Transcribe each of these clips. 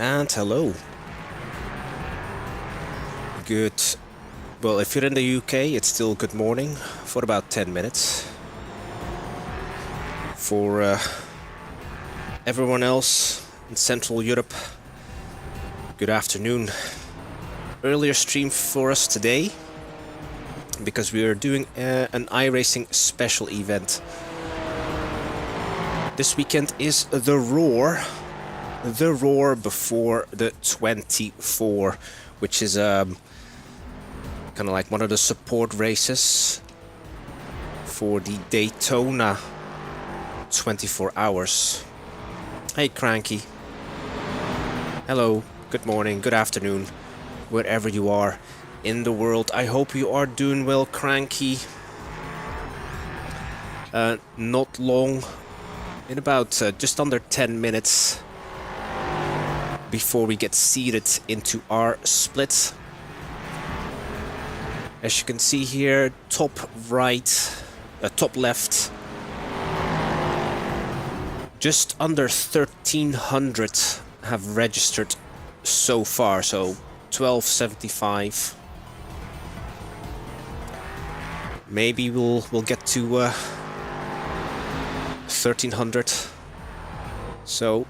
And hello. Good. Well, if you're in the UK, it's still good morning for about 10 minutes. For everyone else in Central Europe, good afternoon. Earlier stream for us today because we are doing an iRacing special event. This weekend is the Roar before the 24, which is kind of like one of the support races for the Daytona 24 hours. Hey Cranky. Hello, good morning, good afternoon, wherever you are in the world. I hope you are doing well, Cranky. Not long, in about just under 10 minutes before we get seated into our split. As you can see here, top right, top left, just under 1,300 have registered so far, so 1275. Maybe we'll get to 1,300. So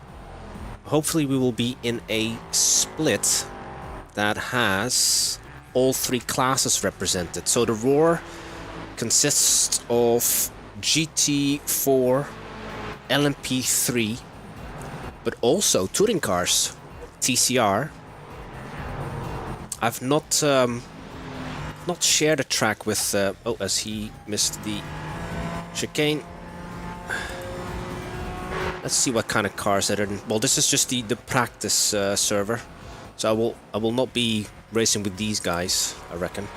hopefully we will be in a split that has all three classes represented. So the Roar consists of GT4, LMP3, but also touring cars, TCR. I've not shared a track with oh, as he missed the chicane. Let's see what kind of cars that are in. Well, this is just the practice server, so I will not be racing with these guys, I reckon.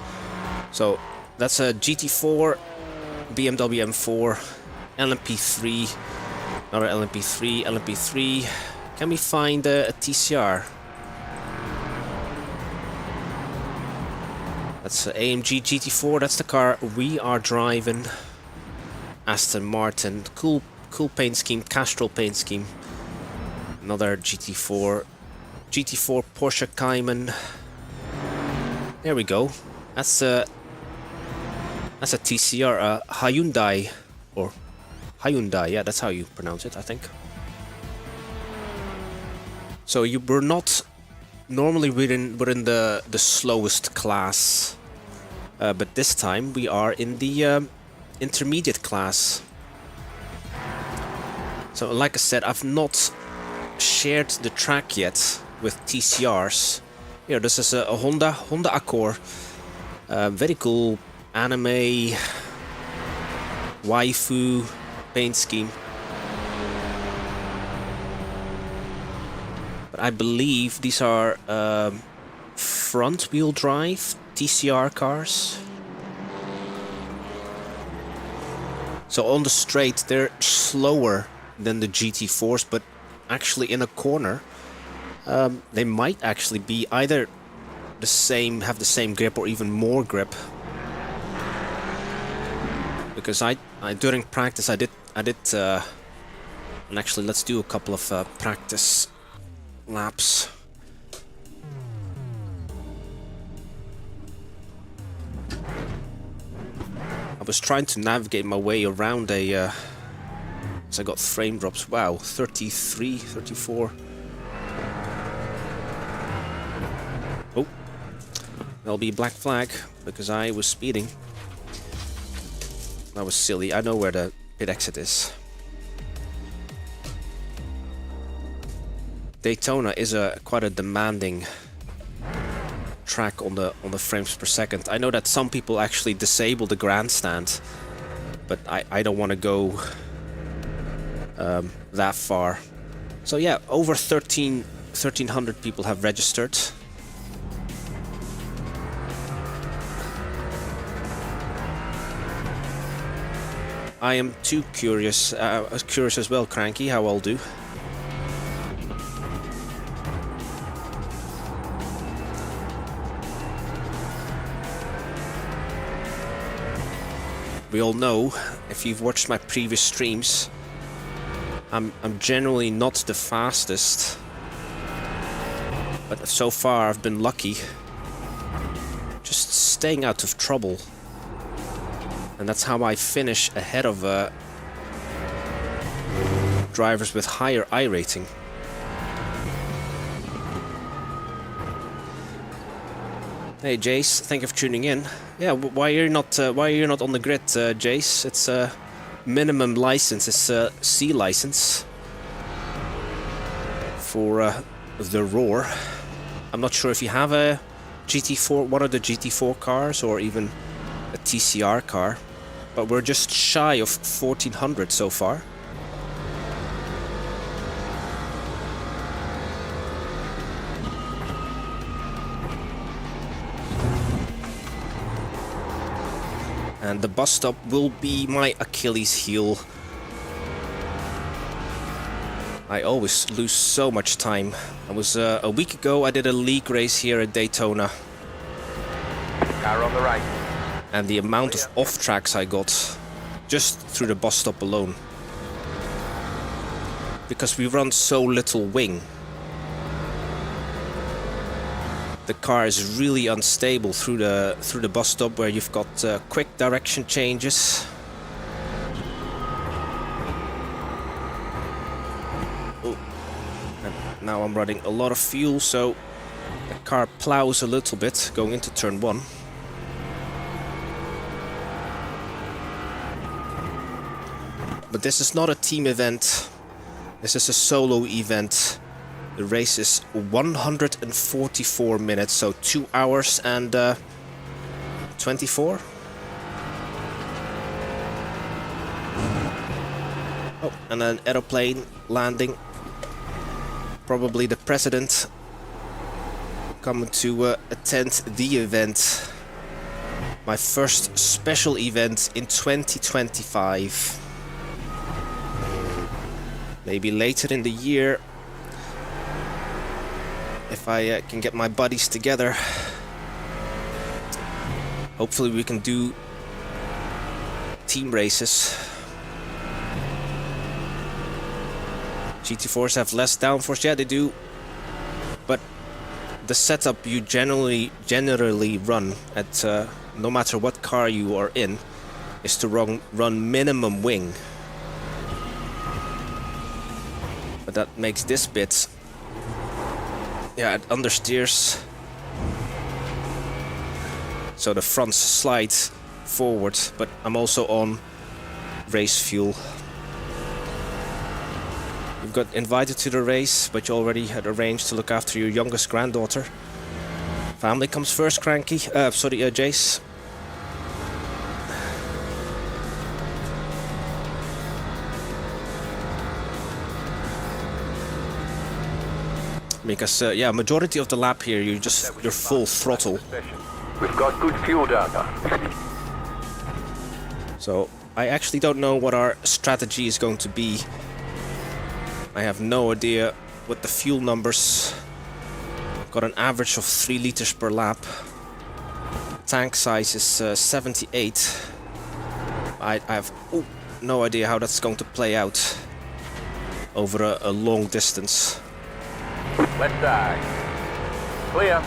So that's a GT4, BMW M4, LMP3, another LMP3, LMP3. Can we find a TCR? That's AMG GT4. That's the car we are driving. Aston Martin, cool paint scheme, Castrol paint scheme. Another GT4 Porsche Cayman. There we go. That's a TCR, Hyundai, or Hyundai. Yeah, that's how you pronounce it, I think. So we're not normally we're in the slowest class, but this time we are in the intermediate class. So like I said, I've not shared the track yet with TCRs. Here, this is a Honda Accord. Very cool anime waifu paint scheme. But I believe these are front wheel drive TCR cars. So on the straight they're slower than the GT4s, but actually in a corner they might actually be either the same, have the same grip, or even more grip. Because I during practice I did and actually let's do a couple of practice laps. I was trying to navigate my way around as I got frame drops. Wow, 33, 34. Oh, there'll be a black flag because I was speeding. That was silly. I know where the pit exit is. Daytona is quite a demanding track on the frames per second. I know that some people actually disable the grandstand, but I don't want to go that far. So yeah, over 1,300 people have registered. I am too curious as well, Cranky, how I'll do. We all know, if you've watched my previous streams, I'm generally not the fastest But so far I've been lucky. Just staying out of trouble. And that's how I finish ahead of drivers with higher iRating. Hey Jace, thank you for tuning in. Yeah, why are you not on the grid, Jace? It's a minimum license. It's a C license for the Roar. I'm not sure if you have a GT4, one of the GT4 cars, or even a TCR car, but we're just shy of 1400 so far. And the bus stop will be my Achilles heel. I always lose so much time. I was a week ago I did a league race here at Daytona. Car on the right. And the amount of off tracks I got just through the bus stop alone. Because we run so little wing. The car is really unstable through the bus stop, where you've got quick direction changes. Oh. And now I'm running a lot of fuel, so the car plows a little bit going into turn 1. But this is not a team event. This is a solo event. The race is 144 minutes, so 2 hours and 24. Oh, and an aeroplane landing. Probably the president coming to attend the event. My first special event in 2025. Maybe later in the year, if I can get my buddies together. Hopefully we can do team races. GT4s have less downforce, yeah they do. But the setup you generally run at no matter what car you are in is to run minimum wing. But that makes this bit, yeah, it understeers, so the fronts slide forward, but I'm also on race fuel. You've got invited to the race, but you already had arranged to look after your youngest granddaughter. Family comes first, Cranky. Jace. Because yeah, majority of the lap here you're full throttle. We've got good fuel data. So I actually don't know what our strategy is going to be. I have no idea what the fuel numbers. Got an average of 3 liters per lap. Tank size is 78. I have no idea how that's going to play out over a long distance. Let's die. Clear.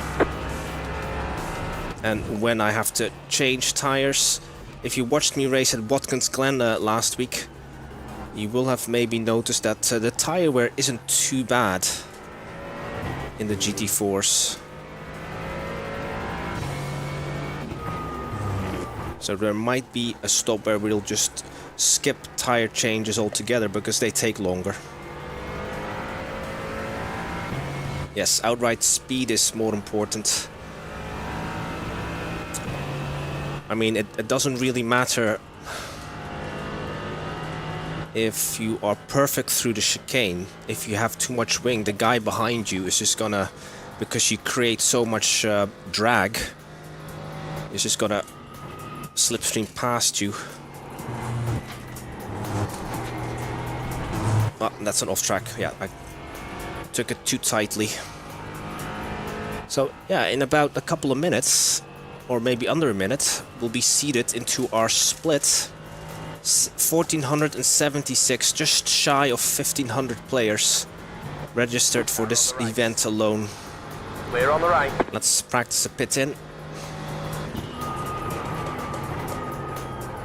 And when I have to change tires, if you watched me race at Watkins Glen last week, you will have maybe noticed that the tire wear isn't too bad in the GT4s. So there might be a stop where we'll just skip tire changes altogether because they take longer. Yes, outright speed is more important. I mean, it doesn't really matter if you are perfect through the chicane. If you have too much wing, the guy behind you is just gonna, because you create so much drag, is just gonna slipstream past you. Oh, that's an off track. Yeah, I took it too tightly. So yeah, in about a couple of minutes, or maybe under a minute, we'll be seated into our split. 1476, just shy of 1500 players registered for this event alone. Clear on the right. Let's practice a pit in.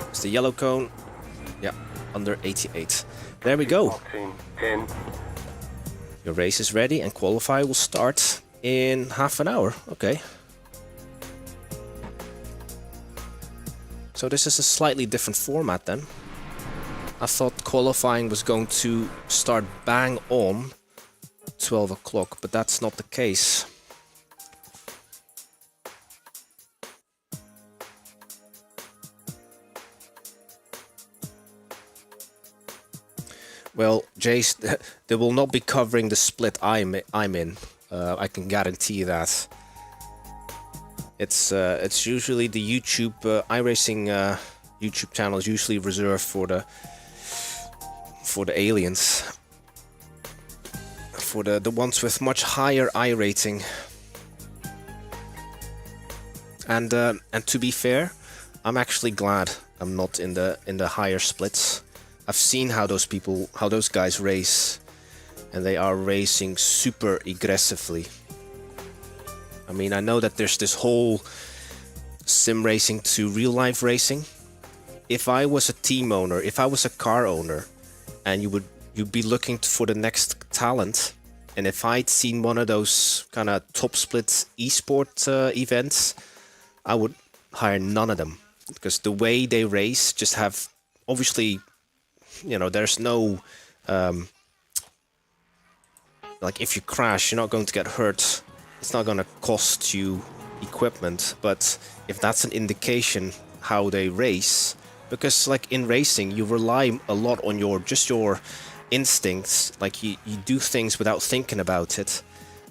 It's the yellow cone. Yeah, under 88. There we go. 10. Your race is ready and qualify will start in half an hour. Okay. So this is a slightly different format then. I thought qualifying was going to start bang on 12 o'clock, but that's not the case. Well, Jace, they will not be covering the split I'm in. I can guarantee that. It's usually the YouTube iRacing YouTube channel is usually reserved for the aliens, for the ones with much higher I rating. And to be fair, I'm actually glad I'm not in the higher splits. I've seen how those guys race, and they are racing super aggressively. I mean, I know that there's this whole sim racing to real life racing. If I was a team owner, if I was a car owner, and you'd be looking for the next talent, and if I'd seen one of those kind of top split esport events, I would hire none of them, because the way they race just have, obviously, you know, there's no like, if you crash, you're not going to get hurt. It's not going to cost you equipment, but if that's an indication how they race, because like in racing, you rely a lot on your instincts. Like you do things without thinking about it,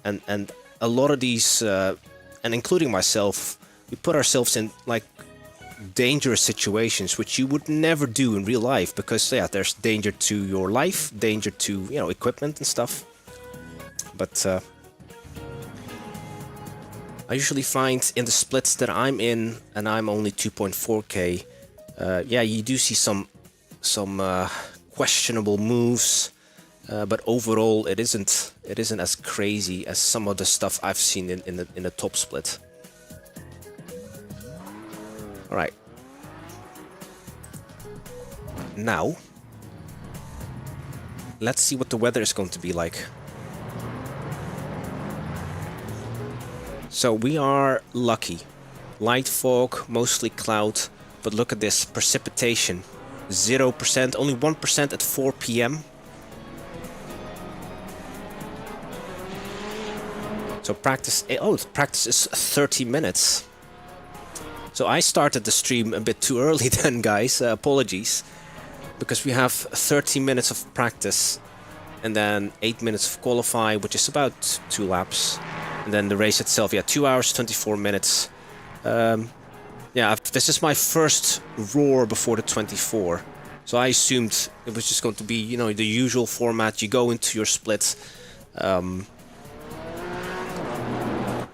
and a lot of these, and including myself, we put ourselves in like dangerous situations which you would never do in real life, because yeah, there's danger to your life, danger to, you know, equipment and stuff. But I usually find in the splits that I'm in, and I'm only 2.4K, yeah, you do see some questionable moves, but overall it isn't as crazy as some of the stuff I've seen in the top split. All right. Now, let's see what the weather is going to be like. So we are lucky. Light fog, mostly cloud, but look at this precipitation. 0%, only 1% at 4 PM. So practice is 30 minutes. So I started the stream a bit too early then, guys, apologies. Because we have 30 minutes of practice, and then 8 minutes of qualify, which is about 2 laps. And then the race itself, yeah, 2 hours, 24 minutes. Yeah, this is my first roar before the 24. So I assumed it was just going to be, you know, the usual format. You go into your splits.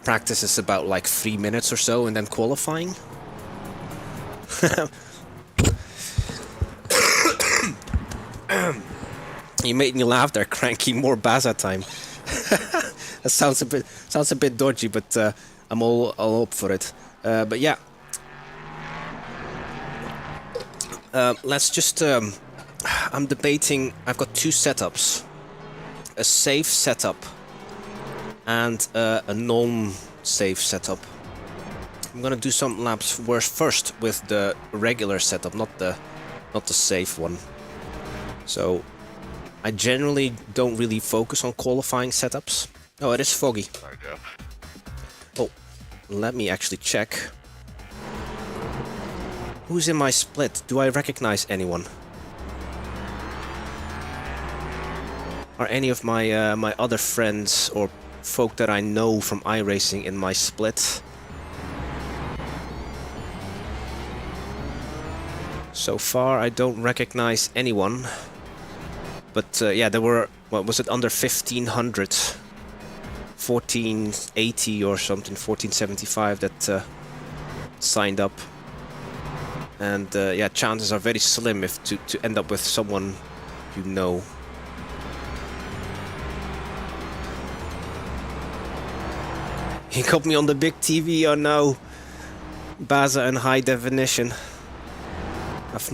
Practice is about like 3 minutes or so, and then qualifying. You made me laugh there, Cranky. More Baza time. That sounds a bit dodgy, but I'm all up for it. But yeah, let's just. I'm debating. I've got 2 setups: a safe setup and a non-safe setup. I'm gonna do some laps first with the regular setup, not the safe one. So I generally don't really focus on qualifying setups. Oh, it is foggy. Oh, let me actually check. Who's in my split? Do I recognize anyone? Are any of my my other friends or folk that I know from iRacing in my split? So far, I don't recognize anyone. But yeah, there were, what was it, under 1500, 1480 or something, 1475 that signed up. And yeah, chances are very slim if to end up with someone you know. He got me on the big TV. Oh no. Baza in high definition. I've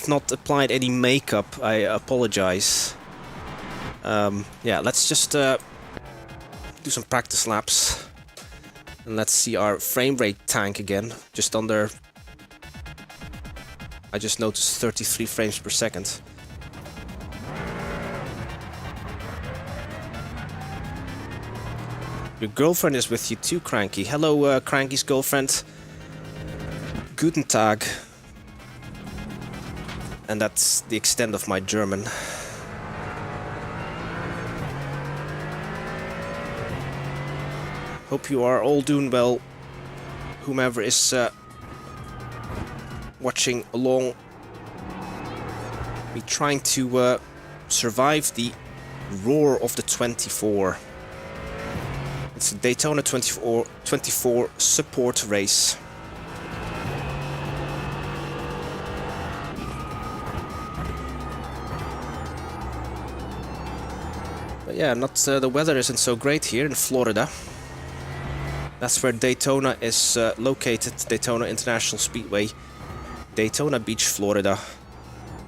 not applied any makeup. I apologize. Yeah, let's just do some practice laps. And let's see our frame rate tank again. Just under... I just noticed 33 frames per second. Your girlfriend is with you too, Cranky. Hello, Cranky's girlfriend. Guten Tag. And that's the extent of my German. Hope you are all doing well. Whomever is watching along. Me trying to survive the roar of the 24. It's a Daytona 24 support race. But yeah, the weather isn't so great here in Florida. That's where Daytona is located, Daytona International Speedway, Daytona Beach, Florida.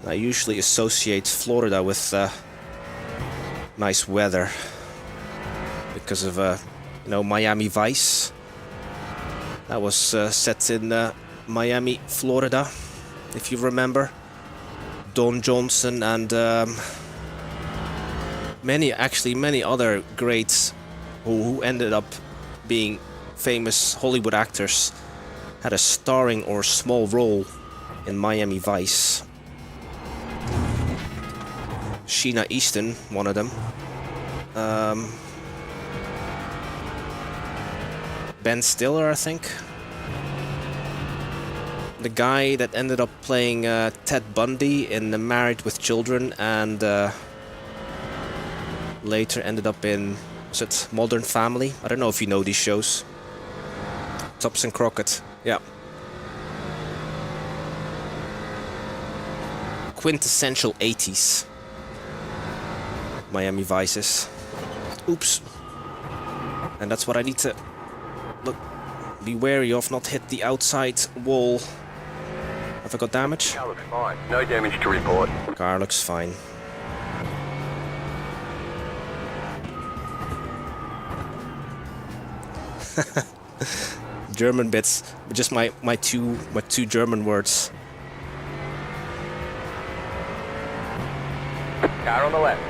I usually associate Florida with nice weather because of you know, Miami Vice. That was set in Miami, Florida, if you remember. Don Johnson and many other greats who ended up being famous Hollywood actors had a starring or small role in Miami Vice. Sheena Easton, one of them. Ben Stiller, I think. The guy that ended up playing Ted Bundy in Married with Children and later ended up in, was it Modern Family? I don't know if you know these shows. Tops and Crockett, yeah. Quintessential 80s. Miami Vices. Oops. And that's what I need to be wary of, not hit the outside wall. Have I got damage? Car looks fine. No damage to report. Car looks fine. German bits, just my two German words. Car on the left.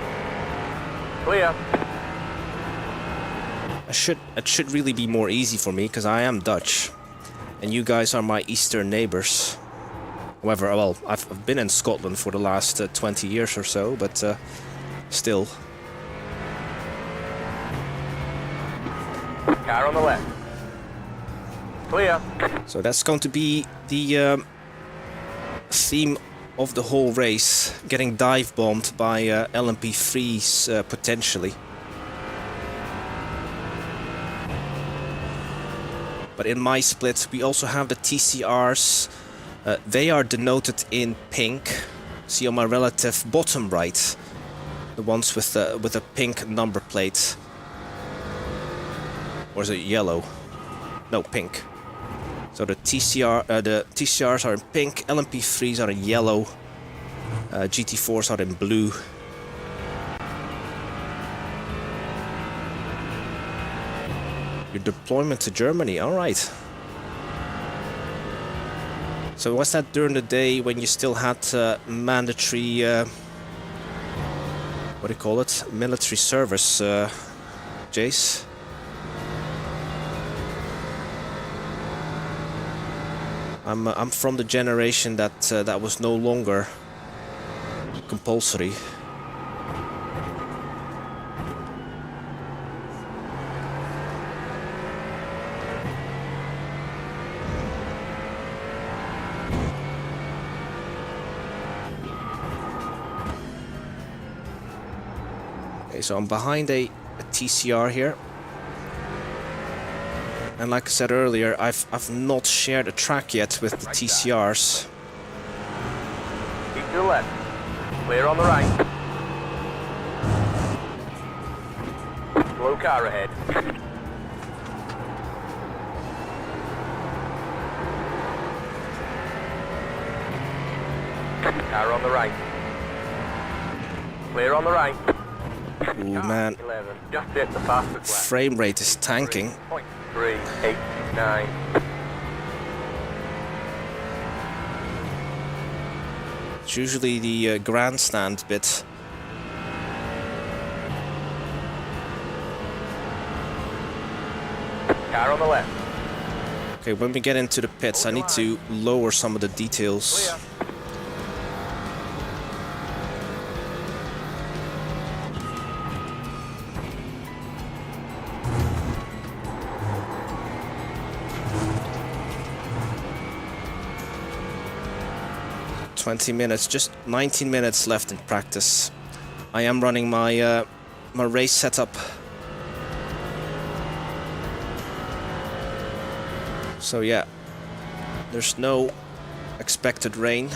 Clear. It should really be more easy for me because I am Dutch, and you guys are my Eastern neighbors. However, well, I've been in Scotland for the last 20 years or so, but still. Car on the left. Clear. So that's going to be the theme of the whole race, getting dive bombed by LMP3s potentially. But in my split we also have the TCRs. They are denoted in pink. See on my relative bottom right, the ones with a pink number plate. Or is it yellow? No, pink. So the TCRs are in pink, LMP3s are in yellow, GT4s are in blue. Your deployment to Germany, alright. So was that during the day when you still had mandatory, what do you call it, military service, Jace? I'm from the generation that that was no longer compulsory. Okay, so I'm behind a TCR here. And like I said earlier, I've not shared a track yet with the TCRs. Keep to the left. Clear on the right. Slow car ahead. Car on the right. Clear on the right. Ooh, man. 11. Just hit the fastest lap. Frame rate is tanking. 3.389. It's usually the grandstand bit. Car on the left. Okay, when we get into the pits, I need to lower some of the details. Clear. Minutes, just 19 minutes left in practice. I am running my my race setup. So yeah, there's no expected rain.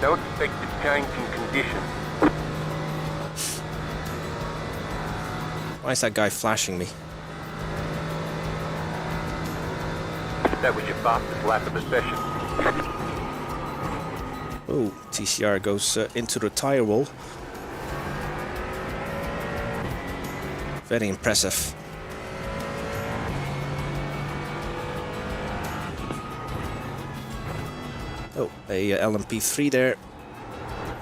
No expected change in conditions. Why is that guy flashing me? That was your fastest lap of the session. Oh, TCR goes into the tire wall. Very impressive. Oh, a LMP3 there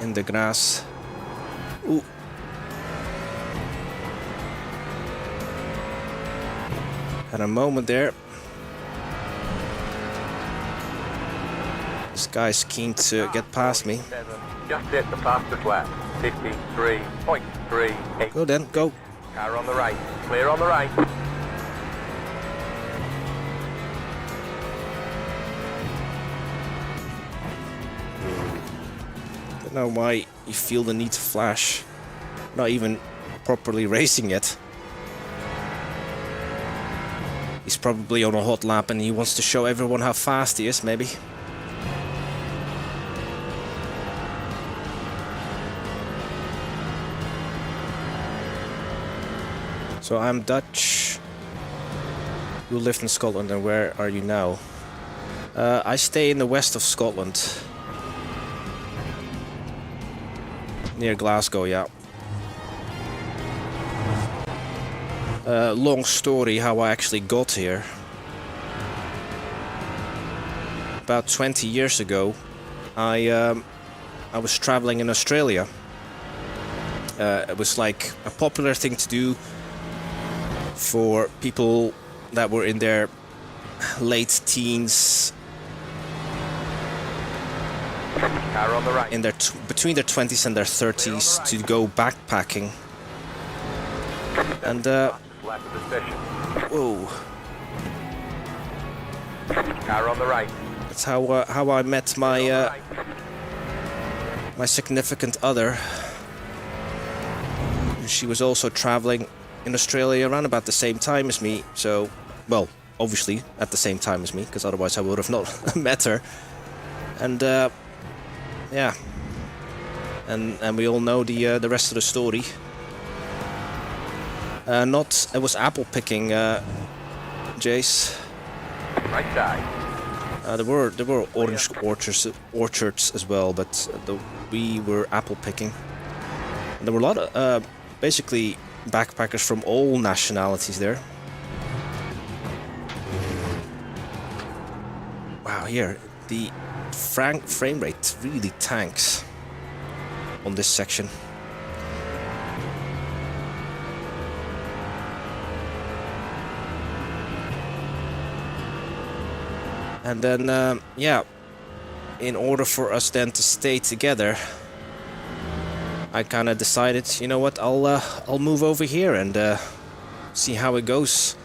in the grass. Ooh. Had a moment there. This guy's keen to get past me. Just hit the fastest lap. 53.38. Go then, go. Car on the right. Clear on the right. Don't know why you feel the need to flash. Not even properly racing yet. He's probably on a hot lap and he wants to show everyone how fast he is, maybe. So I'm Dutch. You live in Scotland, and where are you now? I stay in the west of Scotland. Near Glasgow, yeah. Long story how I actually got here. About 20 years ago, I was traveling in Australia. It was like a popular thing to do for people that were in their late teens, Car on the right. in their between their 20s and their 30s, to go backpacking. And Lap of the session. whoa, Car on the right. that's how I met my my significant other. And she was also traveling in Australia around about the same time as me, so, well, obviously at the same time as me, because otherwise I would have not met her. And yeah, and we all know the rest of the story. It was apple picking, Jace. Right side. There were orange orchards as well, but we were apple picking. And there were a lot of basically backpackers from all nationalities there. Wow, here the frame rate really tanks on this section. And then yeah, in order for us then to stay together, I kind of decided, you know what, I'll move over here and see how it goes.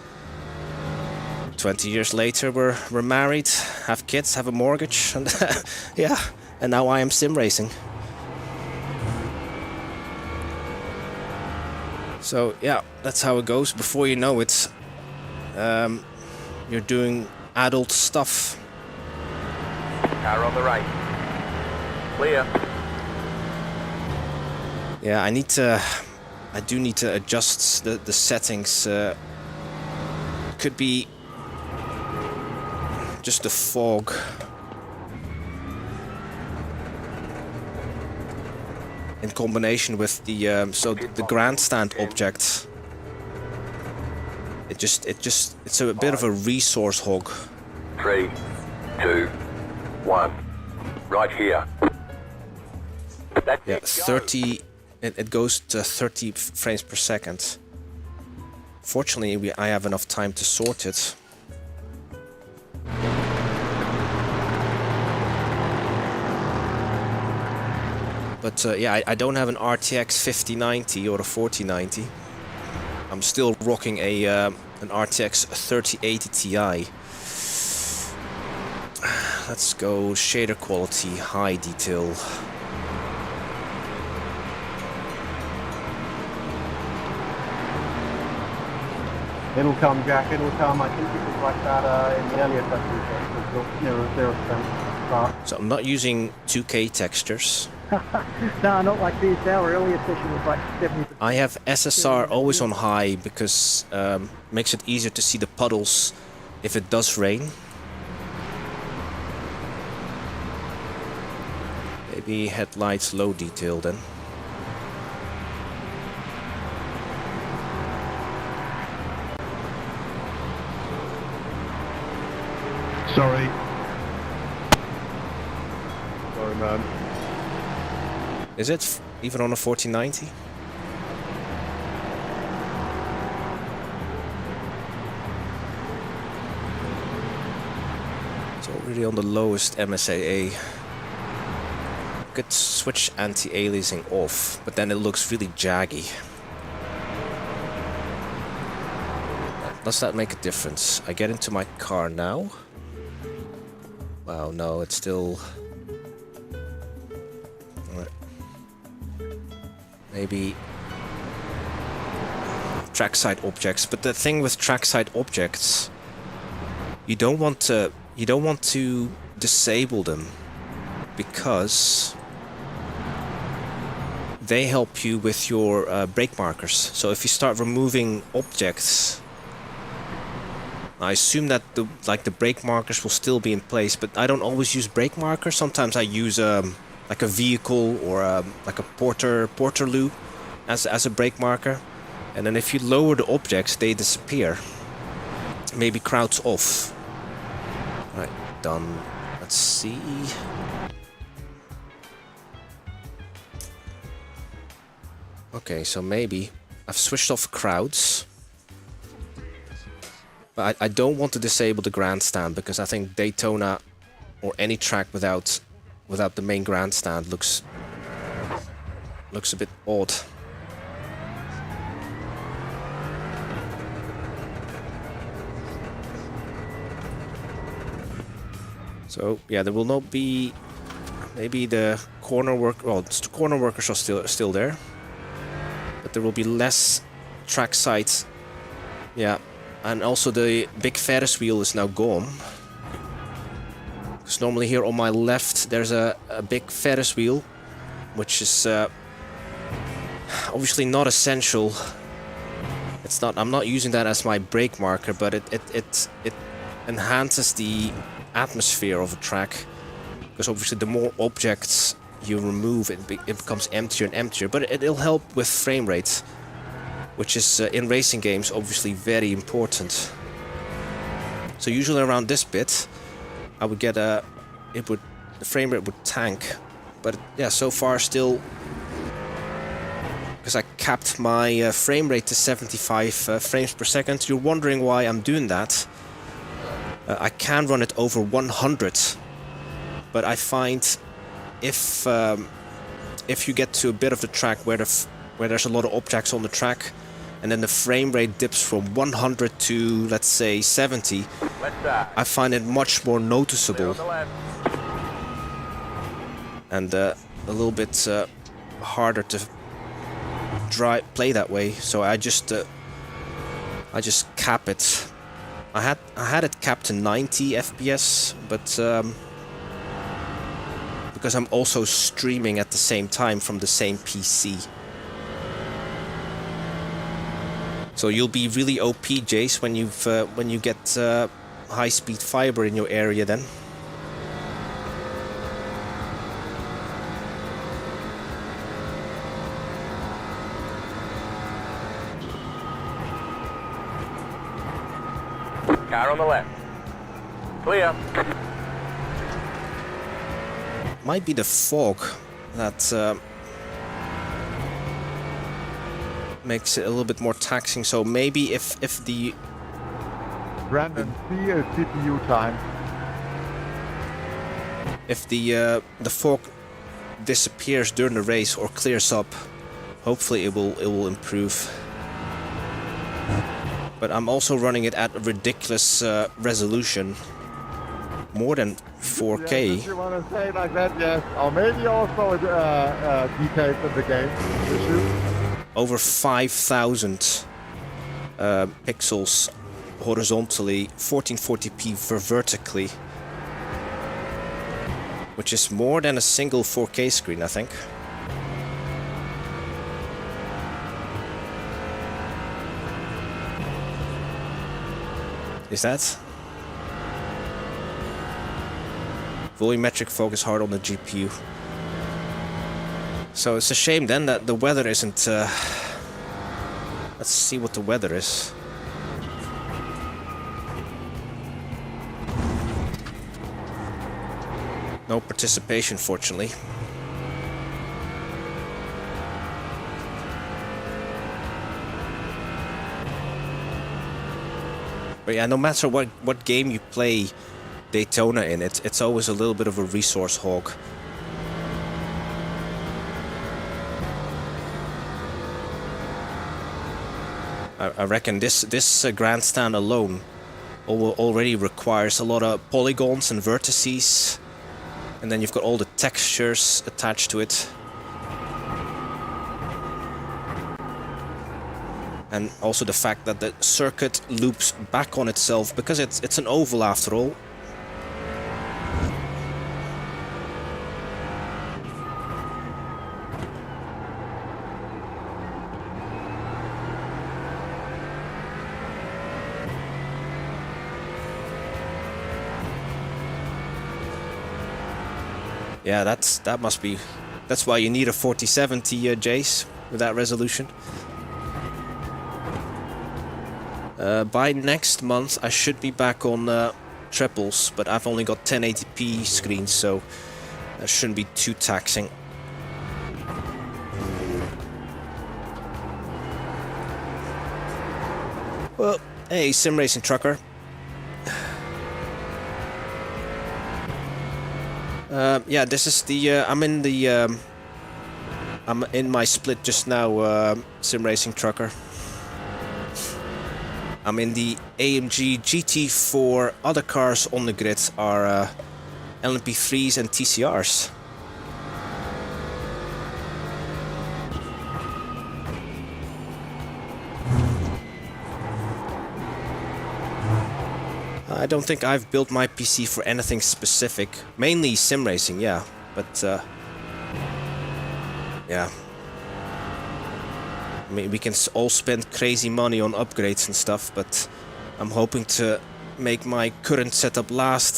20 years later, we're married, have kids, have a mortgage, and yeah, and now I am sim racing. So yeah, that's how it goes. Before you know it, you're doing adult stuff. Car on the right. Clear. Yeah, I do need to adjust the settings. Could be just the fog. in combination with the the grandstand object, it's a bit of a resource hog. 3, 2, 1. Right here. That's Yeah, it, go. 30. It goes to 30 frames per second. Fortunately, I have enough time to sort it. But yeah, I don't have an RTX 5090 or a 4090. I'm still rocking an RTX 3080 Ti. Let's go shader quality, high detail. It'll come, Jack, it'll come. I think it was like that in the earlier sessions. So I'm not using 2K textures. No, not like this. Our earlier session was like 70%. I have SSR always on high because makes it easier to see the puddles if it does rain. Maybe headlights low detail then. Sorry, man. Is it even on a 4090? It's already on the lowest MSAA. Could switch anti-aliasing off, but then it looks really jaggy. Does that make a difference? I get into my car now. Wow, no, it's still... Maybe trackside objects, but the thing with trackside objects, you don't want to disable them because they help you with your brake markers. So if you start removing objects, I assume that the brake markers will still be in place, but I don't always use brake markers. Sometimes I use like a vehicle or like a portaloo as a brake marker, and then if you lower the objects, they disappear. Maybe crowds off. Right, done. Let's see. Okay, so maybe I've switched off crowds. But I don't want to disable the grandstand because I think Daytona or any track without the main grandstand looks a bit odd. So yeah, there will not be, maybe the corner work. Well, the corner workers are still there, but there will be less trackside. Yeah. And also the big Ferris wheel is now gone. Because normally here on my left there's a big Ferris wheel, which is obviously not essential. It's not. I'm not using that as my brake marker, but it enhances the atmosphere of a track. Because obviously the more objects you remove, it becomes emptier and emptier. But it'll help with frame rate, which is in racing games obviously very important. So usually around this bit, I would get the frame rate would tank, but yeah, so far still, because I capped my frame rate to 75 frames per second. You're wondering why I'm doing that. I can run it over 100, but I find if you get to a bit of the track where there's a lot of objects on the track, and then the frame rate dips from 100 to, let's say, 70, I find it much more noticeable and a little bit harder to play that way. So I just cap it. I had it capped to 90 FPS, but because I'm also streaming at the same time from the same PC. So you'll be really OP, Jace, when you get high-speed fiber in your area then. Car on the left. Clear. Might be the fog that makes it a little bit more taxing. So maybe if the Brandon, see a CPU time. if the fog disappears during the race or clears up, hopefully it will improve. But I'm also running it at a ridiculous resolution, more than 4K. Yes, if you want to say like that, yes. Or maybe also details in the game. Over 5,000 pixels horizontally, 1440p vertically, which is more than a single 4K screen, I think. Is that? Volumetric focus hard on the GPU. So it's a shame then that the weather isn't... Let's see what the weather is. No participation, fortunately. But yeah, no matter what game you play Daytona in, it's always a little bit of a resource hog. I reckon this grandstand alone already requires a lot of polygons and vertices, and then you've got all the textures attached to it. And also the fact that the circuit loops back on itself, because it's an oval after all. Yeah, that's why you need a 4070 Jace with that resolution. By next month I should be back on triples, but I've only got 1080p screens, so that shouldn't be too taxing. Well, hey, sim racing trucker. Yeah, this is the I'm in my split just now, sim racing trucker. I'm in the AMG GT4. Other cars on the grid are LMP3s and TCRs. I don't think I've built my PC for anything specific. Mainly sim racing, yeah. But yeah. I mean, we can all spend crazy money on upgrades and stuff, but I'm hoping to make my current setup last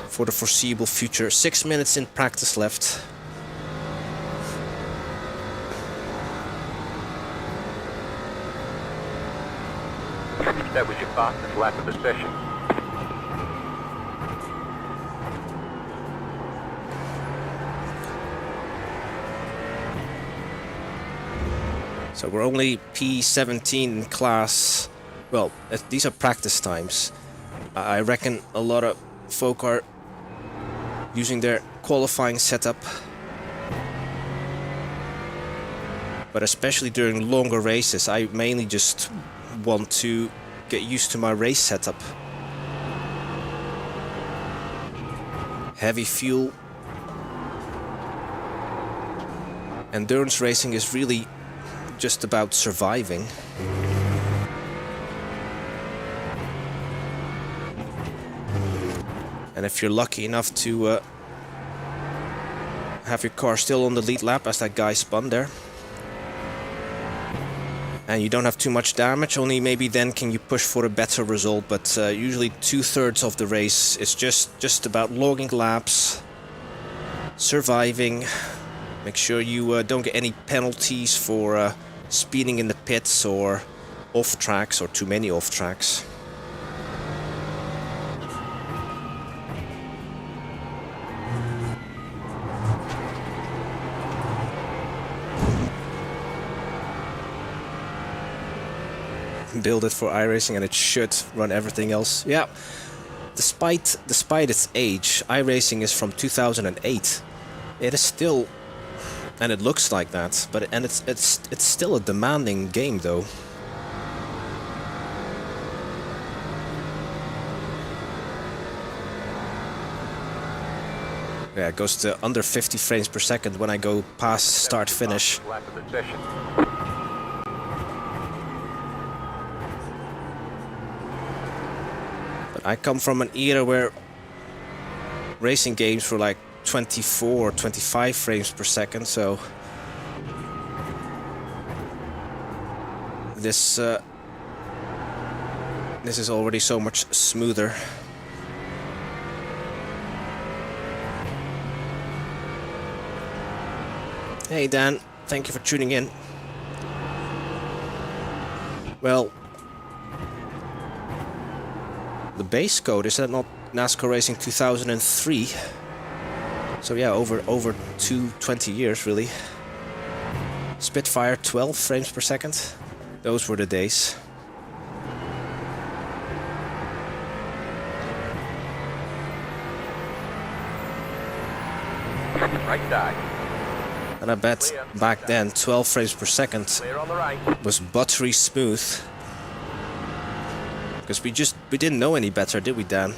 for the foreseeable future. 6 minutes in practice left. That was your fastest lap of the session. So we're only P17 in class. Well, these are practice times. I reckon a lot of folk are using their qualifying setup. But especially during longer races, I mainly just want to get used to my race setup. Heavy fuel. Endurance racing is really just about surviving. And if you're lucky enough to have your car still on the lead lap as that guy spun there, and you don't have too much damage, only maybe then can you push for a better result, but usually 2/3 of the race is just about logging laps, surviving, make sure you don't get any penalties for speeding in the pits or off tracks or too many off tracks. Build it for iRacing and it should run everything else. Yeah, despite its age, iRacing is from 2008. It is still, and it looks like that, but it's still a demanding game though. Yeah, it goes to under 50 frames per second when I go past start finish. I come from an era where racing games were like 24 or 25 frames per second, so this is already so much smoother. Hey Dan, thank you for tuning in. Well, the base code, is that not NASCAR Racing 2003? So yeah, over 20 years really. Spitfire 12 frames per second. Those were the days. Right die. And I bet back then 12 frames per second was buttery smooth. Because we didn't know any better, did we, Dan?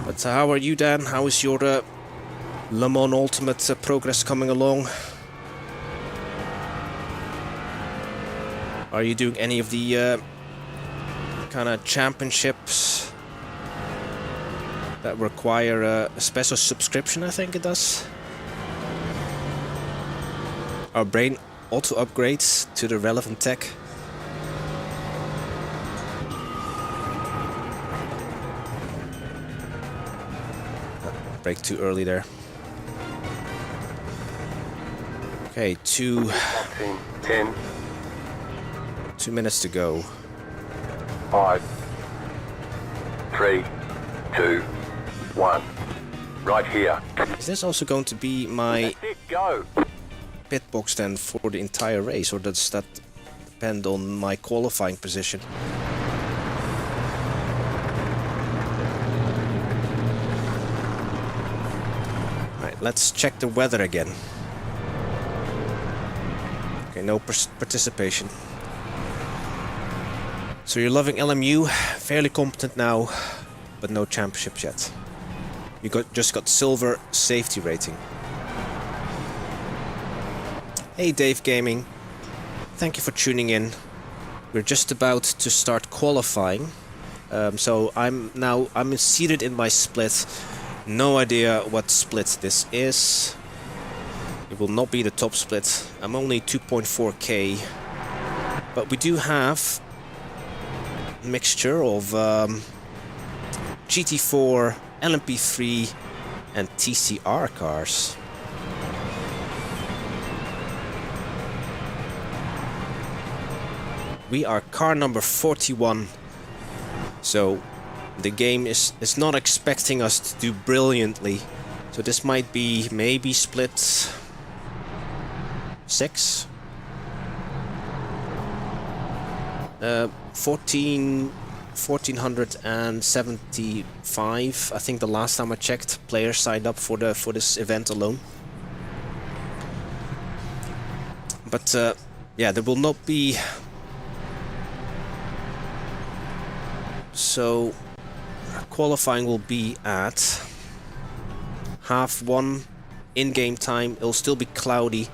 But how are you, Dan? How is your Le Mans Ultimate progress coming along? Are you doing any of the kind of championships that require a special subscription? I think it does. Our brain auto upgrades to the relevant tech. Brake too early there. Okay, 2 minutes to go. 5, 3, 2, 1. Right here. Is this also going to be my That's it, go. pit box then for the entire race, or does that depend on my qualifying position? Right, let's check the weather again. Okay, no participation. So you're loving LMU, fairly competent now, but no championships yet. You just got silver safety rating. Hey Dave Gaming, thank you for tuning in. We're just about to start qualifying, so I'm seated in my split. No idea what split this is. It will not be the top split. I'm only 2.4k, but we do have a mixture of GT4, LMP3 and TCR cars. We are car number 41, so the game is not expecting us to do brilliantly. So this might be maybe split 6, 1475. I think the last time I checked, players signed up for this event alone. But yeah, there will not be. So qualifying will be at 1:30 in-game time. It'll still be cloudy.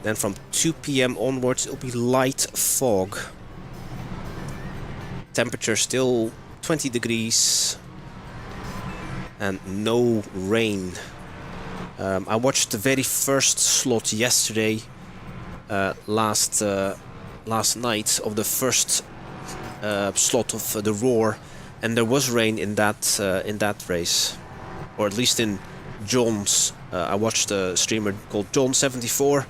Then from 2 PM onwards, it'll be light fog. Temperature still 20 degrees and no rain. I watched the very first slot yesterday, last night, of the first slot of the Roar, And there was rain in that race, or at least in John's. I watched a streamer called John74.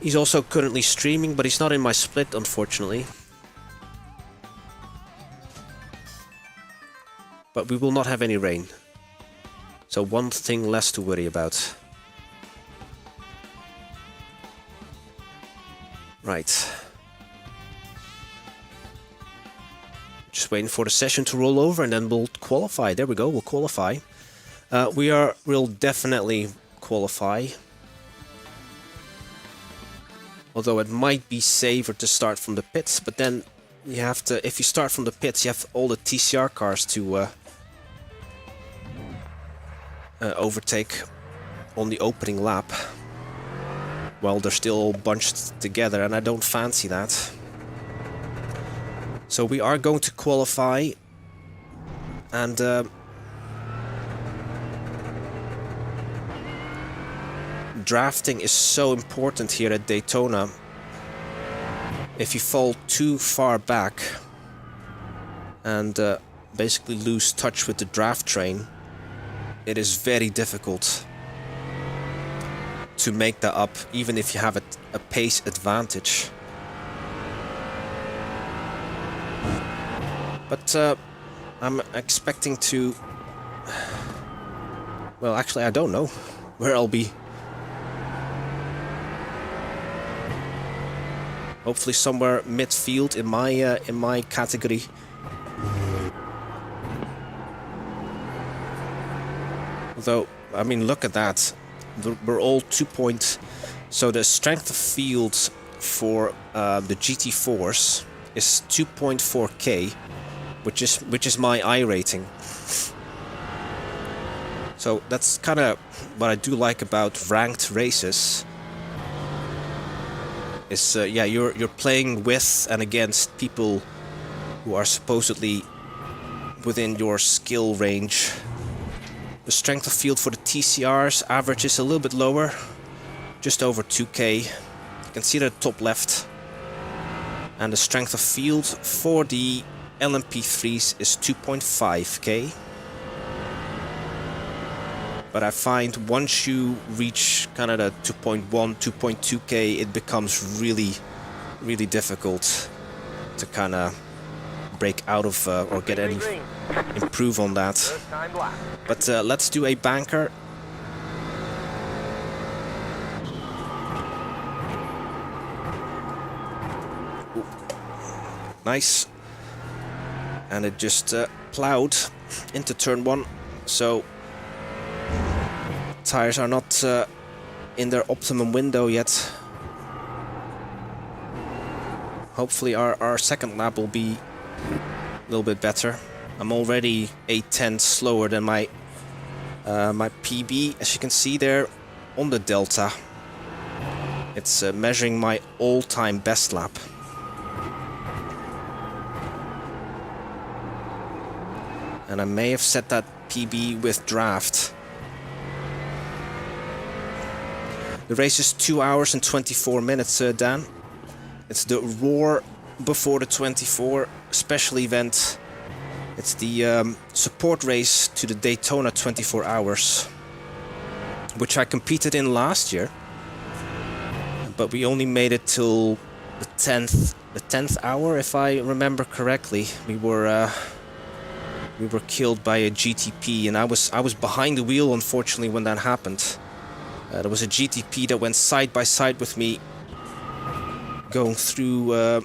He's also currently streaming, but he's not in my split, unfortunately. But we will not have any rain. So one thing less to worry about. Right. Just waiting for the session to roll over and then we'll qualify. There we go, we'll qualify. We'll definitely qualify. Although it might be safer to start from the pits, but then you have to, if you start from the pits, you have all the TCR cars to overtake on the opening lap. Well, they're still all bunched together and I don't fancy that. So we are going to qualify, and drafting is so important here at Daytona. If you fall too far back and basically lose touch with the draft train, it is very difficult to make that up, even if you have a pace advantage. But I'm expecting to... Well, actually, I don't know where I'll be. Hopefully somewhere midfield in my category. Although, I mean, look at that. We're all 2 points. So the strength of field for the GT4s is 2.4k. Which is my iRating. So that's kind of what I do like about ranked races. Is yeah, you're playing with and against people who are supposedly within your skill range. The strength of field for the TCRs average is a little bit lower, just over 2k. You can see that at the top left. And the strength of field for the LMP3s is 2.5k. But I find once you reach kind of the 2.1, 2.2k, it becomes really, really difficult to kind of break out of or get any improve on that. But let's do a banker. Ooh. Nice. And it just plowed into turn 1, so tires are not in their optimum window yet. Hopefully our second lap will be a little bit better. I'm already 8/10 slower than my PB, as you can see there on the Delta. It's measuring my all-time best lap. And I may have set that PB with draft. The race is 2 hours and 24 minutes, Dan. It's the Roar before the 24 special event. It's the support race to the Daytona 24 hours, which I competed in last year. But we only made it till the 10th hour, if I remember correctly. We were killed by a GTP, and I was behind the wheel, unfortunately, when that happened. There was a GTP that went side by side with me, going through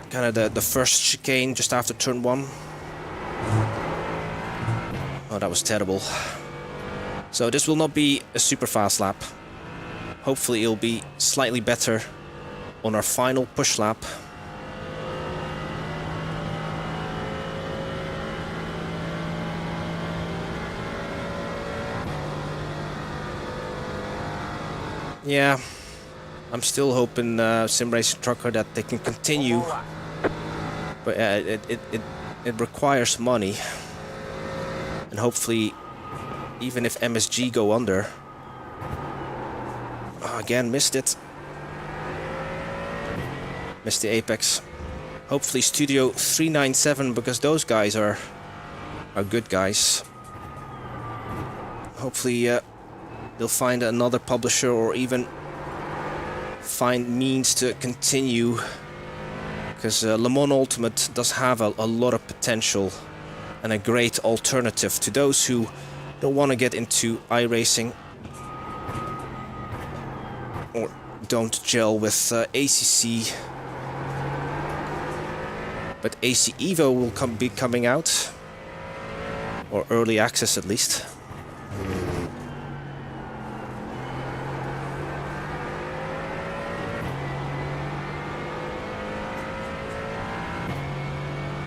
kind of the first chicane just after turn 1. Oh, that was terrible. So this will not be a super fast lap. Hopefully it'll be slightly better on our final push lap. Yeah, I'm still hoping SimRacing Trucker that they can continue, but it requires money, and hopefully, even if MSG go under, again missed it, missed the apex. Hopefully Studio 397, because those guys are are good guys. Hopefully they'll find another publisher or even find means to continue, because Le Mans Ultimate does have a lot of potential and a great alternative to those who don't want to get into iRacing or don't gel with ACC. But AC Evo will be coming out, or early access at least.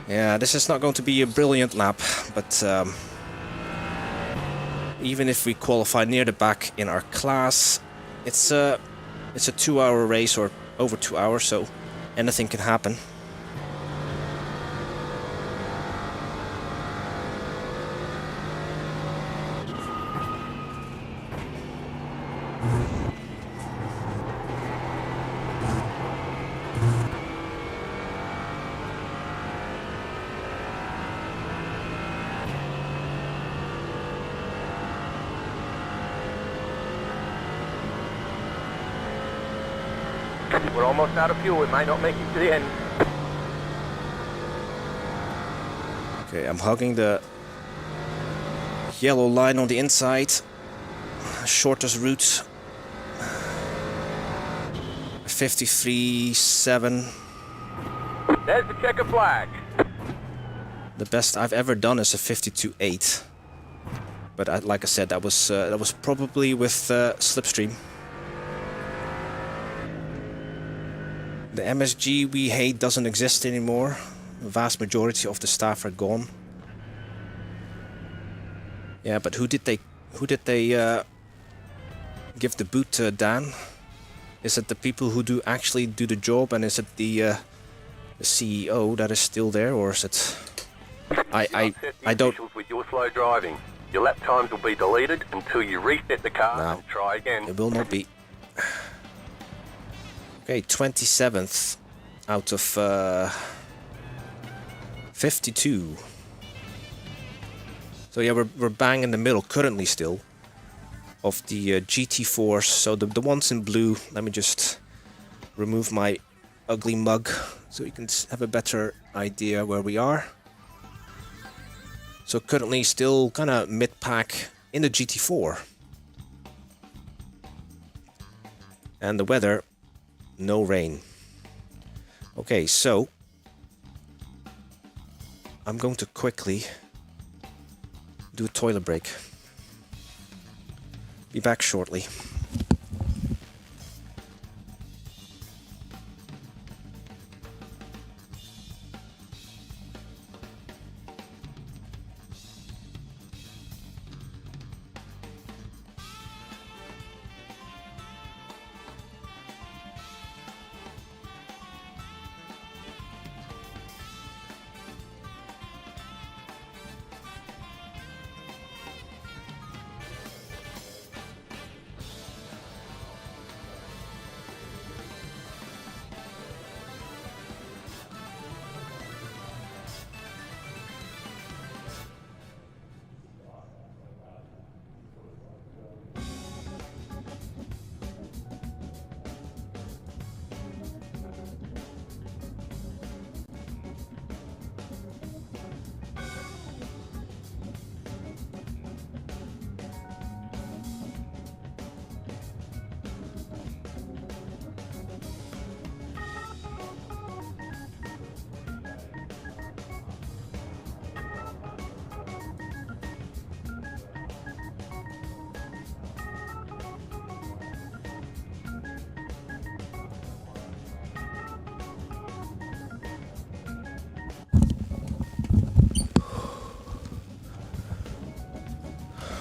Yeah, this is not going to be a brilliant lap, but even if we qualify near the back in our class, it's a 2-hour race, or over 2 hours, so anything can happen. We're almost out of fuel. We might not make it to the end. Okay, I'm hugging the yellow line on the inside. Shortest route. 53.7. There's the checker flag. The best I've ever done is a 52.8. But like I said, that was probably with Slipstream. The MSG we hate doesn't exist anymore. The vast majority of the staff are gone. Yeah, but who did they give the boot to, Dan? Is it the people who actually do the job, and is it the CEO that is still there, or is it? I don't. With your slow driving, your lap times will be deleted until you reset the car and try again. It will not be. Okay, 27th out of 52. So yeah, we're bang in the middle currently still of the GT4s. So the ones in blue. Let me just remove my ugly mug so you can have a better idea where we are. So currently still kind of mid-pack in the GT4. And the weather. No rain. Okay, so I'm going to quickly do a toilet break. Be back shortly.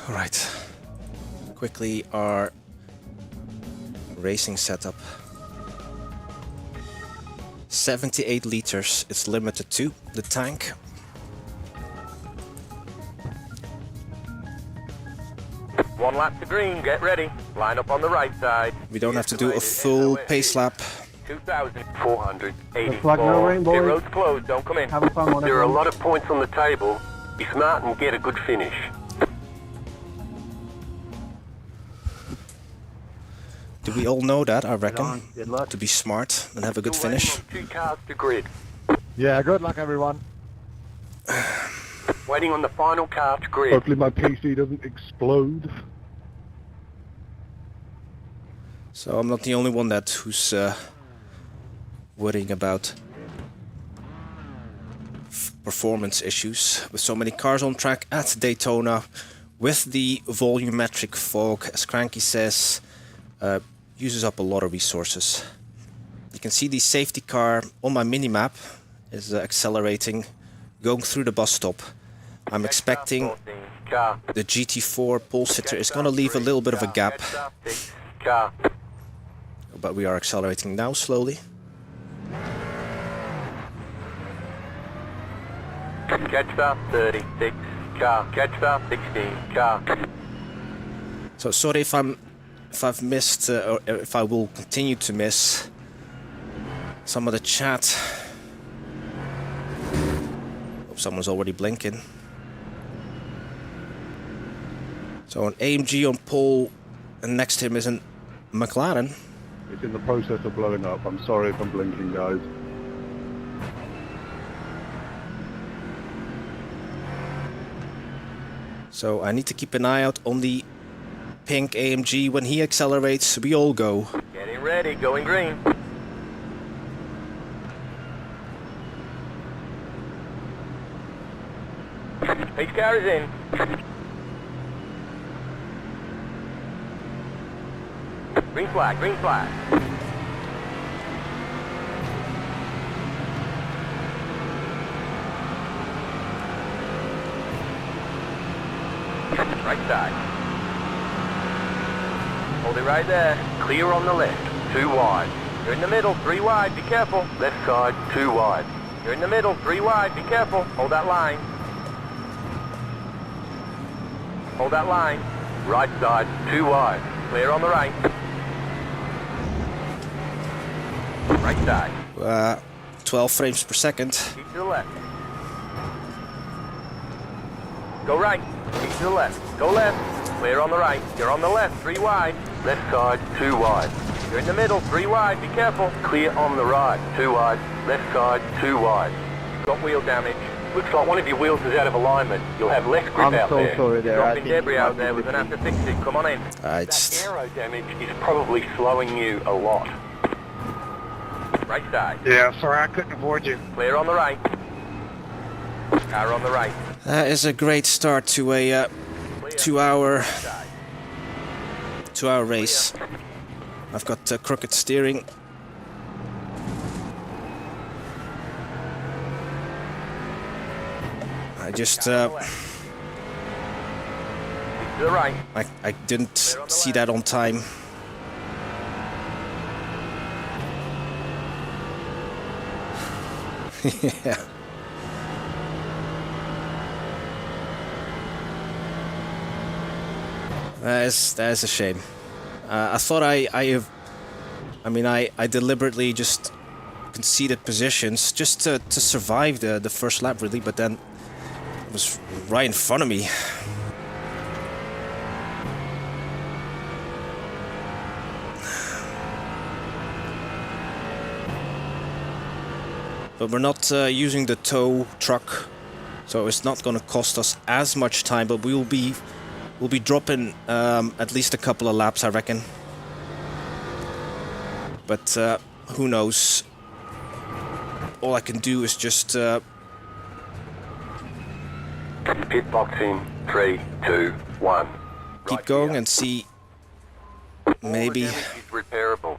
Alright, quickly our racing setup. 78 liters, it's limited to the tank. One lap to green, get ready. Line up on the right side. We don't have to do a full pace lap. 2,484. Looks like no rain, boys. Pit road's closed, don't come in. Have fun, whatever. There are a lot of points on the table. Be smart and get a good finish. Do we all know that, I reckon? Good luck. To be smart and have a good Still waiting finish. on 2 cars to grid. Yeah, good luck, everyone. Waiting on the final car to grid. Hopefully my PC doesn't explode. So I'm not the only one who's worrying about performance issues with so many cars on track at Daytona, with the volumetric fog, as Cranky says, uses up a lot of resources. You can see the safety car on my minimap is accelerating, going through the bus stop. I'm expecting the GT4 pole sitter is going to leave a little bit of a gap, but we are accelerating now slowly. Catch up 36 car. Catch up 16 car. So sorry if I've missed or if I will continue to miss some of the chat. Hope someone's already blinking. So an AMG on pole, and next to him is a McLaren. It's in the process of blowing up. I'm sorry if I'm blinking, guys. So I need to keep an eye out on the pink AMG. When he accelerates, we all go. Getting ready, going green. Pace car is in. Green flag, green flag. Right side. Hold it right there. Clear on the left. 2 wide. You're in the middle. 3 wide. Be careful. Left side. 2 wide. You're in the middle. 3 wide. Be careful. Hold that line. Hold that line. Right side. 2 wide. Clear on the right. Right side. 12 frames per second. Keep to the left. Go right. Keep to the left. Go left. Clear on the right. You're on the left. 3 wide. Left side. 2 wide. You're in the middle. 3 wide. Be careful. Clear on the right. 2 wide. Left side. 2 wide. You've got wheel damage. Looks like one of your wheels is out of alignment. You'll have less grip out there. I'm so sorry there. Dropping debris out there. We're going to have to fix it. Come on in. Alright. That aero damage is probably slowing you a lot. Right side. Yeah, sorry I couldn't avoid you. Clear on the right. Car on the right. That is a great start to a 2-hour race. I've got crooked steering. I just To the right. I didn't see that on time. Yeah. That is a shame. I thought I deliberately just conceded positions just to survive the first lap, really, but then it was right in front of me. But we're not using the tow truck, so it's not going to cost us as much time, but we'll be dropping at least a couple of laps, I reckon. But who knows? All I can do is just Pit box in 3, 2, 1. keep going and see. Maybe. All the damage is repairable.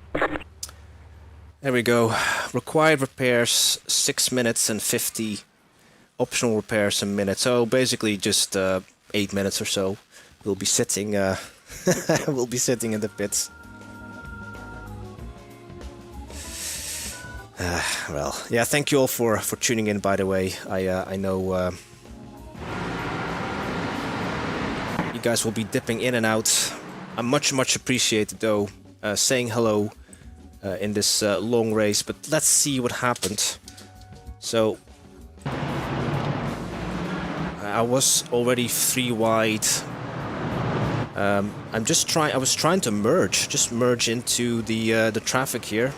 There we go. Required repairs 6 minutes and 50. Optional repairs a minute. So basically just 8 minutes or so. We'll be sitting. We'll be sitting in the pits. Well, yeah. Thank you all for tuning in. By the way, I know you guys will be dipping in and out. I much appreciated though saying hello. In this long race, but let's see what happened. So I was already 3 wide. I was trying to merge, just merge into the traffic here.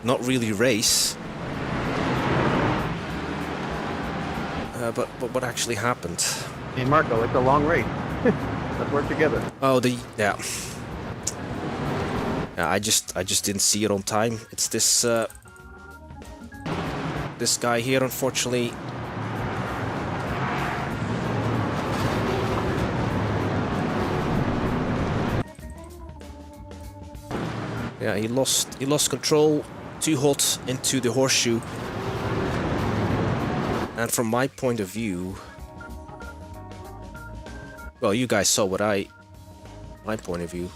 Not really race. But what actually happened? Hey Marco, it's a long race. Let's work together. Oh, yeah. Yeah, I just didn't see it on time. It's this this guy here, unfortunately. Yeah, he lost control, too hot into the horseshoe. And from my point of view, well, you guys saw my point of view.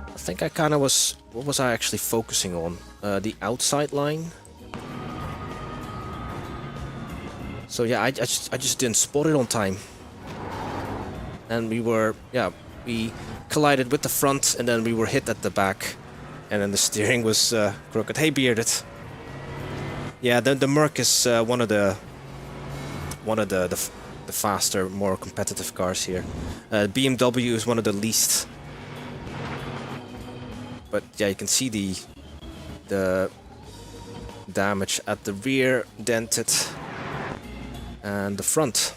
I think I kind of was, what was I actually focusing on? The outside line. So yeah, I just didn't spot it on time. And we collided with the front, and then we were hit at the back, and then the steering was crooked. Hey, Bearded. Yeah, the Merc is one of the faster, more competitive cars here. BMW is one of the least. But yeah, you can see the damage at the rear, dented, and the front.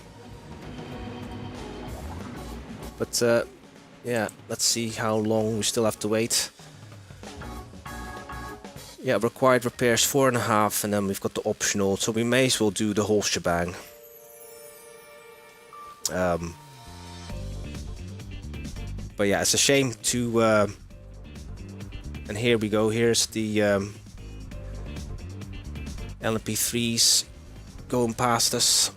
But yeah, let's see how long we still have to wait. Yeah, required repairs 4.5, and then we've got the optional, so we may as well do the whole shebang. But yeah, it's a shame to... and here we go, here's the LMP3s going past us.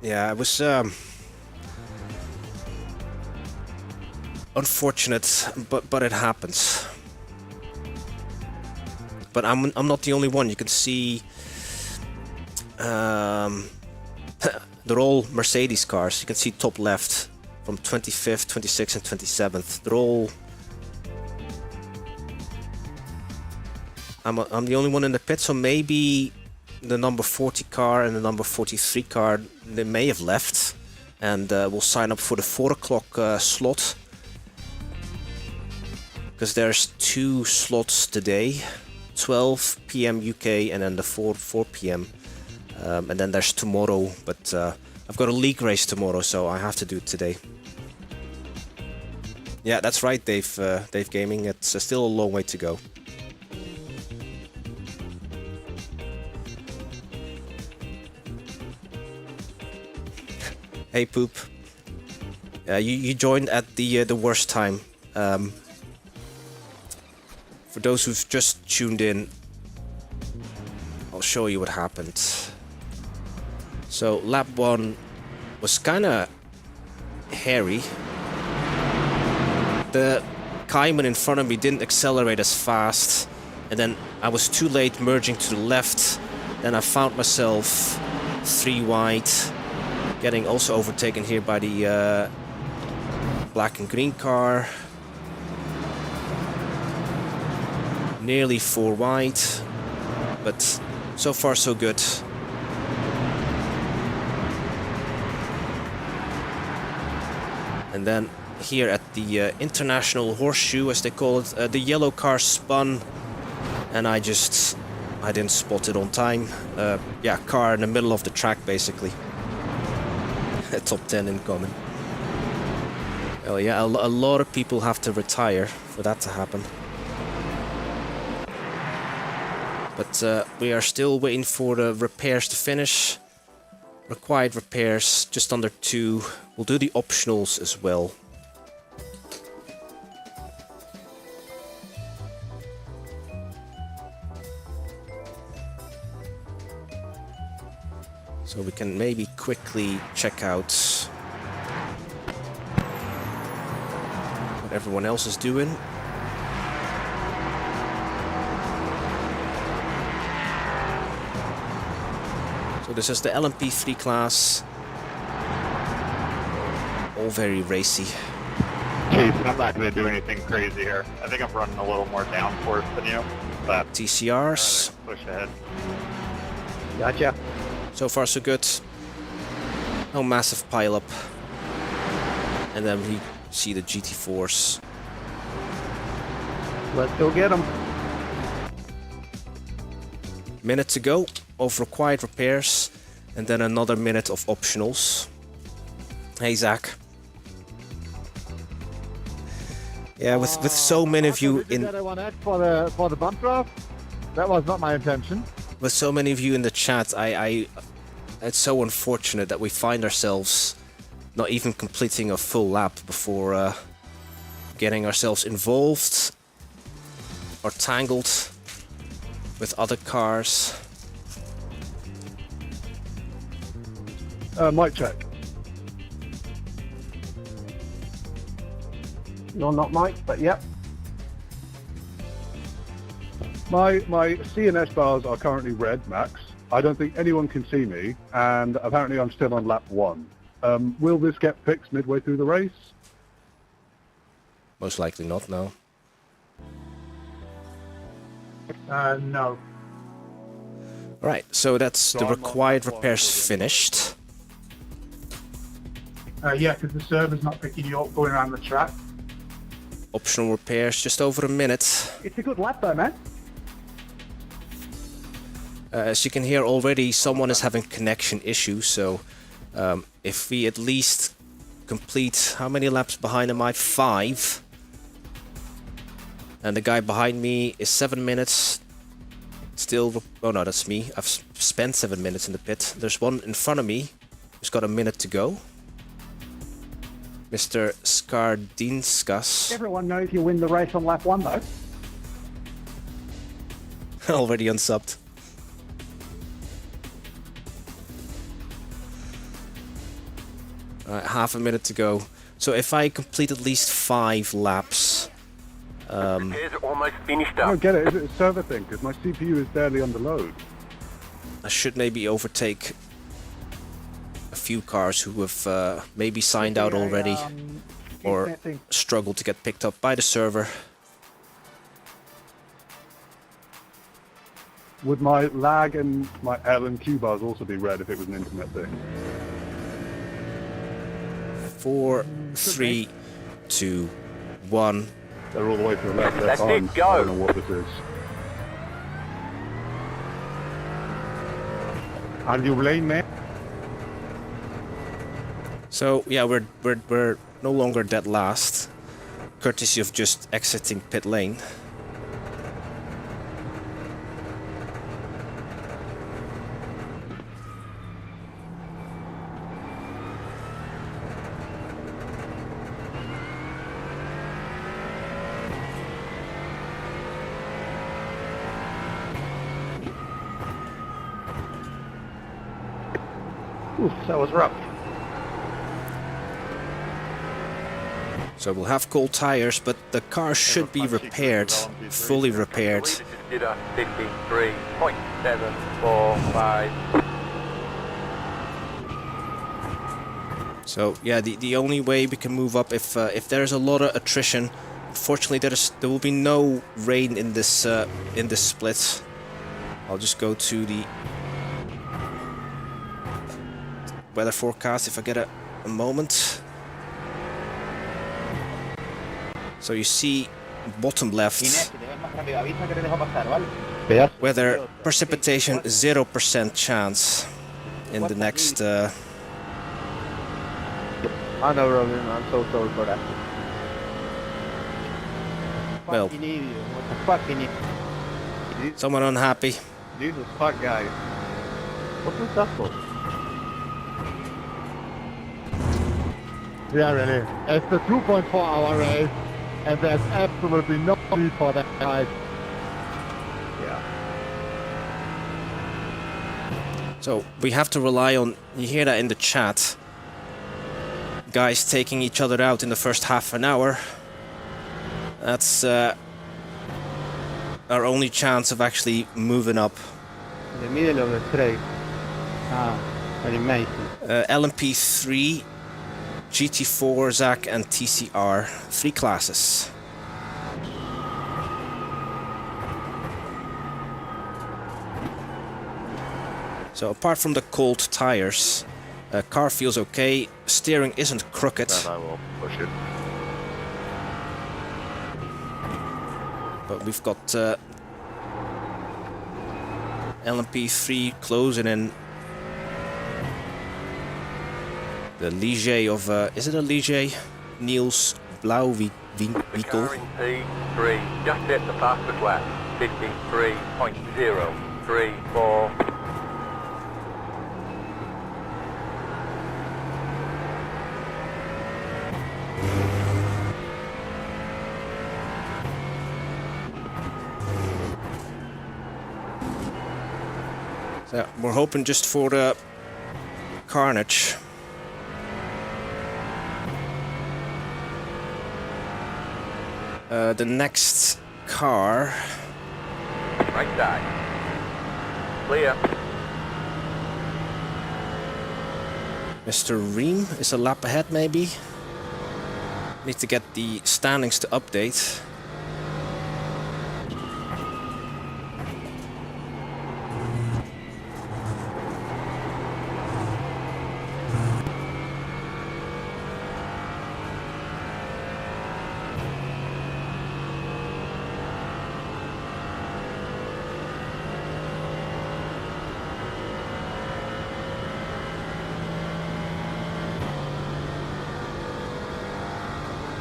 Yeah, it was unfortunate, but it happens. But I'm not the only one. You can see they're all Mercedes cars. You can see top left from 25th, 26th, and 27th. They're all. I'm the only one in the pit, so maybe the number 40 car and the number 43 car, they may have left, and we'll sign up for the 4 o'clock slot, because there's 2 slots today, 12 PM UK and then the 4 PM, and then there's tomorrow, but I've got a league race tomorrow, so I have to do it today. Yeah, that's right, Dave Gaming. It's still a long way to go. Hey Poop, you joined at the worst time. For those who've just tuned in, I'll show you what happened. So lap 1 was kinda hairy. The Cayman in front of me didn't accelerate as fast, and then I was too late merging to the left. Then I found myself 3 wide. Getting also overtaken here by the black and green car. Nearly 4 wide, but so far so good. And then here at the International Horseshoe, as they call it, the yellow car spun, and I didn't spot it on time. Yeah, car in the middle of the track basically. Top 10 incoming. Oh yeah, a lot of people have to retire for that to happen. But we are still waiting for the repairs to finish. Required repairs, just under 2. We'll do the optionals as well. So we can maybe quickly check out what everyone else is doing. So this is the LMP3 class. All very racy. Jason, I'm not going to do anything crazy here. I think I'm running a little more downforce than you. But TCRs. push ahead. Gotcha. So far so good. No massive pileup. And then we see the GT4s. Let's go get them. Minute to go of required repairs, and then another minute of optionals. Hey Zach. Yeah, with so many of you in for the bump draft. That was not my intention. with so many of you in the chat, it's so unfortunate that we find ourselves not even completing a full lap before getting ourselves involved or tangled with other cars. Mic check. You're not Mike, but yep. My CNS bars are currently red, Max. I don't think anyone can see me, and apparently I'm still on lap 1. Will this get fixed midway through the race? Most likely not, no. No. Alright, so that's the required repairs finished. Yeah, because the server's not picking you up going around the track. Optional repairs, just over a minute. It's a good lap though, man. As you can hear already, someone is having connection issues, so if we at least complete... How many laps behind am I? 5. And the guy behind me is 7 minutes. Still... Oh no, that's me. I've spent 7 minutes in the pit. There's one in front of me who's got a minute to go. Mr. Skardinskas. Everyone knows you win the race on lap 1 though. Already unsubbed. Alright, half a minute to go. So if I complete at least 5 laps... Repairs are almost finished I up. don't get it. Is it a server thing? Because my CPU is barely under load. I should maybe overtake a few cars who have maybe signed out already or struggled to get picked up by the server. Would my lag and my L and Q bars also be red if it was an internet thing? 4, 3, 2, 1. They're all the way to the left. They're That's fine. it, go. I don't know what this is. Are you lane, man? So yeah, we're no longer dead last, courtesy of just exiting pit lane. Oof, that was rough. So we'll have cold tires, but the car should be repaired, fully repaired. 53.745. So yeah, the only way we can move up if there's a lot of attrition. Unfortunately, there will be no rain in this split. I'll just go to the weather forecast if I get a moment. So you see bottom left weather precipitation 0% chance in the next I know, Robin. I'm so sorry for that. well, Fucking idiot. What the fucking idiot? someone unhappy. Jesus fuck, guys. What was that for? Yeah, really. It's the 2.4 hour race, and there's absolutely no need for that, guys. Yeah. So we have to rely on, you hear that in the chat, guys taking each other out in the first half an hour. That's our only chance of actually moving up. In the middle of the straight. Ah, very amazing. LMP3 GT4, ZAC and TCR, 3 classes. So apart from the cold tires, car feels okay, steering isn't crooked. Then I will push it. But we've got LMP3 closing in. The Ligier of, is it a Ligier? Niels Blauwinkel. Car in P3, just hit the fastest lap. 53.034. So we're hoping just for the carnage. The next car. Right side. Clear. Mr. Ream is a lap ahead maybe. Need to get the standings to update.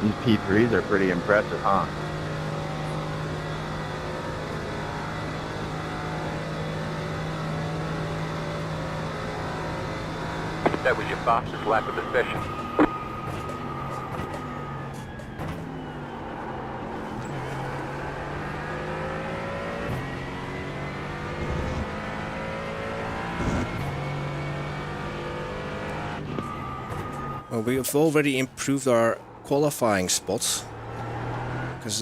These P3s are pretty impressive, huh? That was your fastest lap of the session. Well, we have already improved our qualifying spots, because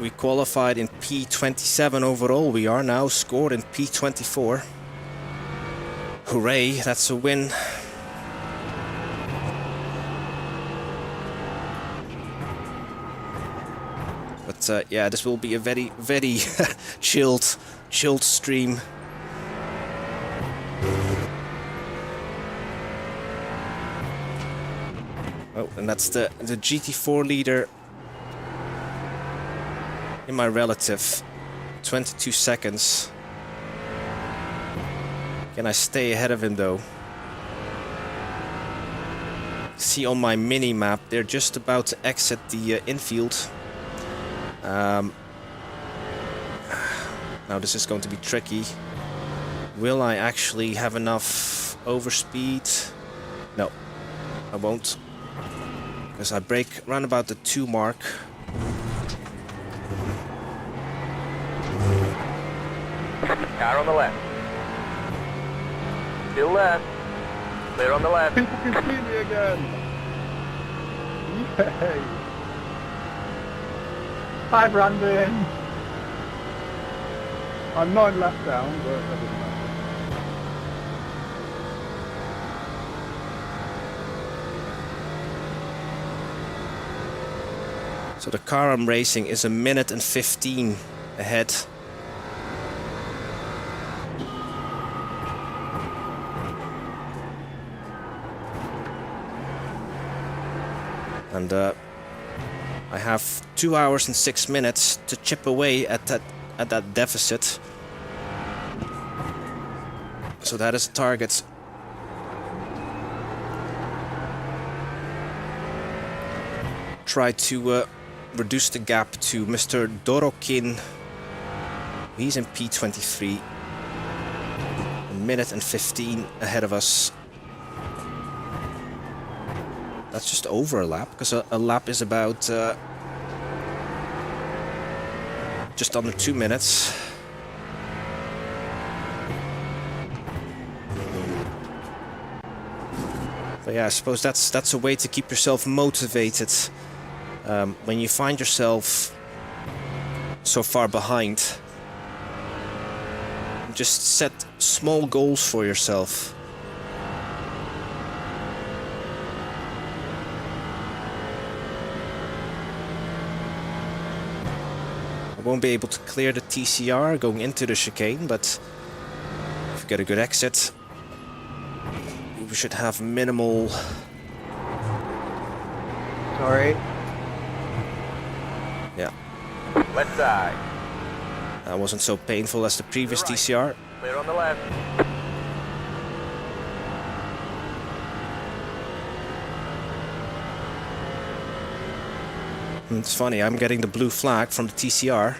we qualified in P27 overall. We are now scored in P24. Hooray, that's a win. But yeah, this will be a very, very chilled stream. Oh, and that's the GT4 leader in my relative. 22 seconds. Can I stay ahead of him though? See on my mini map, they're just about to exit the infield. Now this is going to be tricky. Will I actually have enough overspeed? No, I won't. Because I brake around about the 2 mark. Car on the left. Still left. Clear on the left. People can see me again! Yay! Hi Brandon! I'm 9 laps down, but that doesn't matter. So the car I'm racing is 1 minute and 15 ahead. And I have 2 hours and 6 minutes to chip away at that deficit. So that is the target. Try to reduce the gap to Mr. Dorokin. He's in P23. 1 minute and 15 ahead of us. That's just over a lap, because a lap is about just under 2 minutes. But yeah, I suppose that's a way to keep yourself motivated when you find yourself so far behind. Just set small goals for yourself. I won't be able to clear the TCR going into the chicane, but if we get a good exit, we should have minimal... Sorry. Yeah, Left side. that wasn't so painful as the previous Right. TCR. Clear on the left. It's funny, I'm getting the blue flag from the TCR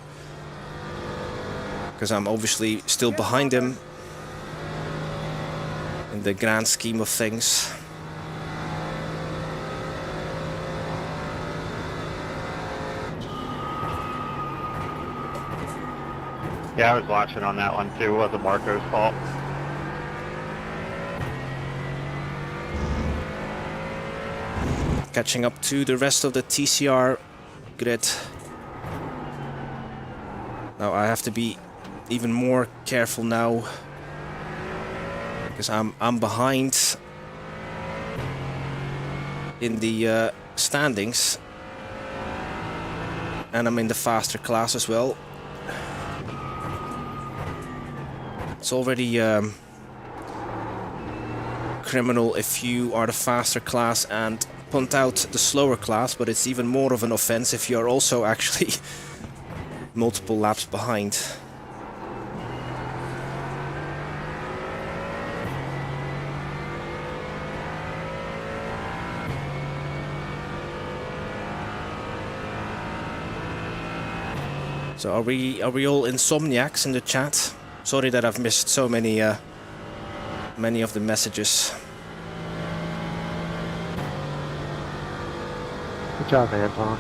because I'm obviously still behind him in the grand scheme of things. Yeah, I was watching on that one too. It wasn't Marco's fault. Catching up to the rest of the TCR grid. Now I have to be even more careful now because I'm behind in the standings, and I'm in the faster class as well. It's already criminal if you are the faster class and punt out the slower class, but it's even more of an offense if you're also actually multiple laps behind. So are we all insomniacs in the chat? Sorry that I've missed so many many of the messages. Good job, Anton.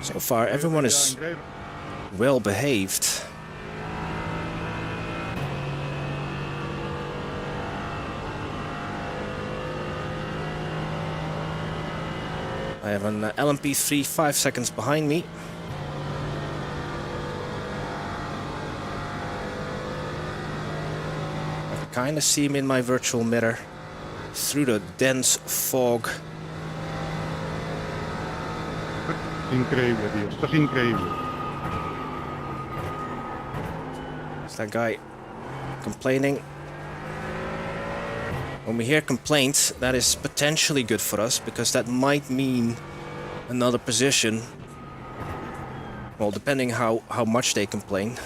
So far everyone is well behaved. I have an LMP3 5 seconds behind me. I can kind of see him in my virtual mirror through the dense fog. Increíble, tío. Esto es increíble. Is that guy complaining? When we hear complaints, that is potentially good for us, because that might mean another position. Well, depending how much they complain.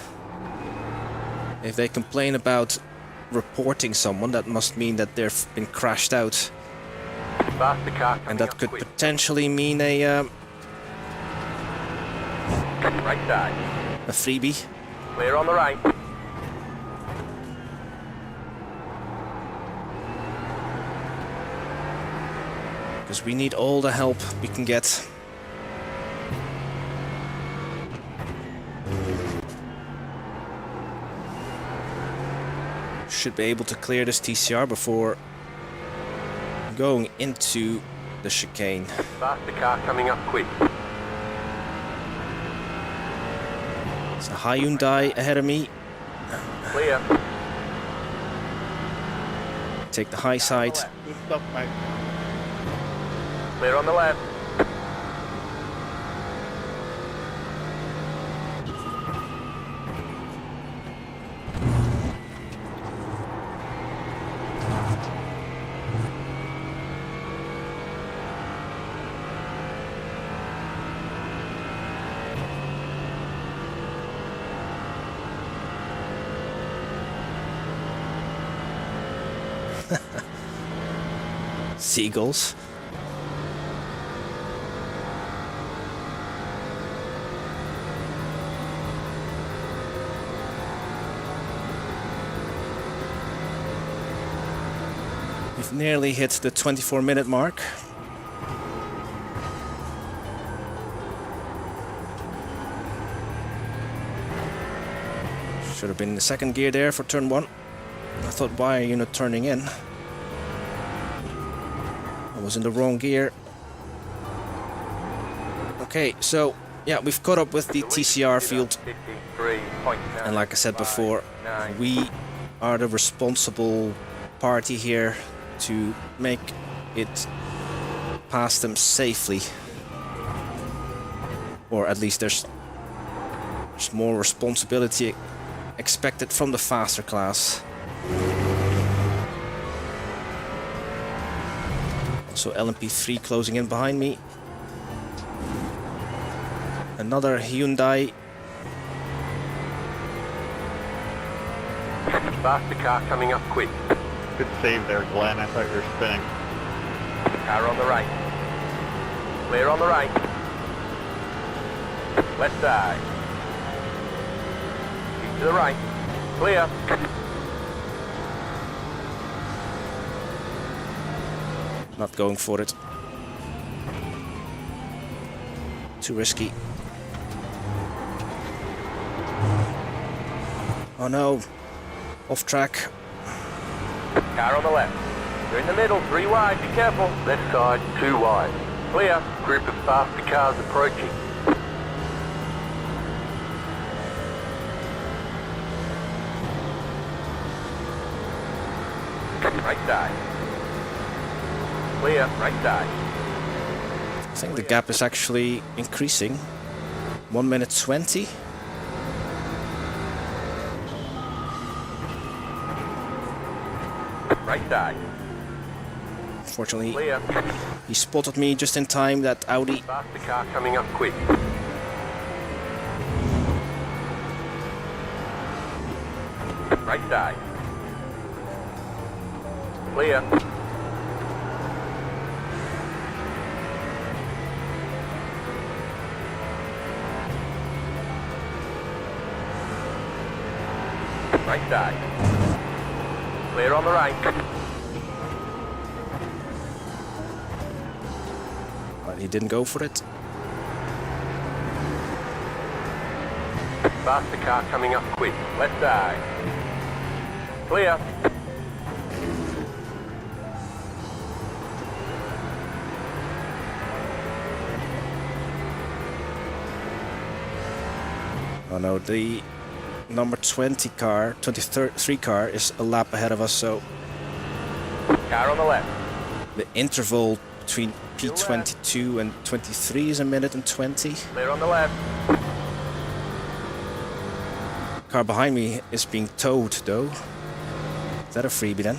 If they complain about reporting someone, that must mean that they've been crashed out. Faster car And coming that up could quick. potentially mean a Right side. freebie. Clear on the right. Because we need all the help we can get. Should be able to clear this TCR before going into the chicane. Faster car coming up quick. It's a Hyundai ahead of me. Clear. Take the high side. Good stuff, mate. Clear on the left. Seagulls. We've nearly hit the 24-minute mark. Should have been in the second gear there for turn 1. I thought, why are you not turning in? I was in the wrong gear. Okay, so yeah, we've caught up with the TCR field. And like I said before, we are the responsible party here to make it past them safely. Or at least there's more responsibility expected from the faster class. Also LMP3 closing in behind me. Another Hyundai. Faster car coming up quick. Good save there, Glenn. I thought you were spinning. Car on the right. Clear on the right. Left side. Keep to the right. Clear. Not going for it. Too risky. Oh no. Off track. Car on the left. You're in the middle, 3 wide, be careful. Left side, 2 wide. Clear. Group of faster cars approaching. Right side. Clear, right side. I think the gap is actually increasing. 1 minute 20. Right side. Fortunately, Clear. he spotted me just in time, that Audi. Faster car coming up quick. Right side. Clear. Right side. Clear on the right. But he didn't go for it. Faster car coming up quick. Left side. Clear. Oh no, the number 20 car, 23 car is a lap ahead of us, so Car on the left. the interval between P22 and 23 is 1 minute and 20. Clear on the left. Car behind me is being towed though. Is that a freebie then?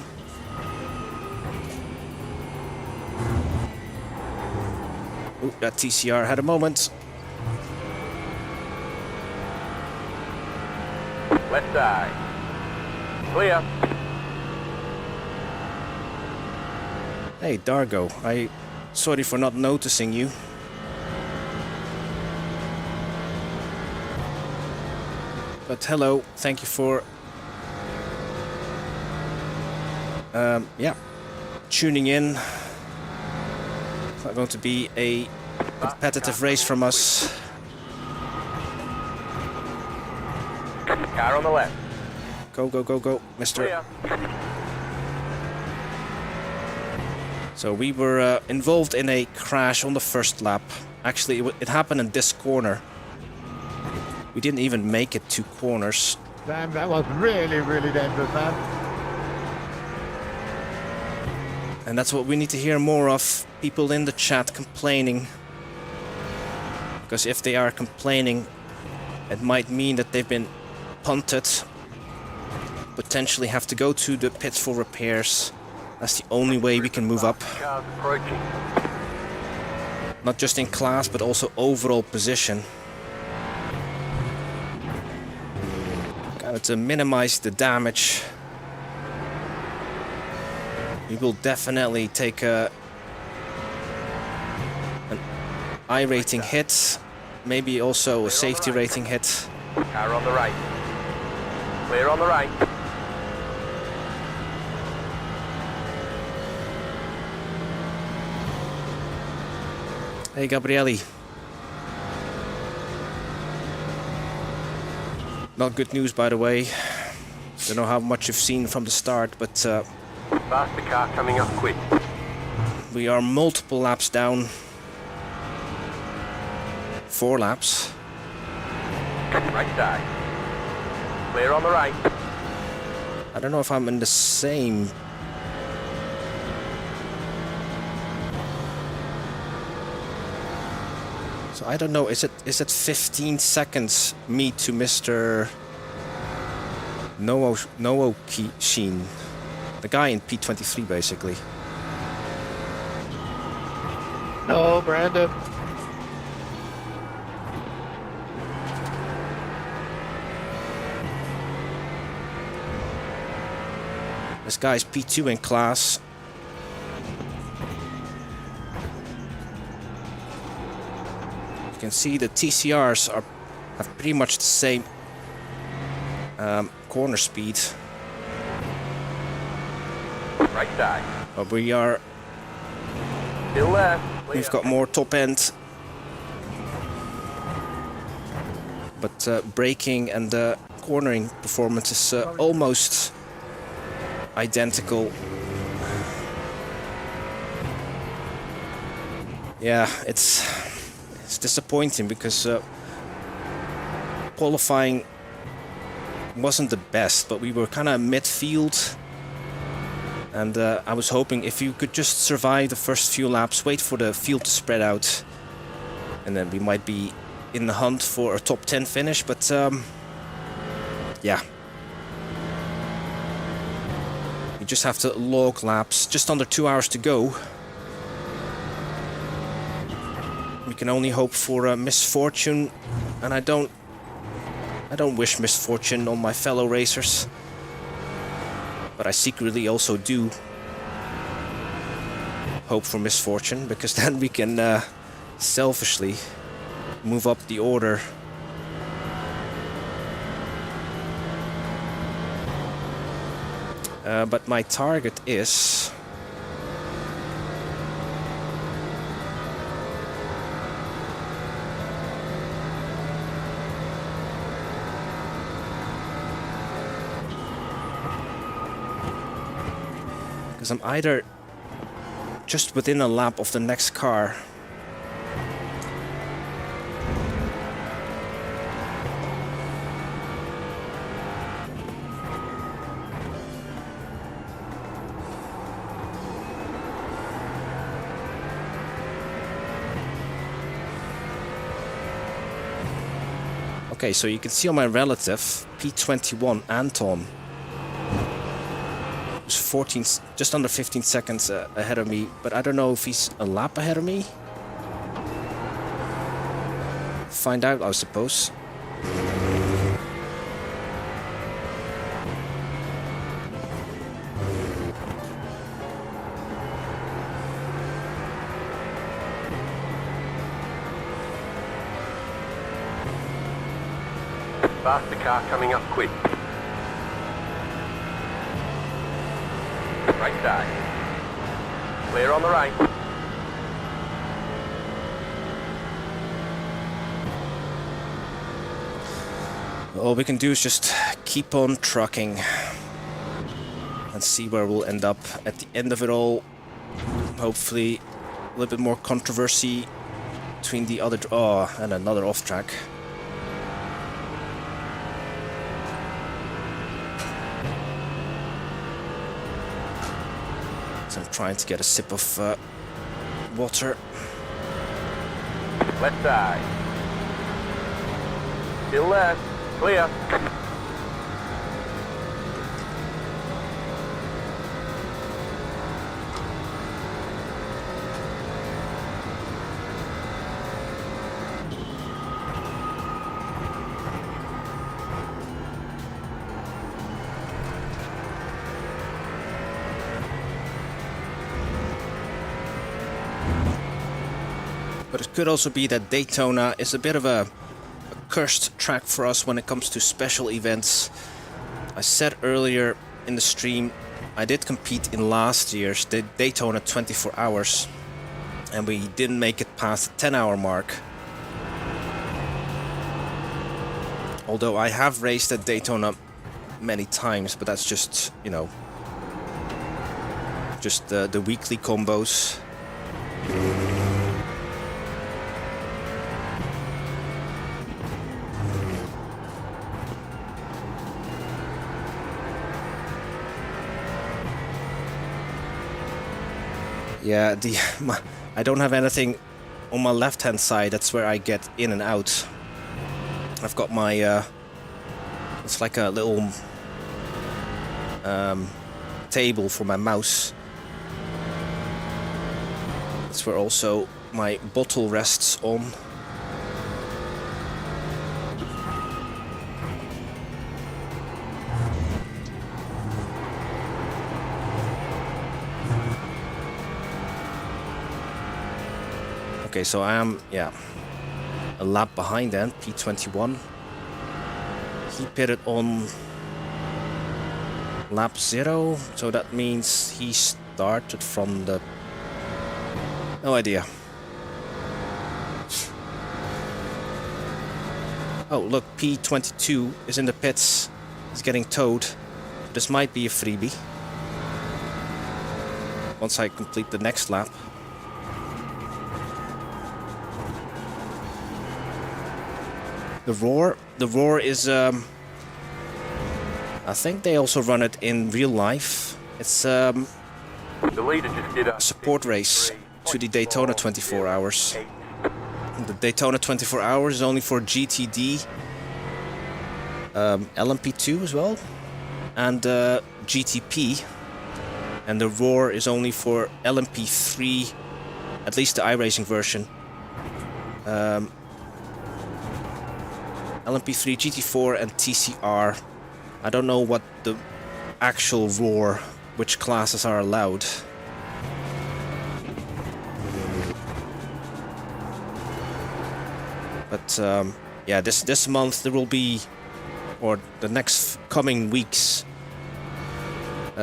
Ooh, that TCR had a moment. Left side. Clear. Hey Dargo, sorry for not noticing you. But hello, thank you for yeah, tuning in. It's not going to be a competitive race from us. Car on the left. Go, go, go, go, mister. Clear. So we were involved in a crash on the first lap. Actually, it happened in this corner. We didn't even make it 2 corners. Damn, that was really, really dangerous, man. And that's what we need to hear more of. People in the chat complaining. Because if they are complaining, it might mean that they've been punted. Potentially have to go to the pits for repairs. That's the only way we can move up. Cars approaching. Not just in class, but also overall position. To minimize the damage, we will definitely take an iRacing hit, maybe also a safety rating hit. Car on the right. Clear on the right. Hey Gabrielli. Not good news, by the way. Don't know how much you've seen from the start, but Faster car coming up quick. we are multiple laps down. 4 laps. Right side. Clear on the right. I don't know if I'm in the same So I don't know, is it 15 seconds me to Mr. Sheen, the guy in P23 basically? No, Brandon. This guy's P2 in class. You can see the TCRs have pretty much the same corner speed. Right side. But we are... Still left. We've got more top end. But braking and cornering performance is almost identical. Yeah, it's disappointing because qualifying wasn't the best, but we were kind of midfield, and I was hoping if you could just survive the first few laps, wait for the field to spread out, and then we might be in the hunt for a top 10 finish. But yeah, you just have to log laps. Just under 2 hours to go. We can only hope for misfortune, and I don't wish misfortune on my fellow racers, but I secretly also do hope for misfortune, because then we can selfishly move up the order. But my target is... because I'm either just within a lap of the next car, okay, so you can see on my relative, P21 Anton, 14, just under 15 seconds ahead of me, but I don't know if he's a lap ahead of me. Find out, I suppose. Faster car coming up quick. Right side. Clear on the right. All we can do is just keep on trucking and see where we'll end up at the end of it all. Hopefully a little bit more controversy between the other... oh, and another off track. So I'm trying to get a sip of water. Left side. Still left. Clear. But it could also be that Daytona is a bit of a cursed track for us when it comes to special events. I said earlier in the stream, I did compete in last year's Daytona 24 hours, and we didn't make it past the 10-hour mark. Although I have raced at Daytona many times, but that's just, you know, just the weekly combos. Yeah, I don't have anything on my left hand side, that's where I get in and out. I've got my it's like a little table for my mouse. That's where also my bottle rests on. Okay, so I am, yeah, a lap behind then, P21. He pitted on lap 0, so that means he started from the... No idea. Oh, look, P22 is in the pits. He's getting towed. This might be a freebie. Once I complete the next lap. The Roar is, I think they also run it in real life. It's The leader just did a support race to the Daytona 24 Hours. The Daytona 24 Hours is only for GTD, LMP2 as well, and GTP. And the Roar is only for LMP3, at least the iRacing version. LMP3, GT4 and TCR. I don't know what the actual Roar, which classes are allowed. But yeah, this month there will be, or the next coming weeks.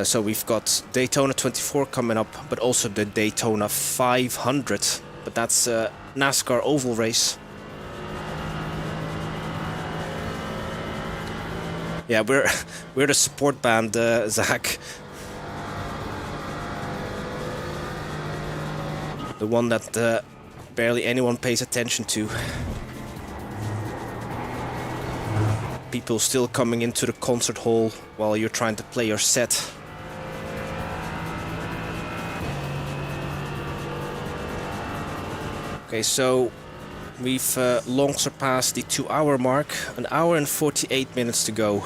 So we've got Daytona 24 coming up, but also the Daytona 500. But that's a NASCAR oval race. Yeah, we're the support band, Zach. The one that barely anyone pays attention to. People still coming into the concert hall while you're trying to play your set. Okay, so we've long surpassed the 2-hour mark. 1 hour and 48 minutes to go.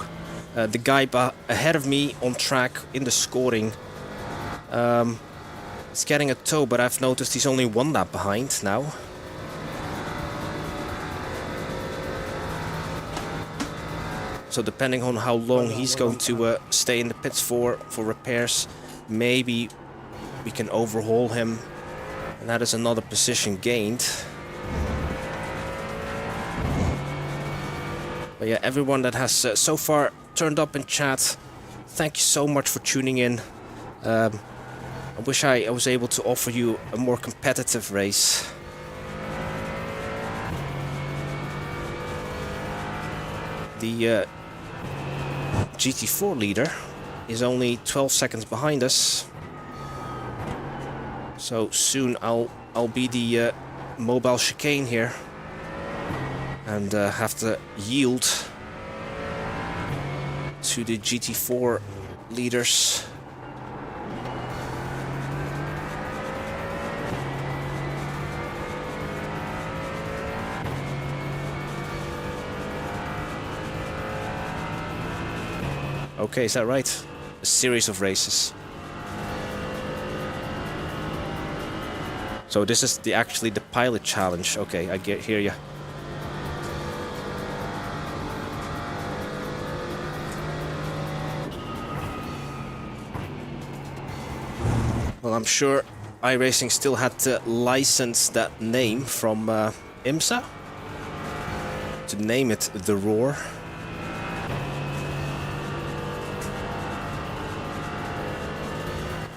The guy ahead of me on track in the scoring is getting a tow, but I've noticed he's only 1 lap behind now. So depending on how long he's going to stay in the pits for repairs, maybe we can overhaul him. And that is another position gained. But yeah, everyone that has so far turned up in chat, thank you so much for tuning in. I wish I was able to offer you a more competitive race. The GT4 leader is only 12 seconds behind us. So soon I'll be the mobile chicane here and have to yield to the GT4 leaders. Okay, is that right? A series of races. So this is actually the pilot challenge. Okay, I hear you. Well, I'm sure iRacing still had to license that name from IMSA to name it the Roar.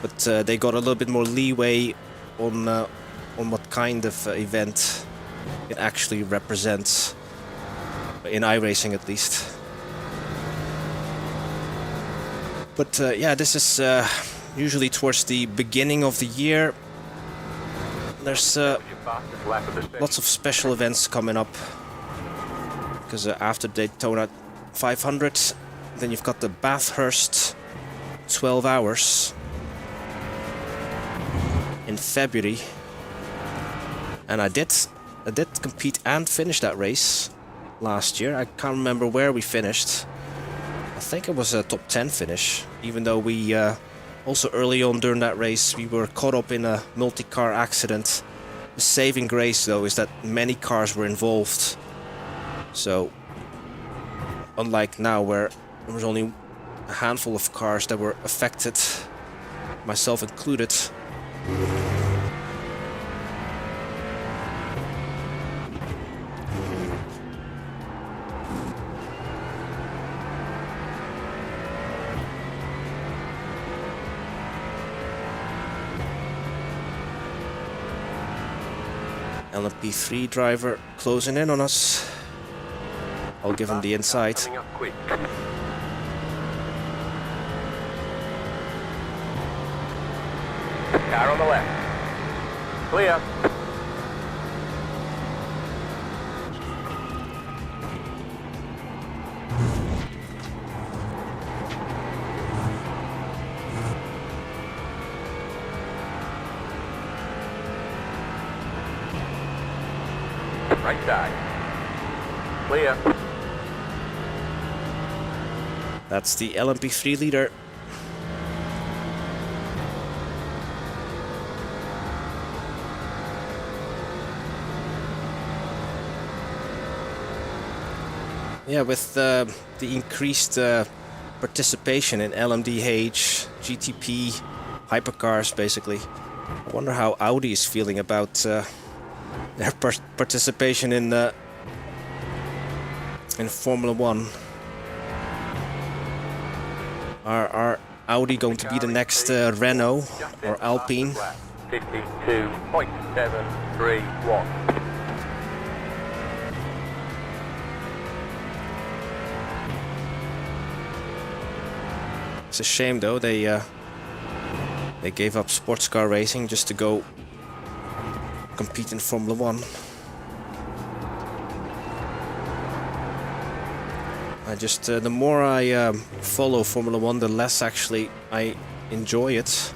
But they got a little bit more leeway on what kind of event it actually represents, in iRacing at least. But yeah, this is usually towards the beginning of the year. There's lots of special events coming up, because after Daytona 500, then you've got the Bathurst 12 hours in February. And I did compete and finish that race last year. I can't remember where we finished. I think it was a top 10 finish, even though we also early on during that race we were caught up in a multi-car accident. The saving grace though is that many cars were involved. So unlike now where there was only a handful of cars that were affected, myself included. LMP3 driver closing in on us. I'll give him the inside. Coming up quick. Car on the left. Clear. Right side. Clear. That's the LMP3 leader. Yeah, with the increased participation in LMDH, GTP, hypercars basically, I wonder how Audi is feeling about their participation in Formula 1. Are Audi going to be the next Renault or Alpine? 52.731. It's a shame though, they gave up sports car racing just to go compete in Formula 1. The more I follow Formula 1, the less actually I enjoy it.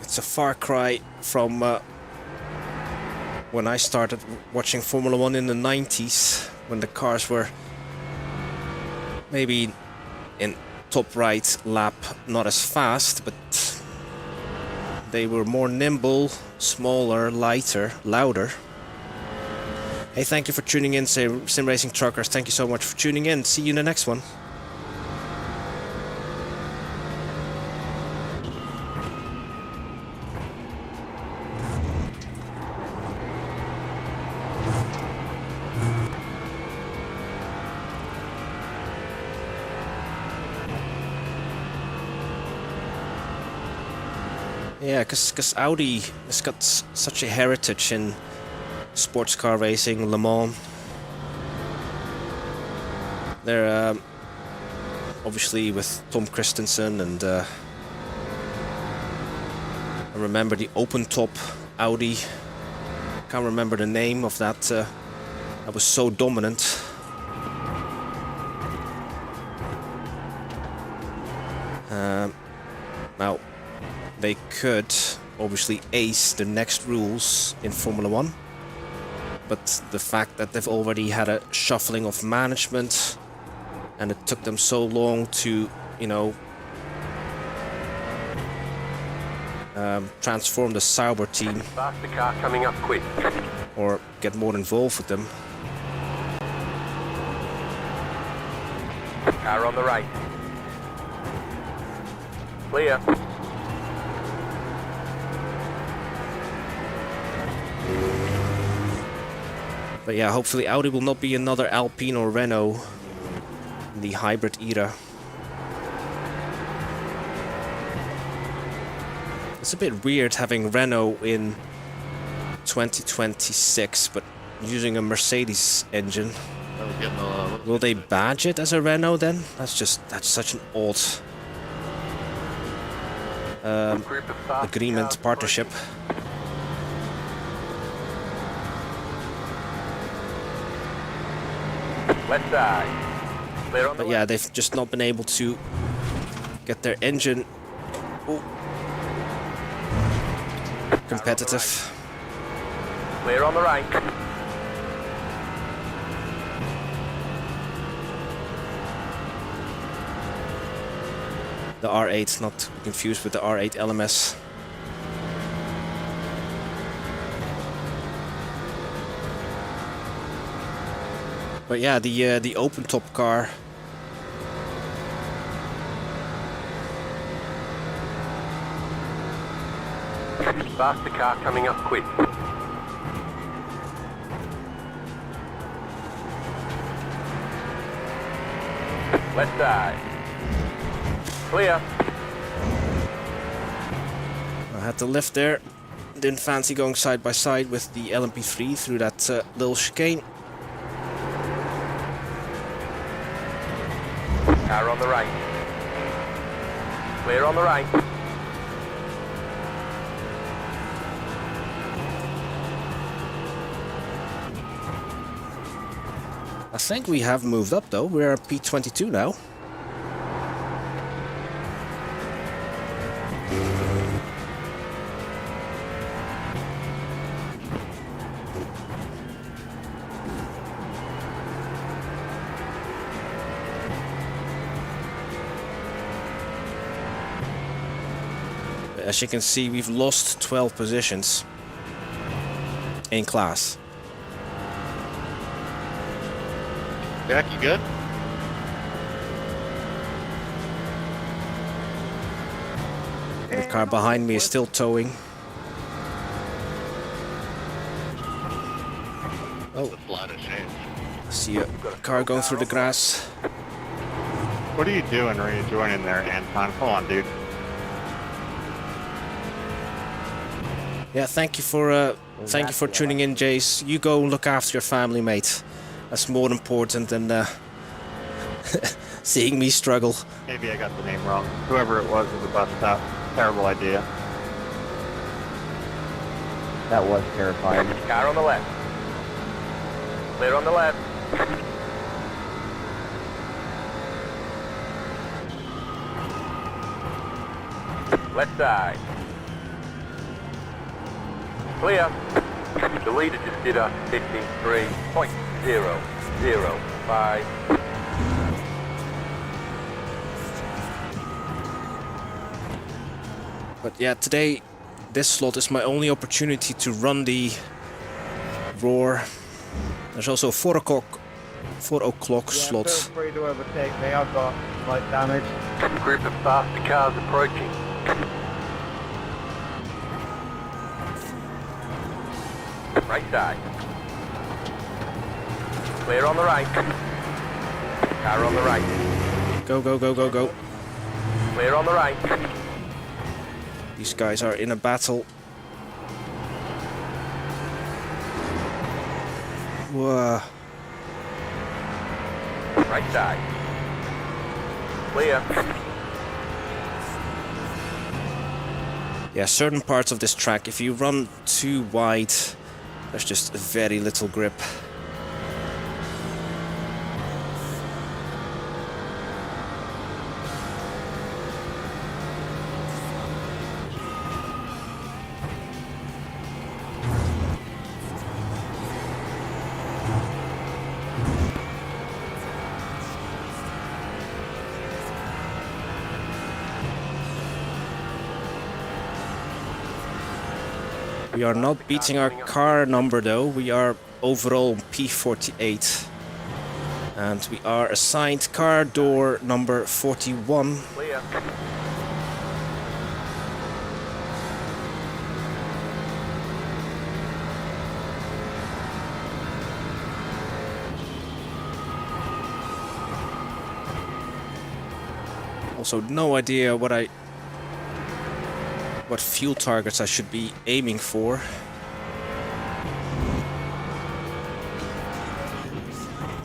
It's a far cry from when I started watching Formula 1 in the 90s, when the cars were maybe in top right lap not as fast, but they were more nimble, smaller, lighter, louder. Hey, thank you for tuning in, Sim Racing Truckers. Thank you so much for tuning in. See you in the next one. Yeah, because Audi has got such a heritage in sports car racing, Le Mans. They're obviously with Tom Christensen, and I remember the open top Audi. Can't remember the name of that. That was so dominant. Now they could obviously ace the next rules in Formula 1. But the fact that they've already had a shuffling of management, and it took them so long to, you know, transform the Sauber team, Faster car coming up quick. or get more involved with them. Car on the right. Clear. But yeah, hopefully Audi will not be another Alpine or Renault in the hybrid era. It's a bit weird having Renault in 2026, but using a Mercedes engine. Will they badge it as a Renault then? That's such an odd agreement, partnership. Left side. Clear on the But yeah, they've just not been able to get their engine competitive. Clear on the right. The R8, not confused with the R8 LMS. But yeah, the open top car. Faster car coming up quick. Left side. Clear. I had to lift there. Didn't fancy going side by side with the LMP3 through that little chicane. Car on the right. Clear on the right. I think we have moved up though. We're at P22 now. As you can see, we've lost 12 positions in class. Jack, you good? The car behind me is still towing. Oh, a lot of shame. I see a car going through the grass. What are you doing rejoining there, Anton? Come on, dude. Yeah, thank you for tuning in, Jace. You go look after your family, mate. That's more important than seeing me struggle. Maybe I got the name wrong. Whoever it was at the bus stop. Terrible idea. That was terrifying. Car on the left. Clear on the left. Left side. Clear. The leader just did a 53.005. But yeah, today, this slot is my only opportunity to run the Roar. There's also a 4 o'clock slot. Feel free to overtake me. I've got slight damage. Group of faster cars approaching. Right side. Clear on the right. Car on the right. Go, go, go, go, go. Clear on the right. These guys are in a battle. Whoa. Right side. Clear. Yeah, certain parts of this track, if you run too wide, there's just very little grip. We are not beating our car number though, we are overall P48. And we are assigned car door number 41. Clear. Also no idea what fuel targets I should be aiming for.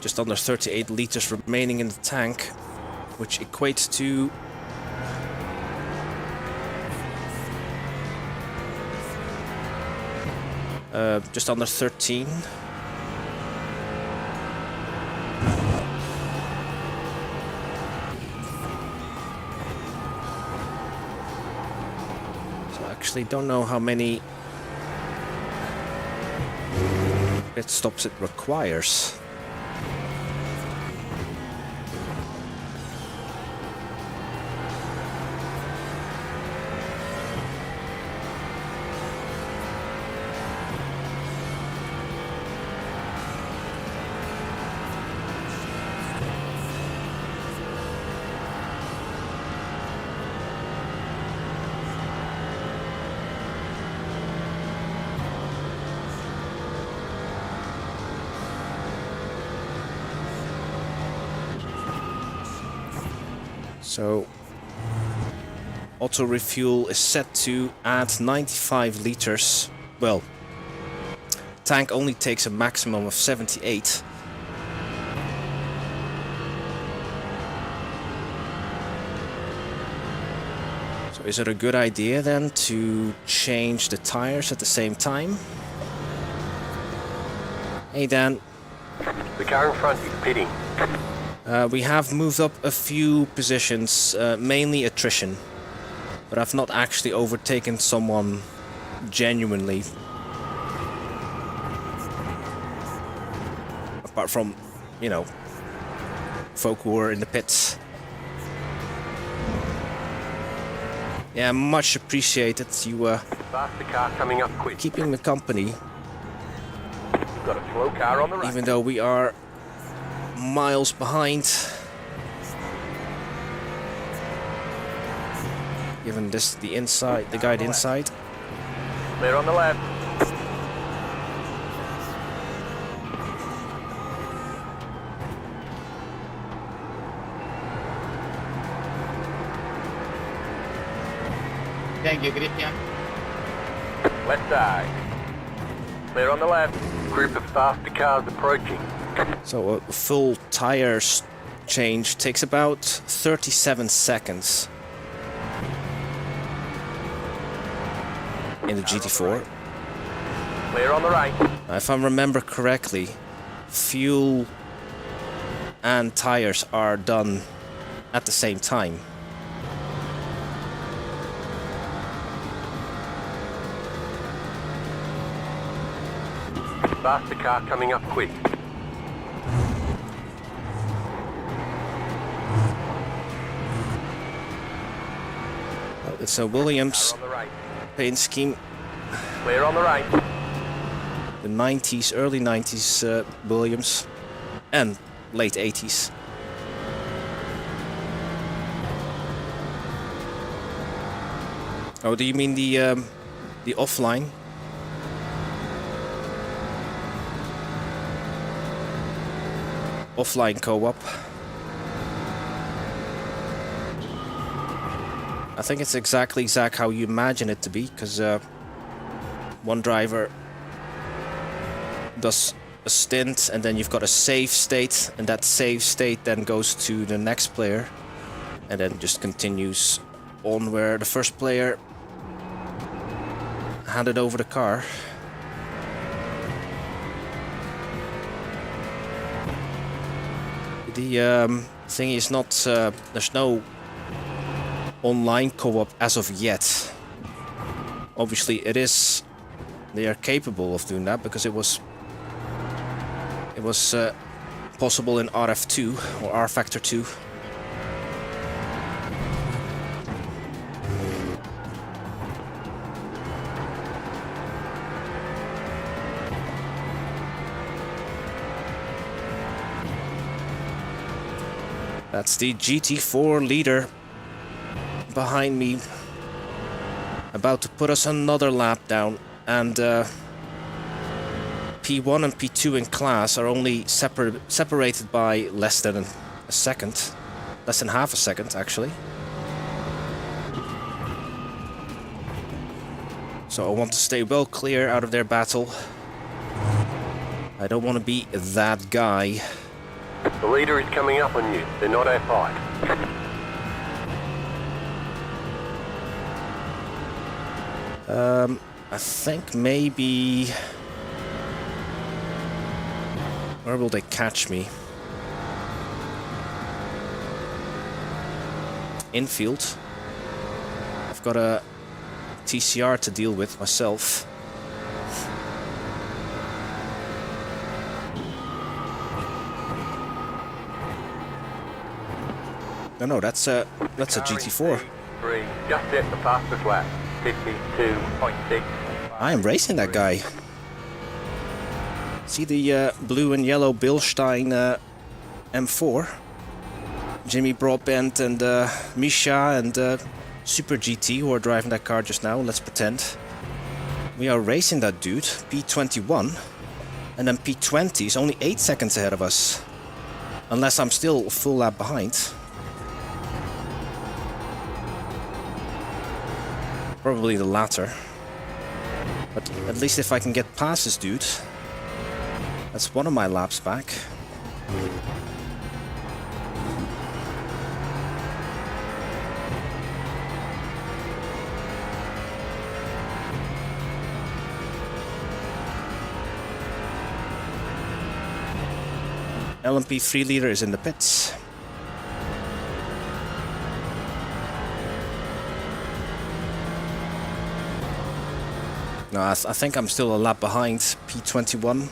Just under 38 liters remaining in the tank, which equates to just under 13. So I actually don't know how many pit stops it requires. So auto refuel is set to add 95 liters. Well, tank only takes a maximum of 78. So is it a good idea then to change the tires at the same time? Hey Dan. The car in front is pitting. We have moved up a few positions, mainly attrition, but I've not actually overtaken someone genuinely. Apart from, you know, folk who are in the pits. Yeah, much appreciated. You Faster car coming up quick. keeping me company, Got a slow car on the right. even though we are miles behind. Given this the inside, the guide inside. Clear on the left. Thank you, Christian. Left side. Clear on the left. Group of faster cars approaching. So a full tires change takes about 37 seconds in the GT4. Clear on the right. If I remember correctly, fuel and tires are done at the same time. Faster car coming up quick. It's a Williams Car on the right. paint scheme, Clear on the right. the 90s, early 90s Williams, and late 80s. Oh, do you mean the offline? Offline co-op. I think it's exactly how you imagine it to be, because one driver does a stint and then you've got a save state, and that save state then goes to the next player and then just continues on where the first player handed over the car. The thing is not, there's no online co-op as of yet. Obviously they are capable of doing that because it was possible in RF2 or R Factor 2. That's the GT4 leader behind me, about to put us another lap down, and P1 and P2 in class are only separated by less than a second, less than half a second actually. So I want to stay well clear out of their battle. I don't want to be that guy. The leader is coming up on you. They're not F5. I think maybe... Where will they catch me? Infield. I've got a TCR to deal with myself. No, that's a GT4. Just hit the fastest lap. 52.6. I am racing that guy. See the blue and yellow Bilstein M4? Jimmy Broadbent and Misha and Super GT who are driving that car just now, let's pretend. We are racing that dude, P21, and then P20 is only 8 seconds ahead of us. Unless I'm still a full lap behind. Probably the latter. But at least if I can get past this dude, that's one of my laps back. LMP3 leader is in the pits. No, I think I'm still a lap behind P21.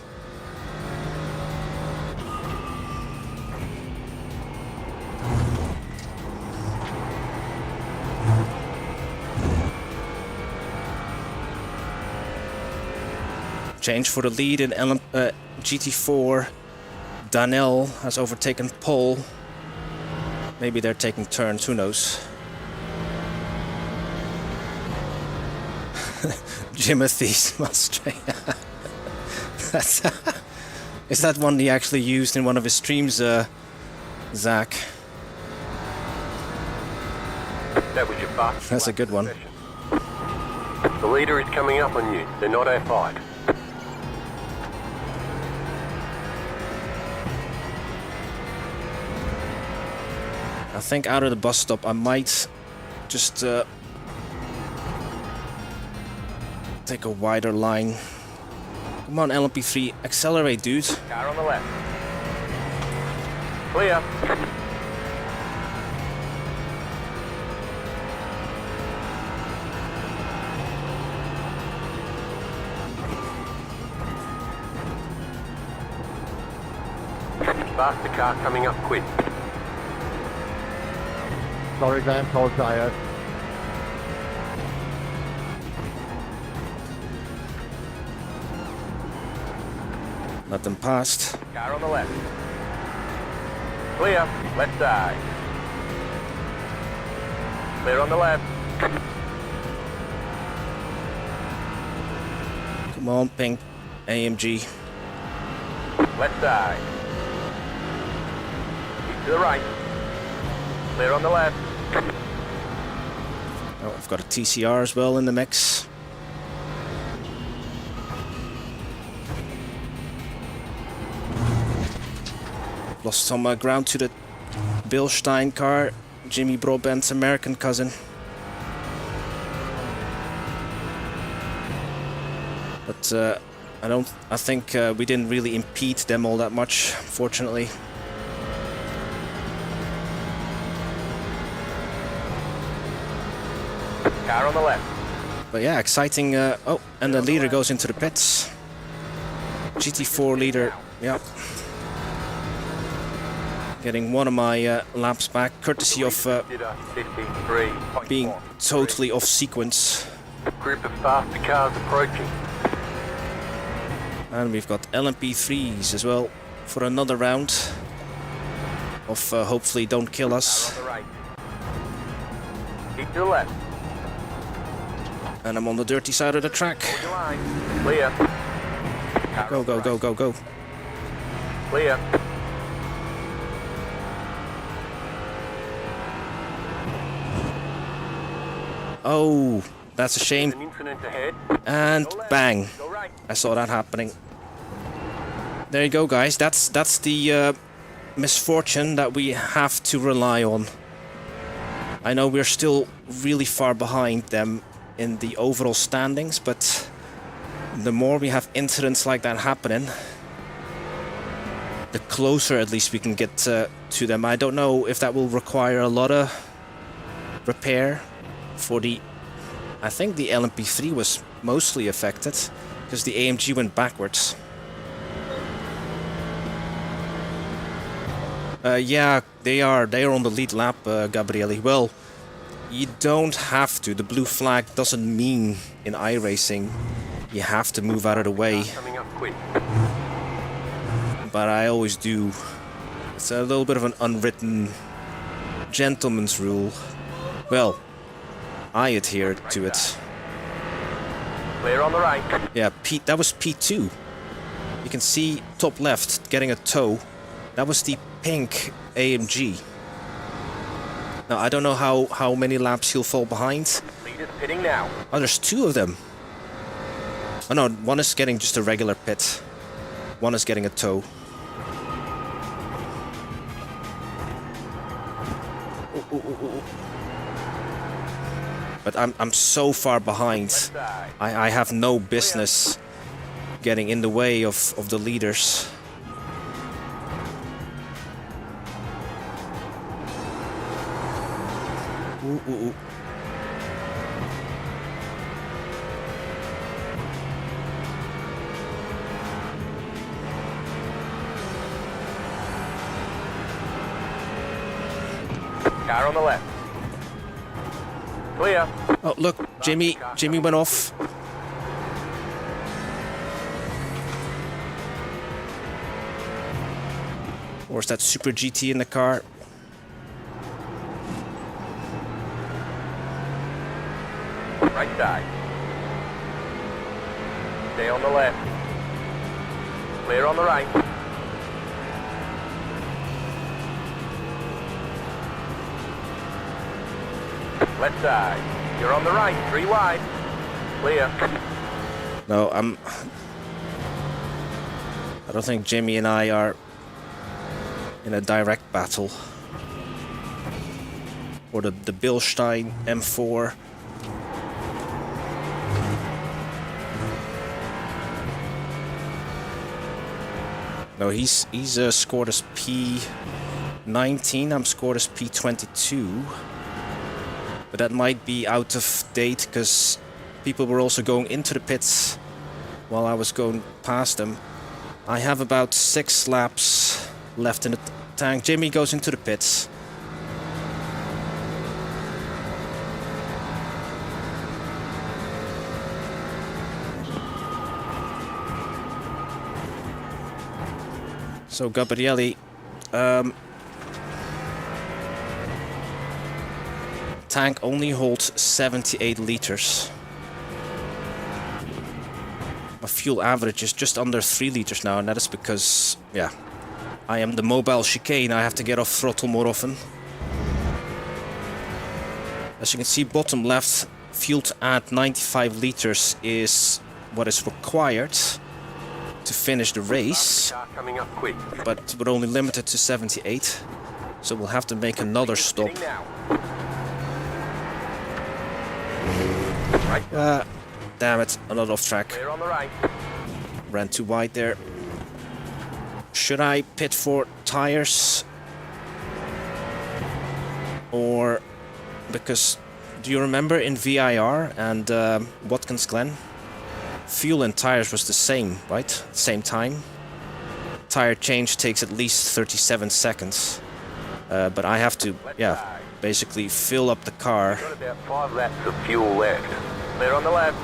Change for the lead in GT4. Danel has overtaken Pole. Maybe they're taking turns, who knows. Jimothy's Mustang. Is that one he actually used in one of his streams, Zach? That was your fastest. That's a good one. The leader is coming up on you. They're not our fight. I think out of the bus stop I might just take a wider line. Come on, LMP3, accelerate, dude. Car on the left. Clear. Faster car coming up quick. Sorry, Glenn, cold tire. Let them past. Car on the left. Clear. Left side. Clear on the left. Come on, pink AMG. Left side. Keep to the right. Clear on the left. Oh, I've got a TCR as well in the mix. Lost some ground to the Bilstein car, Jimmy Broadbent's American cousin. But I think we didn't really impede them all that much, fortunately. Car on the left. But yeah, exciting. Oh, and the leader goes into the pits. GT4 leader, yeah. Getting one of my laps back, courtesy of being totally off sequence. Group of faster cars approaching. And we've got LMP3s as well for another round of hopefully don't kill us. On the right. Keep to the left. And I'm on the dirty side of the track. Clear. Go, go, go, go, go. Clear. Oh, that's a shame. An incident ahead. And bang. Go right. I saw that happening. There you go, guys. That's the misfortune that we have to rely on. I know we're still really far behind them in the overall standings, but the more we have incidents like that happening, the closer at least we can get to them. I don't know if that will require a lot of repair for the... I think the LMP3 was mostly affected because the AMG went backwards. Yeah, they are on the lead lap, Gabriele. Well, you don't have to. The blue flag doesn't mean in iRacing you have to move out of the way. Coming up quick. But I always do. It's a little bit of an unwritten gentleman's rule. Well, I adhere to it. Clear on the right. Yeah, that was P2. You can see top left getting a tow. That was the pink AMG. Now, I don't know how many laps he'll fall behind. Leaders pitting now. Oh, there's two of them. Oh no, one is getting just a regular pit. One is getting a tow. But I'm so far behind. I have no business getting in the way of the leaders. Ooh. Car on the left. Clear. Oh, look, Jimmy went off. Or is that Super GT in the car? Right side. Stay on the left. Clear on the right. Left side. You're on the right. 3 wide. Clear. No, I don't think Jimmy and I are in a direct battle. Or the Bilstein M4. No, he's scored as P19. I'm scored as P22. But that might be out of date because people were also going into the pits while I was going past them. I have about 6 laps left in the tank. Jimmy goes into the pits. So Gabriele, tank only holds 78 liters. My fuel average is just under 3 liters now, and that is because, yeah, I am the mobile chicane. I have to get off throttle more often. As you can see, bottom left, fuel to add 95 liters is what is required to finish the race, Car coming up quick. but we're only limited to 78, so we'll have to make another stop. Pitting now. Right. Damn it, a lot off track. Clear on the right. Ran too wide there. Should I pit for tires? Or because do you remember in VIR and Watkins Glen? Fuel and tires was the same, right? Same time. Tire change takes at least 37 seconds. But I have to, yeah, basically fill up the car. Got about 5 laps of fuel left. Clear on the left.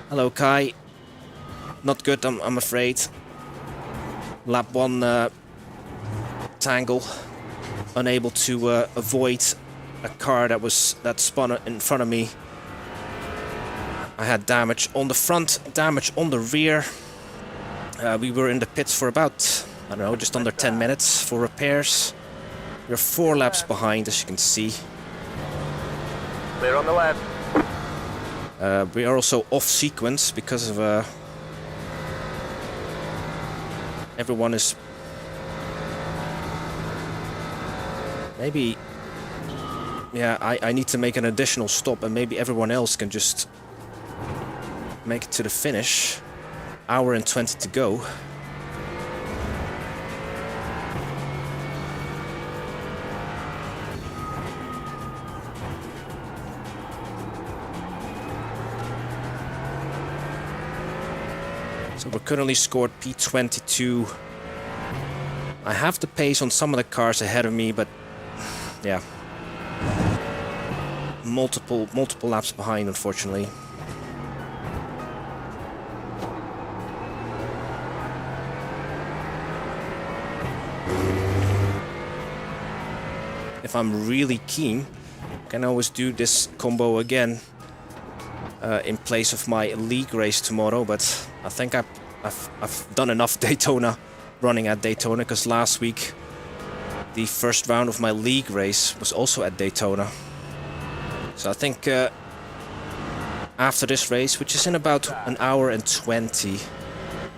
Hello, Kai. Not good, I'm afraid. Lap 1 tangle. Unable to avoid a car that spun in front of me. I had damage on the front, damage on the rear. We were in the pits for about, I don't know, just under 10 minutes for repairs. We're 4 laps behind, as you can see. Clear on the left. We are also off sequence because of everyone is maybe, yeah, I need to make an additional stop and maybe everyone else can just make it to the finish. Hour and 20 to go. So we're currently scored P22. I have the pace on some of the cars ahead of me, but yeah, multiple laps behind, unfortunately. If I'm really keen, I can always do this combo again in place of my league race tomorrow, but I think I've done enough Daytona, running at Daytona, because last week the first round of my league race was also at Daytona. So I think after this race, which is in about an hour and 20,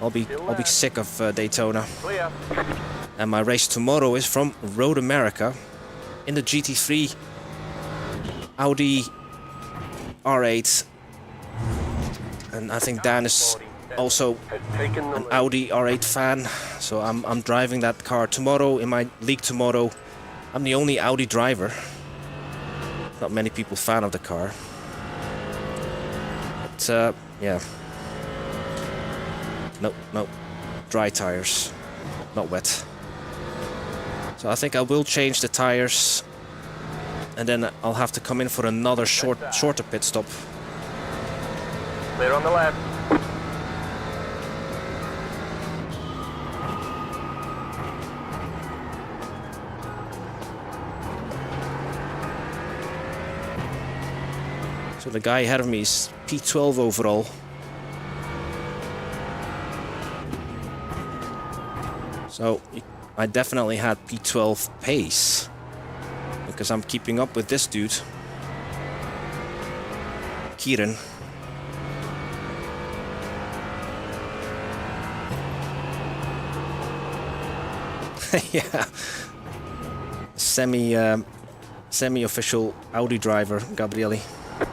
I'll be sick of Daytona. Clear. And my race tomorrow is from Road America in the GT3 Audi R8, and I think Dan is also an Audi R8 fan, so I'm driving that car tomorrow in my league tomorrow. I'm the only Audi driver. Not many people fan of the car, but yeah. No, dry tires, not wet. So I think I will change the tires, and then I'll have to come in for another shorter pit stop. Clear on the left. So the guy ahead of me is P12 overall. So I definitely had P12 pace, because I'm keeping up with this dude, Kieran. Yeah, semi-official Audi driver, Gabriele.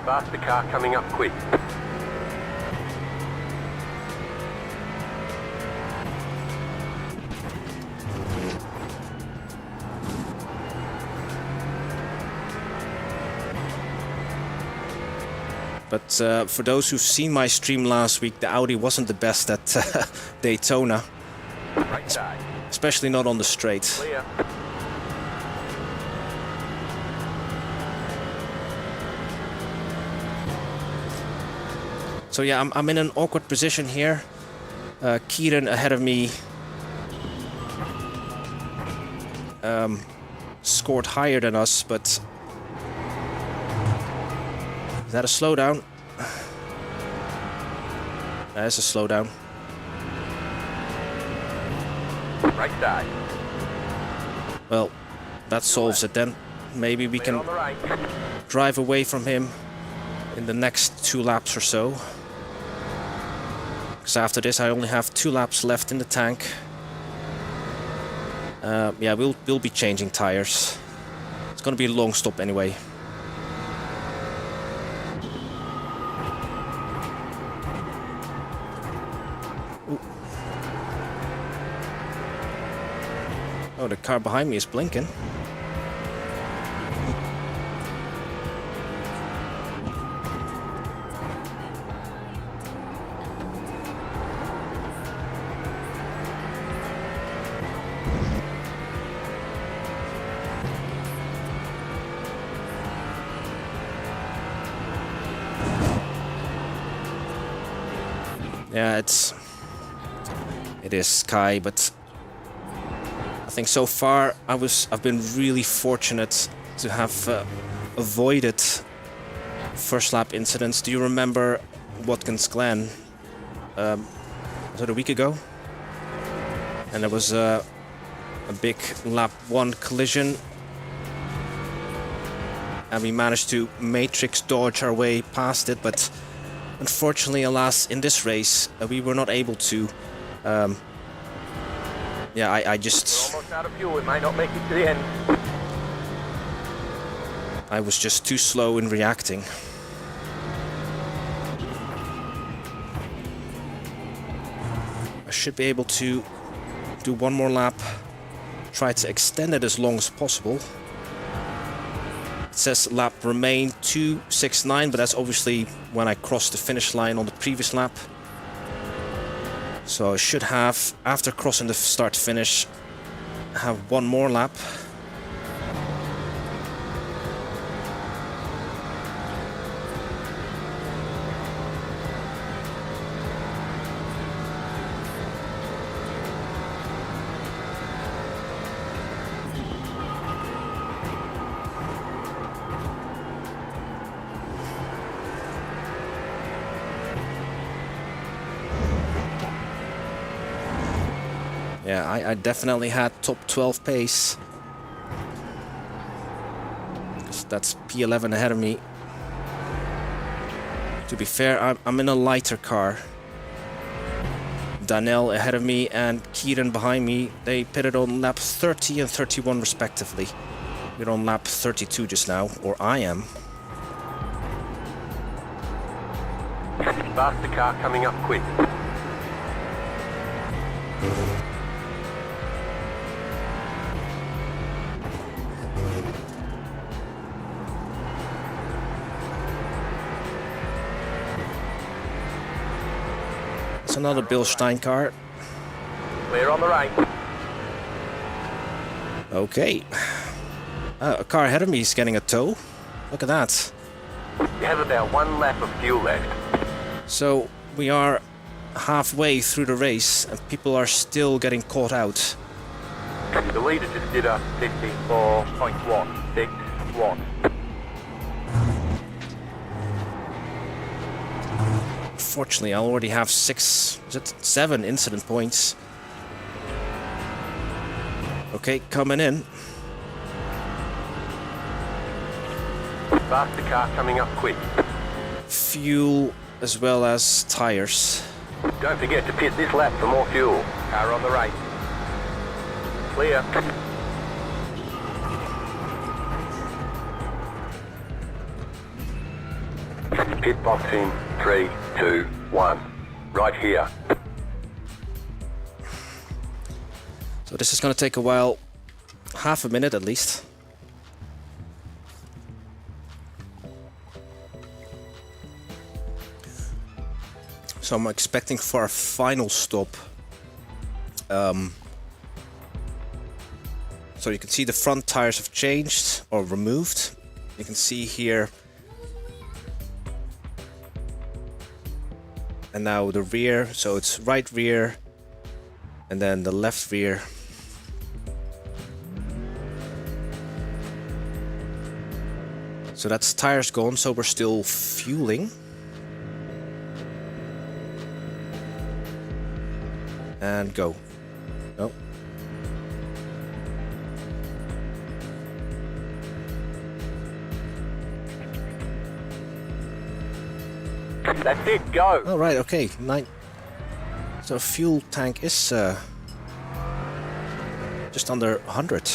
Faster car coming up quick. But for those who've seen my stream last week, the Audi wasn't the best at Daytona. Right side. Especially not on the straight. Clear. So yeah, I'm in an awkward position here. Kieran ahead of me scored higher than us, but is that a slowdown? That is a slowdown. Right side. Well, that solves it then. Maybe we Clear can on the right. drive away from him in the next 2 laps or so. Because after this I only have 2 laps left in the tank. Yeah, we'll be changing tires. It's gonna be a long stop anyway. Ooh. Oh, the car behind me is blinking. Yeah, it is Sky, but I think so far I've been really fortunate to have avoided first lap incidents. Do you remember Watkins Glen? Was it a week ago? And there was a big lap 1 collision, and we managed to matrix dodge our way past it, but unfortunately, alas, in this race, we were not able to. Yeah, I just... We're almost out of fuel. It might not make it to the end. I was just too slow in reacting. I should be able to do 1 more lap. Try to extend it as long as possible. It says lap remain 269, but that's obviously when I crossed the finish line on the previous lap. So I should have, after crossing the start-finish, have one more lap. Yeah, I definitely had top 12 pace. That's P11 ahead of me. To be fair, I'm in a lighter car. Daniel ahead of me and Kieran behind me. They pitted on lap 30 and 31 respectively. We're on lap 32 just now, or I am. Faster car coming up quick. It's another Bill Stein car. Clear on the right. Okay. A car ahead of me is getting a tow. Look at that. You have about 1 lap of fuel left. So we are halfway through the race and people are still getting caught out. The leader just did a 54.161. Fortunately, I already have 7 incident points. Okay, coming in. Faster car coming up quick. Fuel as well as tires. Don't forget to pit this lap for more fuel. Car on the right. Clear. Pit box in 3, 2, 1. Right here. So this is going to take a while. Half a minute at least. So I'm expecting for a final stop. So you can see the front tires have changed or removed. You can see here. And now the rear, so it's right rear and then the left rear. So that's tires gone, so we're still fueling. And go. No. That's it, go. Oh, right, okay. So fuel tank is just under 100.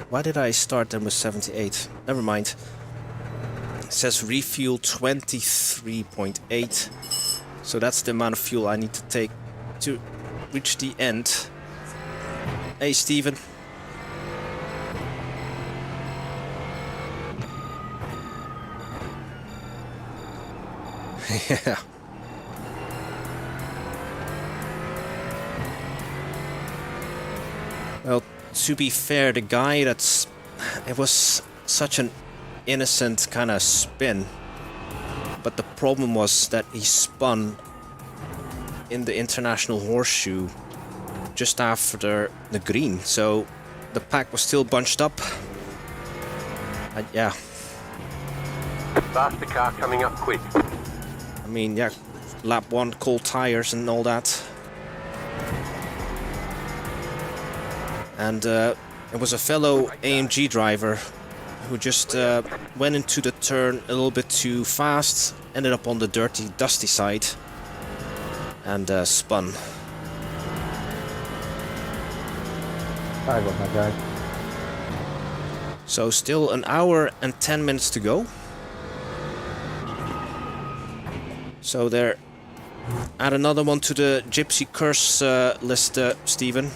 Why did I start them with 78? Never mind. It says refuel 23.8. So that's the amount of fuel I need to take to reach the end. Hey, Steven. Yeah. Well, to be fair, the guy it was such an innocent kind of spin. But the problem was that he spun in the international horseshoe just after the green, so the pack was still bunched up. Yeah. Faster car coming up quick. I mean, yeah, lap 1, cold tires and all that. And it was a fellow AMG driver who just went into the turn a little bit too fast, ended up on the dirty, dusty side, and spun. Sorry about that, guys. So still an hour and 10 minutes to go. So there, add another one to the Gypsy Curse list, Steven.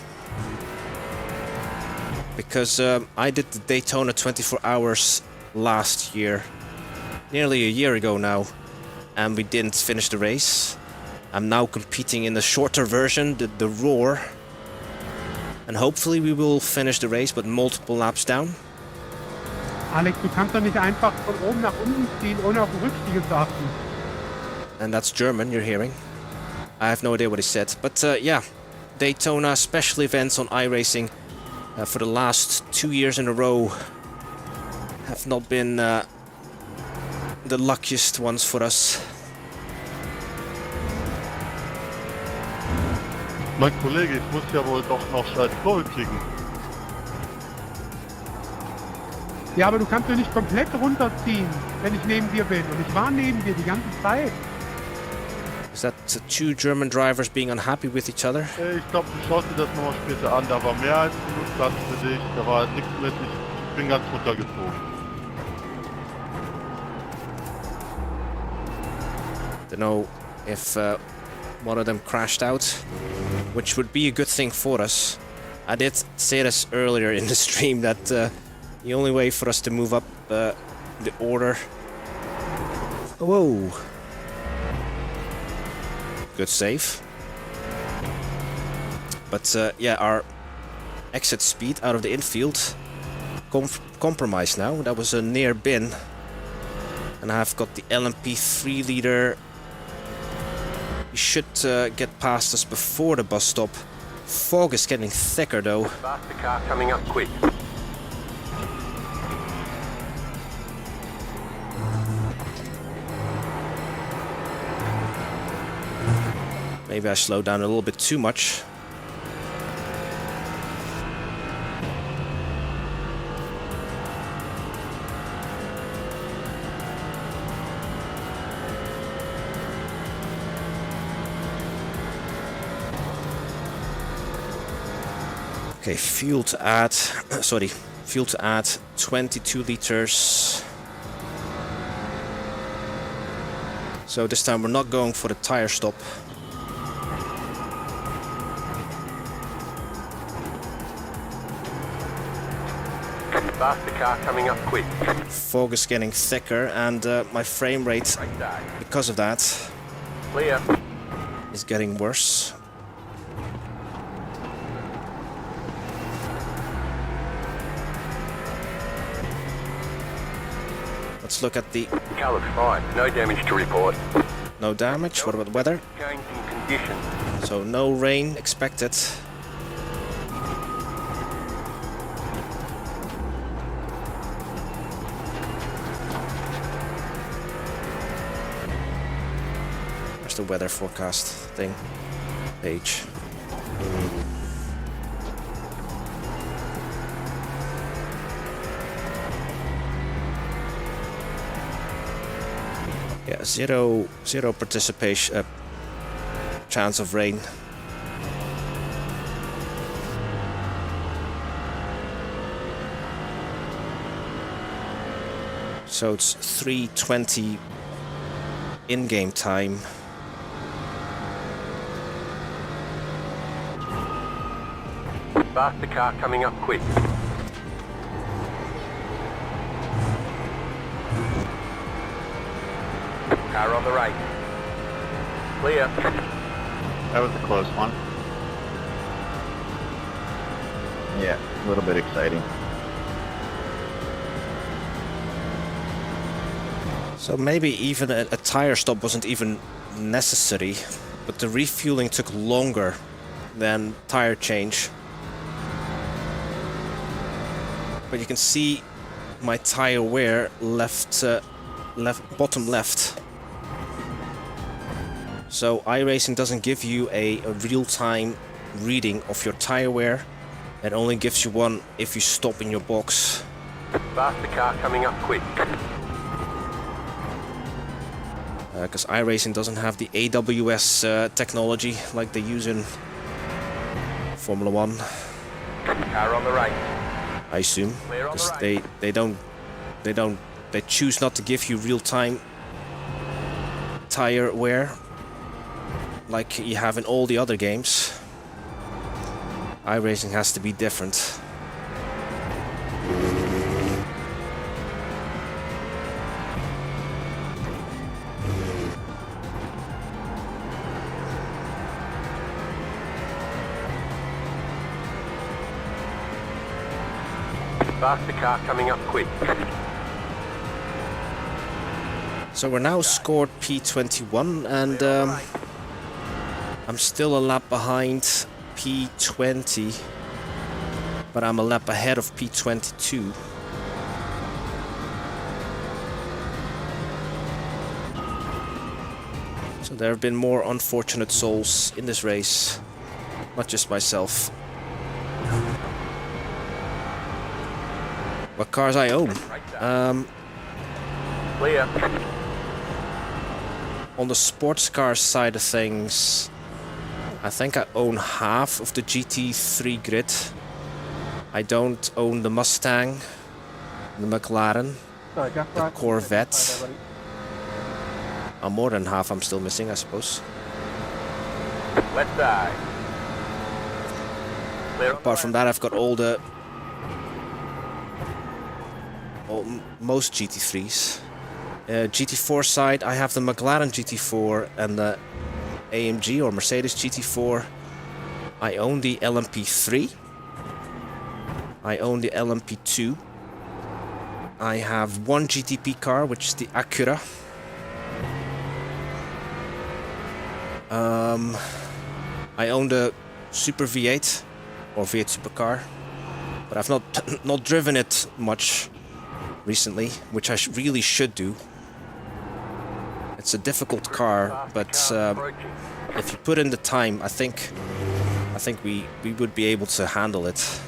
Because I did the Daytona 24 hours last year. nearly a year ago now, and we didn't finish the race. I'm now competing in the shorter version, the Roar. And hopefully we will finish the race, but multiple laps down. Alex, du kannst doch nicht einfach von oben nach unten ziehen, ohne auf den Rückspiegel zu achten. And that's German, you're hearing. I have no idea what he said. But yeah, Daytona special events on iRacing for the last 2 years in a row have not been the luckiest ones for us. Mein Kollege, ich muss ja wohl doch noch seine Kurve kriegen. Ja, aber du kannst doch nicht komplett runterziehen, wenn ich neben dir bin. Und ich war neben dir die ganze Zeit. Is that two German drivers being unhappy with each other? Ich glaube, du schaust dir das nochmal später an. Da war mehr als genug Platz für dich. Da war nichts mit. Ich bin ganz runtergeflogen. Don't know if one of them crashed out, which would be a good thing for us. I did say this earlier in the stream that the only way for us to move up the order. Whoa! Good save. But yeah, our exit speed out of the infield compromised now. That was a near bin. And I've got the LMP 3 leader. He should get past us before the bus stop. Fog is getting thicker though. Faster car coming up quick. Maybe I slowed down a little bit too much. Okay, fuel to add, fuel to add 22 liters. So this time we're not going for the tire stop. Faster car coming up quick. Fog is getting thicker and my frame rate, because of that, Clear. is getting worse. Let's look at the... Car looks fine. No damage to report. No damage. What about weather? Change in conditions. So no rain expected. Where's the weather forecast thing? Page. Yeah, zero participation, chance of rain. So it's 3:20 in-game time. Faster car coming up quick. Car on the right. Clear. That was a close one. Yeah, a little bit exciting. So maybe even a tire stop wasn't even necessary, but the refueling took longer than tire change. But you can see my tire wear bottom left. So iRacing doesn't give you a real-time reading of your tire wear. It only gives you one if you stop in your box. Faster car coming up quick. Because iRacing doesn't have the AWS technology like they use in Formula 1. Car on the right. I assume, Clear on the because right. they choose not to give you real-time tire wear like you have in all the other games. iRacing has to be different. Faster car coming up quick. So we're now scored P21, and I'm still a lap behind P20, but I'm a lap ahead of P22. So there have been more unfortunate souls in this race, not just myself. What cars I own? Clear. On the sports car side of things, I think I own half of the GT3 grid. I don't own the Mustang, the McLaren, Sorry, gas the right. Corvette. Ready. More than half I'm still missing, I suppose. Left side. Clear on the Apart from that, I've got most GT3s. GT4 side, I have the McLaren GT4 and the AMG or Mercedes GT4. I own the LMP3. I own the LMP2. I have one GTP car, which is the Acura. I own the Super V8 or V8 Supercar, but I've not driven it much recently, which I really should do. It's a difficult car, but if you put in the time, I think we would be able to handle it.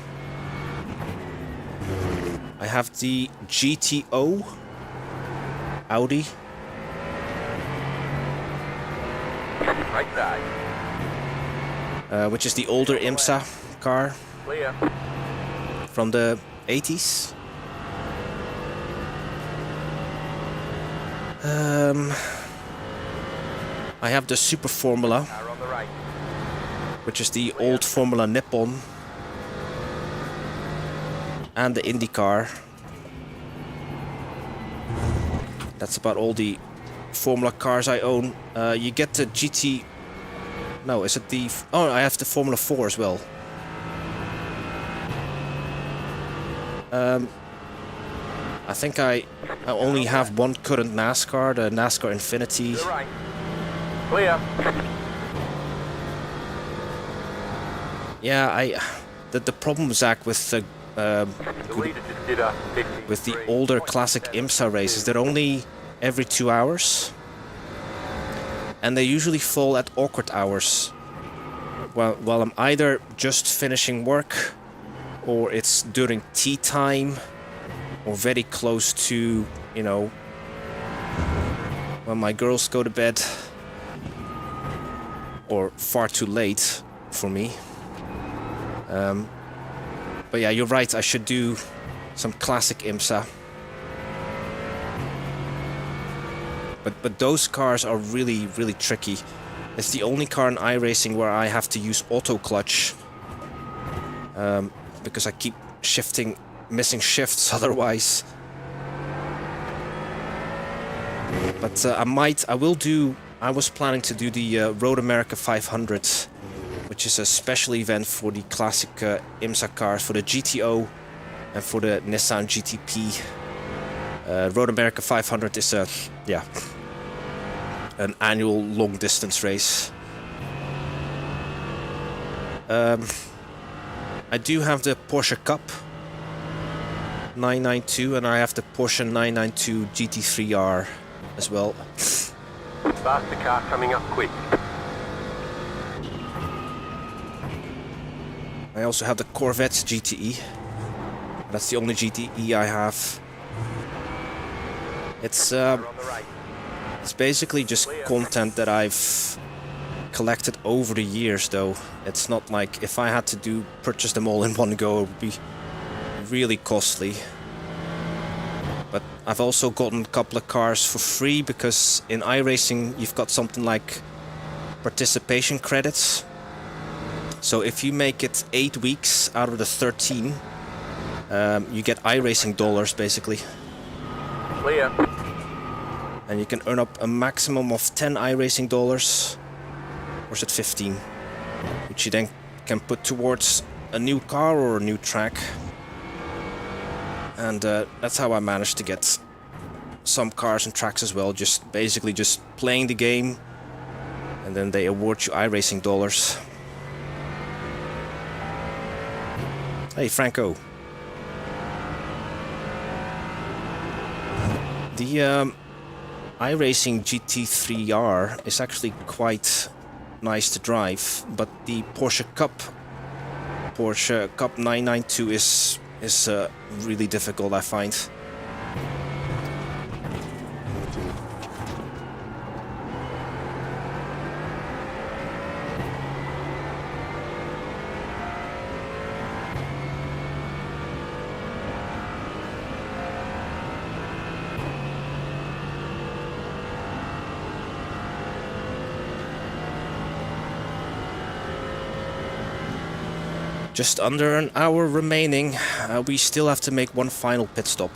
I have the GTO Audi. right side. Which is the older IMSA car Clear. from the 80s. I have the Super Formula, Car on the right. which is the old Formula Nippon, and the IndyCar. That's about all the Formula cars I own. You get the GT... No, is it the... Oh, I have the Formula 4 as well. I think I only have one current NASCAR, the NASCAR Infinity. To the right. Clear. Yeah, the problem, Zach, with the The leader just did a 53. with the older classic IMSA races, they're only every 2 hours, and they usually fall at awkward hours. While I'm either just finishing work, or it's during tea time, or very close to, you know, when my girls go to bed, or far too late for me. But yeah, you're right, I should do some classic IMSA. But those cars are really, really tricky. It's the only car in iRacing where I have to use auto clutch. Because I keep missing shifts otherwise. But I was planning to do the Road America 500, which is a special event for the classic IMSA cars, for the GTO and for the Nissan GTP. Road America 500 is an annual long distance race. I do have the Porsche Cup 992, and I have the Porsche 992 GT3R as well. Faster car coming up quick. I also have the Corvette GTE. That's the only GTE I have. It's On the right. it's basically just content that I've collected over the years, though. It's not like if I had to purchase them all in one go, it would be really costly. But I've also gotten a couple of cars for free, because in iRacing you've got something like participation credits. So if you make it 8 weeks out of the 13, you get iRacing dollars basically. Clear. And you can earn up a maximum of 10 iRacing dollars, or is it 15? Which you then can put towards a new car or a new track. And that's how I managed to get some cars and tracks as well, basically just playing the game, and then they award you iRacing dollars. Hey Franco. The iRacing GT3R is actually quite nice to drive, but the Porsche Cup 992 is really difficult, I find. Just under an hour remaining. We still have to make one final pit stop.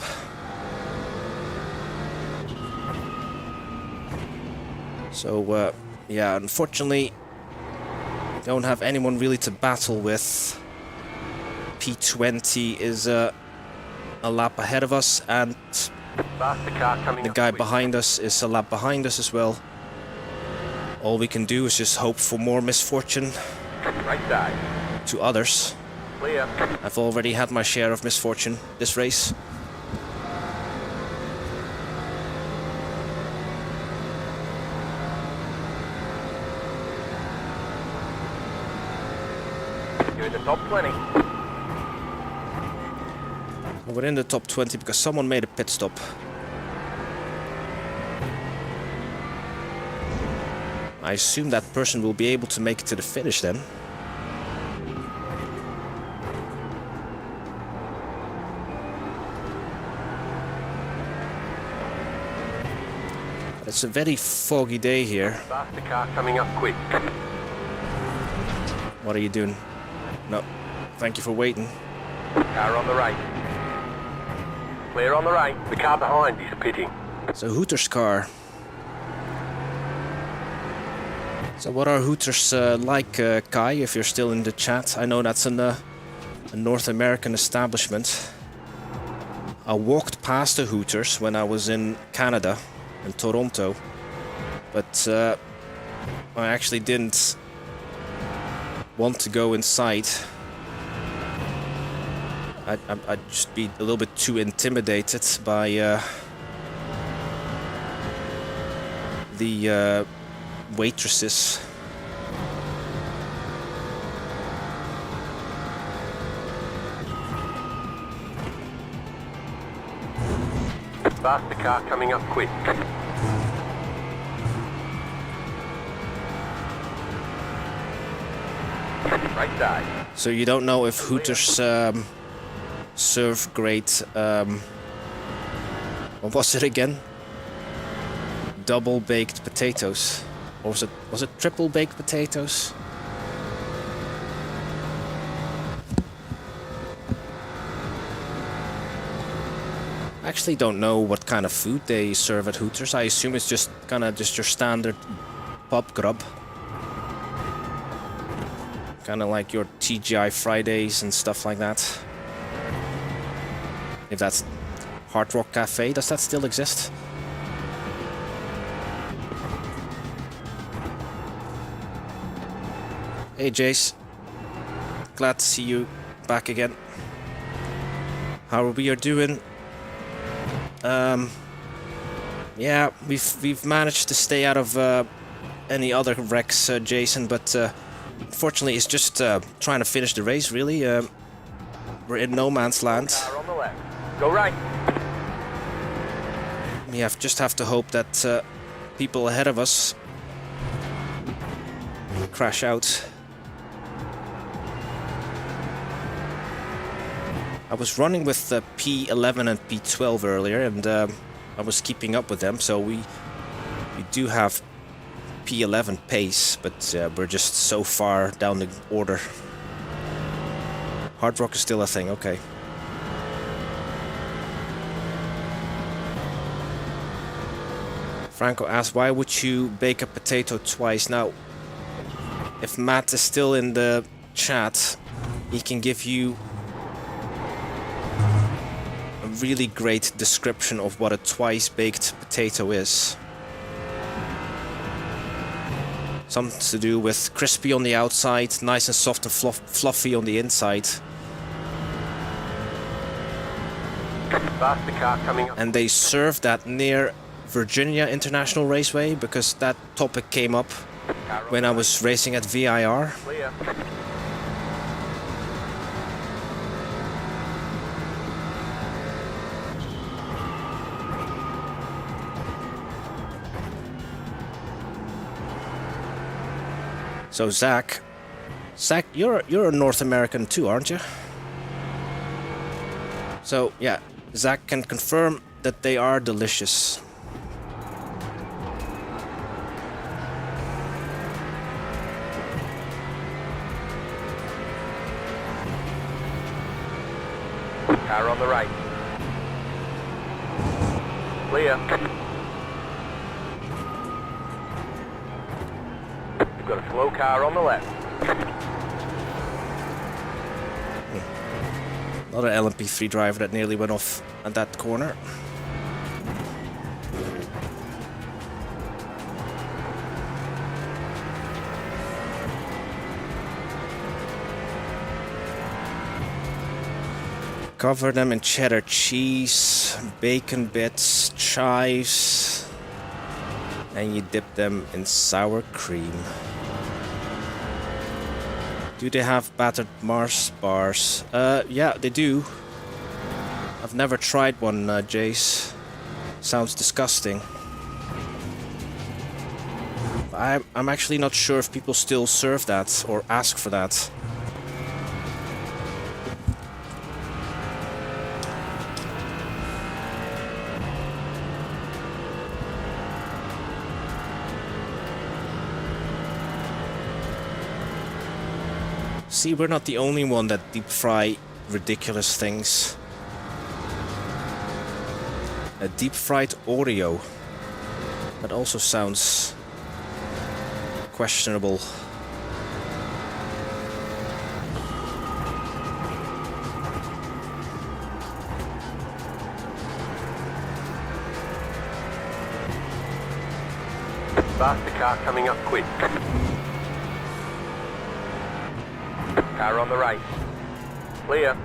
So, yeah, unfortunately, don't have anyone really to battle with. P20 is a lap ahead of us, and the guy behind us is a lap behind us as well. All we can do is just hope for more misfortune. Right side. To others. Clear. I've already had my share of misfortune this race. You're in the top 20. We're in the top 20 because someone made a pit stop. I assume that person will be able to make it to the finish then. It's a very foggy day here. Faster car coming up quick. What are you doing? No, thank you for waiting. Car on the right. Clear on the right. The car behind is pitting. It's a Hooters car. So what are Hooters like, Kai, if you're still in the chat? I know that's a North American establishment. I walked past the Hooters when I was in Canada, in Toronto, but I actually didn't want to go inside. I'd just be a little bit too intimidated by the waitresses. Faster car coming up quick. Right side. So you don't know if Hooters serve great, what was it again? Double baked potatoes. Or was it triple baked potatoes? I actually don't know what kind of food they serve at Hooters. I assume it's just your standard pub grub. Kind of like your TGI Fridays and stuff like that. If that's Hard Rock Cafe, does that still exist? Hey Jace, glad to see you back again. How we are doing? Yeah, we've managed to stay out of any other wrecks, Jason, but unfortunately it's just trying to finish the race, really. We're in no man's land. Car on the left. Go right. We just have to hope that people ahead of us crash out. I was running with P11 and P12 earlier, and I was keeping up with them, so we do have P11 pace, but we're just so far down the order. Hard Rock is still a thing, okay. Franco asked, why would you bake a potato twice? Now, if Matt is still in the chat, he can give you a really great description of what a twice-baked potato is. Something to do with crispy on the outside, nice and soft and fluffy on the inside. Faster car coming up. And they serve that near Virginia International Raceway because that topic came up when I was racing at VIR. Clear. So Zach, you're a North American too, aren't you? So yeah, Zach can confirm that they are delicious. Car on the right. Clear. We've got a slow car on the left. Another LMP3 driver that nearly went off at that corner. Cover them in cheddar cheese, bacon bits, chives, and you dip them in sour cream. Do they have battered Mars bars? Yeah, they do. I've never tried one, Jace. Sounds disgusting. I'm actually not sure if people still serve that or ask for that. See, we're not the only one that deep fry ridiculous things. A deep fried Oreo. That also sounds questionable. Faster car coming up quick. Car on the right. Clear.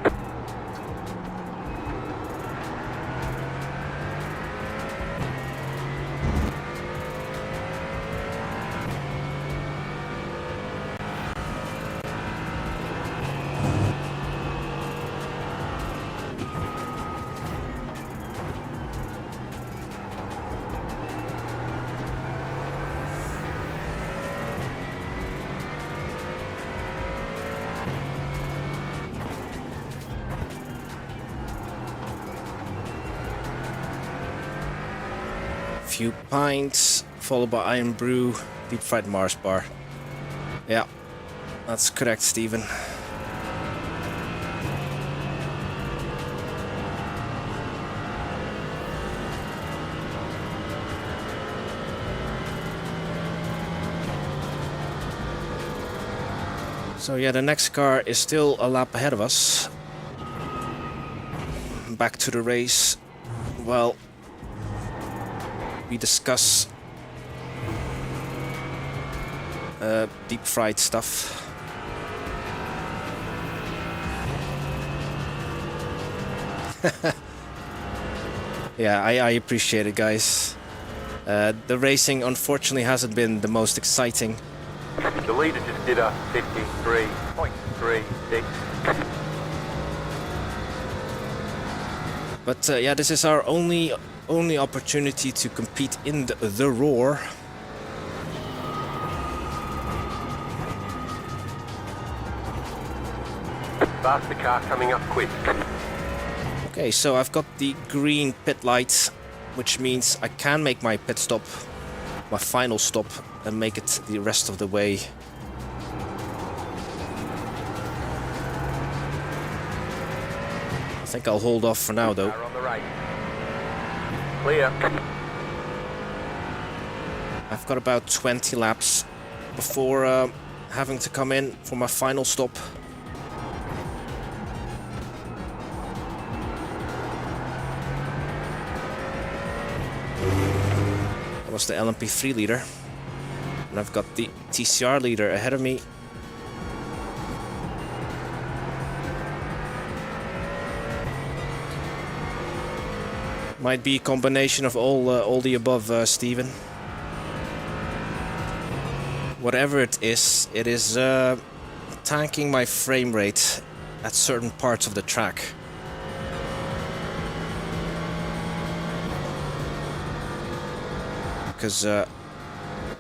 Few pints, followed by Iron Brew, deep fried Mars bar. Yeah, that's correct, Stephen. So yeah, the next car is still a lap ahead of us. Back to the race. Well, we discuss deep fried stuff. Yeah, I appreciate it, guys. The racing unfortunately hasn't been the most exciting. The leader just did a 53.36. But yeah, this is our only opportunity to compete in the Roar. Faster car coming up quick. Okay, so I've got the green pit light, which means I can make my pit stop, my final stop, and make it the rest of the way. I think I'll hold off for now, though. Car on the right. Clear. I've got about 20 laps before having to come in for my final stop. That was the LMP3 leader. And I've got the TCR leader ahead of me. Might be a combination of all the above, Steven. Whatever it is tanking my frame rate at certain parts of the track. Because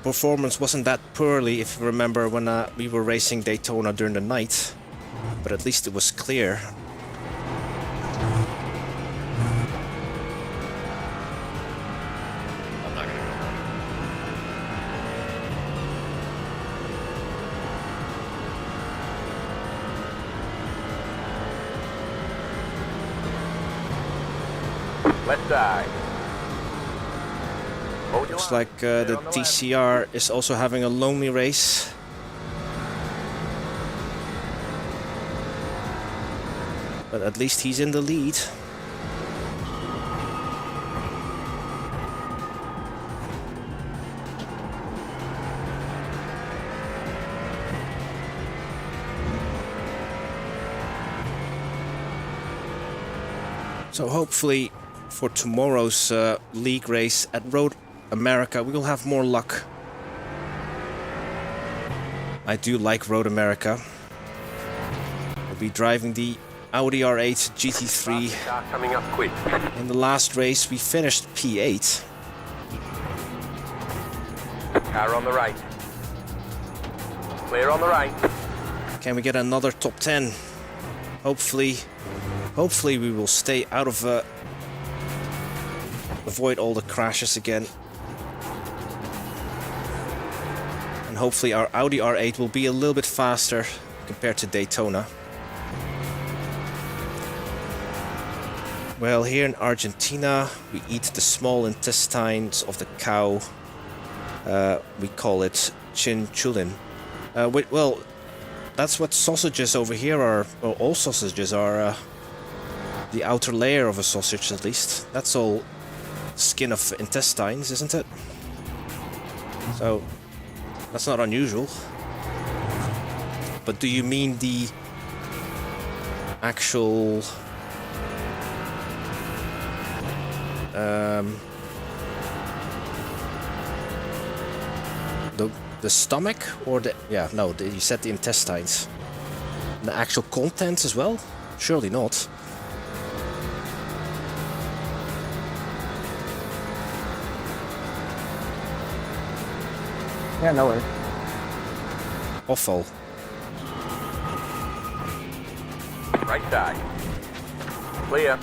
performance wasn't that poorly, if you remember, when we were racing Daytona during the night. But at least it was clear. Let's die. Looks like the TCR is also having a lonely race. But at least he's in the lead. So hopefully for tomorrow's league race at Road America we will have more luck. I do like Road America. We'll be driving the Audi R8 GT3. Coming up quick. In the last race we finished P8. Car on the right. Clear on the right. Can we get another top 10? Hopefully we will stay out of avoid all the crashes again. And hopefully our Audi R8 will be a little bit faster compared to Daytona. Well, here in Argentina we eat the small intestines of the cow. We call it chinchulin. Well, that's what sausages over here are. Well, all sausages are the outer layer of a sausage, at least. That's all skin of intestines, isn't it? So that's not unusual. But do you mean the actual the stomach, or the you said the intestines, the actual contents as well? Surely not. Yeah, no worries. Offal. Right side. Clear.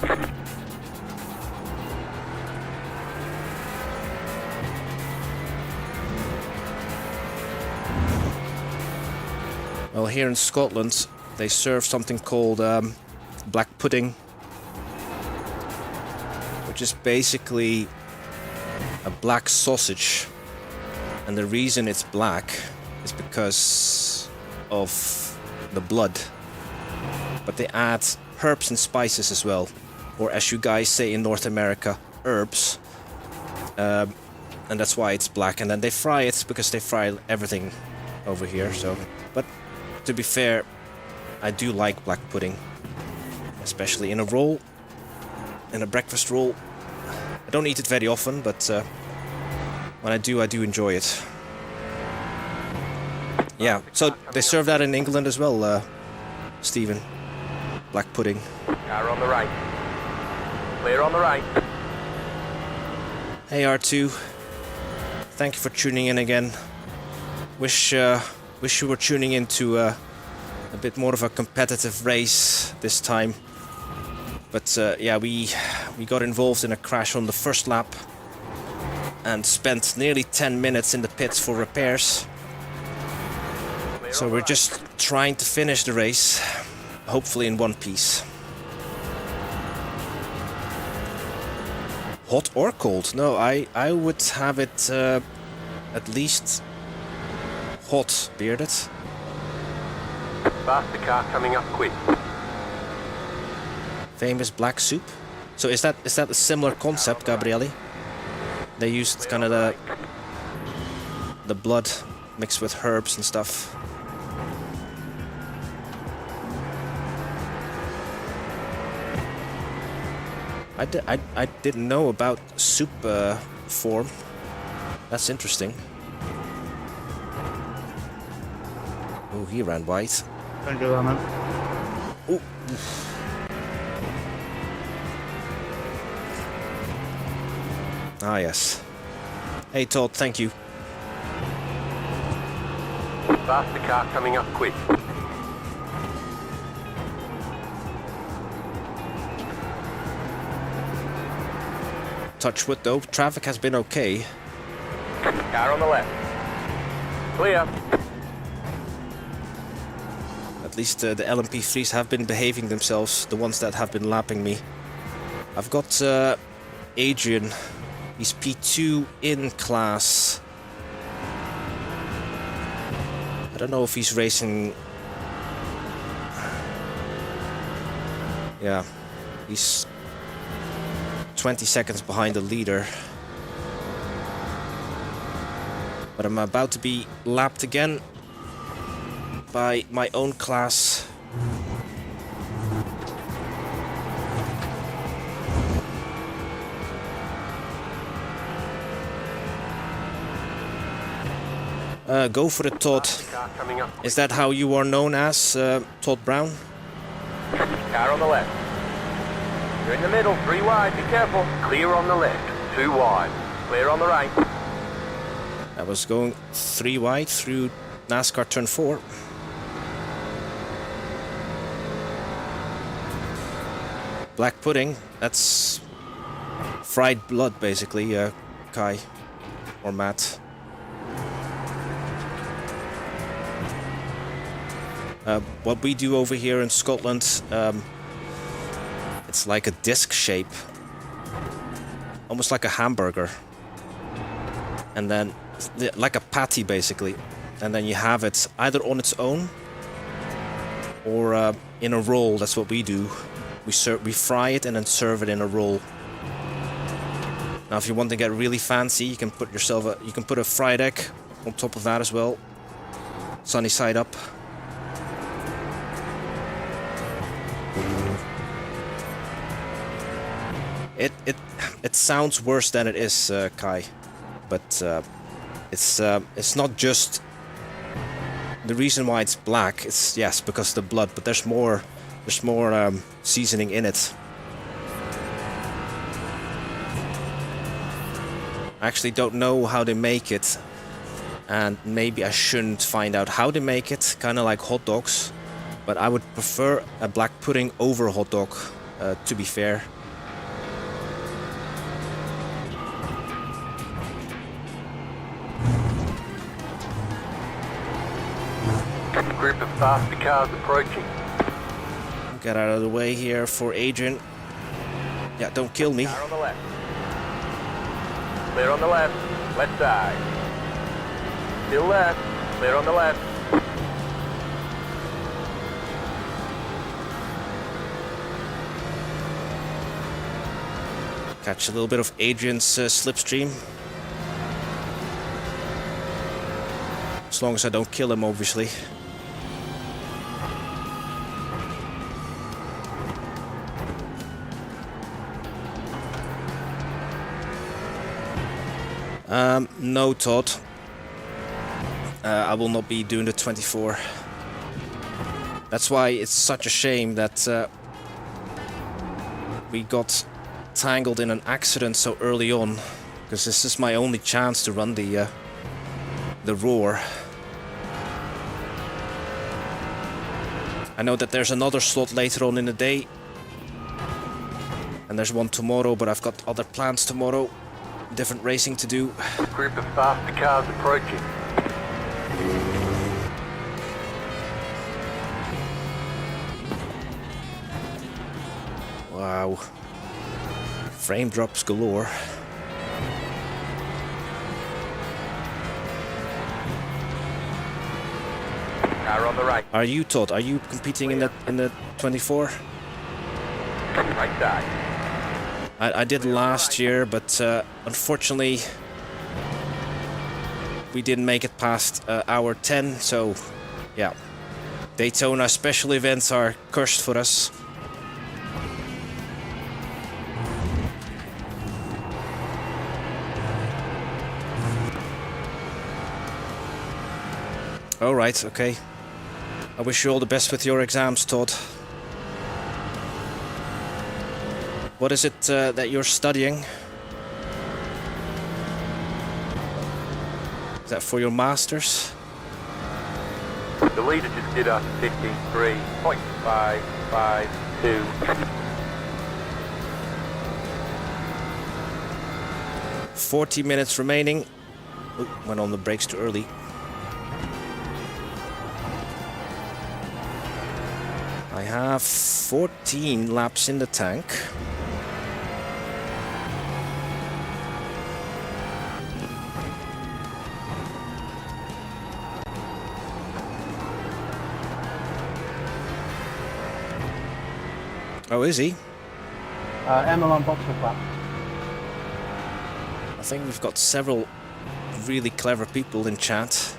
Well, here in Scotland they serve something called black pudding, which is basically a black sausage. And the reason it's black is because of the blood. But they add herbs and spices as well. Or as you guys say in North America, herbs. And that's why it's black. And then they fry it because they fry everything over here. So, but to be fair, I do like black pudding. Especially in a roll. In a breakfast roll. I don't eat it very often, but when I do enjoy it. Yeah, so they serve that in England as well, Stephen. Black pudding. Car on the right. Clear on the right. Hey R2. Thank you for tuning in again. Wish you were tuning into a bit more of a competitive race this time. But yeah, we got involved in a crash on the first lap. And spent nearly 10 minutes in the pits for repairs. So we're just trying to finish the race, hopefully in one piece. Hot or cold? No, I would have it at least hot, bearded. Faster car coming up quick. Famous black soup. So is that a similar concept, Gabriele? They used kind of the blood mixed with herbs and stuff. I didn't know about soup form. That's interesting. Oh, he ran wide. Thank you, man. Oh. Ah, yes. Hey, Todd, thank you. Faster car coming up quick. Touch wood, though. Traffic has been okay. Car on the left. Clear. At least the LMP3s have been behaving themselves, the ones that have been lapping me. I've got Adrian. He's P2 in class. I don't know if he's racing... Yeah, he's 20 seconds behind the leader. But I'm about to be lapped again by my own class. Go for it, Todd. Is that how you are known as, Todd Brown? Car on the left. You're in the middle, 3 wide, be careful. Clear on the left, 2 wide. Clear on the right. I was going 3 wide through NASCAR turn 4. Black pudding, that's fried blood basically, Kai or Matt. What we do over here in Scotland, it's like a disc shape, almost like a hamburger, and then like a patty basically, and then you have it either on its own or in a roll. That's what we do. We fry it and then serve it in a roll. Now, if you want to get really fancy, you can put a fried egg on top of that as well, sunny side up. It sounds worse than it is, Kai, but it's not just the reason why it's black. It's yes because of the blood, but there's more seasoning in it. I actually don't know how they make it, and maybe I shouldn't find out how they make it. Kind of like hot dogs, but I would prefer a black pudding over a hot dog. To be fair. Group of faster cars approaching. Get out of the way here for Adrian. Yeah, don't kill me. Car on the left. Clear on the left. Left side. Still left. Clear on the left. Catch a little bit of Adrian's slipstream. As long as I don't kill him, obviously. No, Todd. I will not be doing the 24. That's why it's such a shame that we got tangled in an accident so early on, because this is my only chance to run the Roar. I know that there's another slot later on in the day, and there's one tomorrow, but I've got other plans tomorrow. Different racing to do. Group of faster cars approaching. Wow. Frame drops galore. Car on the right. Are you, Todd? Are you competing in the 24? Right side. I did last year, but unfortunately we didn't make it past hour 10, so yeah. Daytona special events are cursed for us. Alright, okay. I wish you all the best with your exams, Todd. What is it that you're studying? Is that for your masters? The leader just did a 53.552. 40 minutes remaining. Ooh, went on the brakes too early. I have 14 laps in the tank. Oh, is he? Emma on box for flap. I think we've got several really clever people in chat.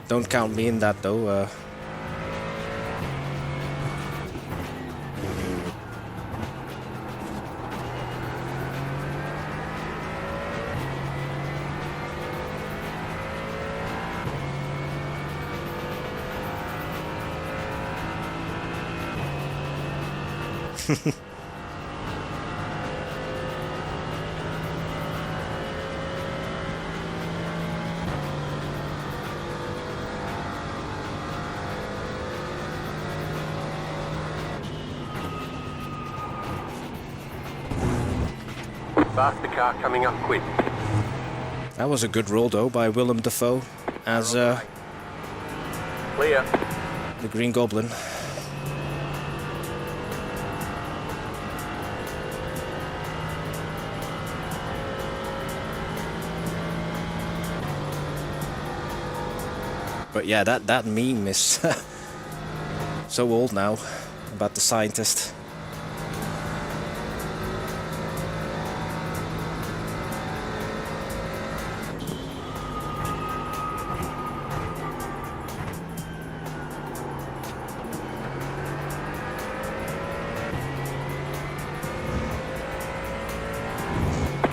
Don't count me in that though. Faster car coming up quick. That was a good roll though by Willem Dafoe as Clear. the Green Goblin. But yeah, that meme is so old now about the scientist.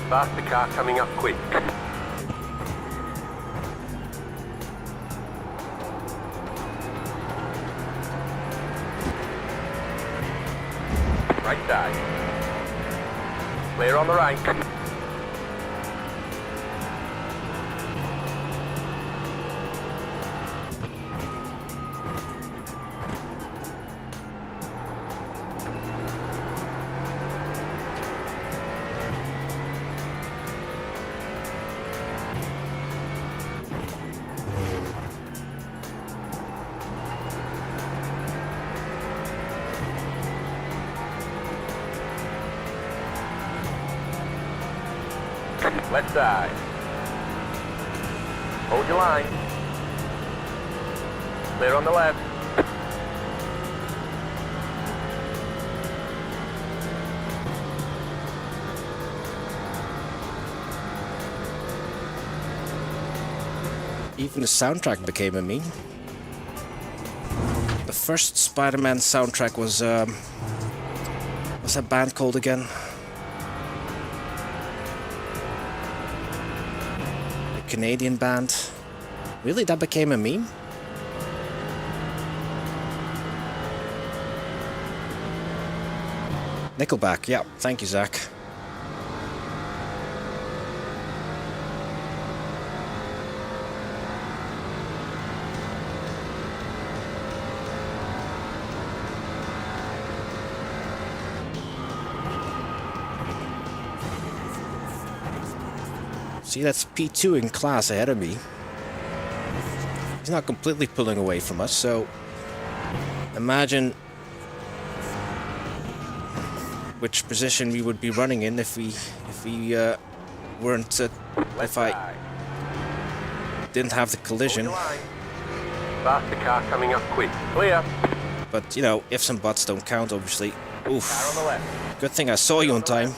Faster car coming up quick. Right side. Clear on the right. Left side. Hold your line. Clear on the left. Even the soundtrack became a meme. The first Spider-Man soundtrack was what's that band called again? Canadian band. Really, that became a meme? Nickelback, yeah, thank you, Zach. See, that's P2 in class ahead of me. He's not completely pulling away from us, so imagine which position we would be running in if we weren't didn't have the collision. Faster car coming up quick. Clear. But, you know, ifs and buts don't count, obviously. Oof. Car on the left. Good thing I saw you on time.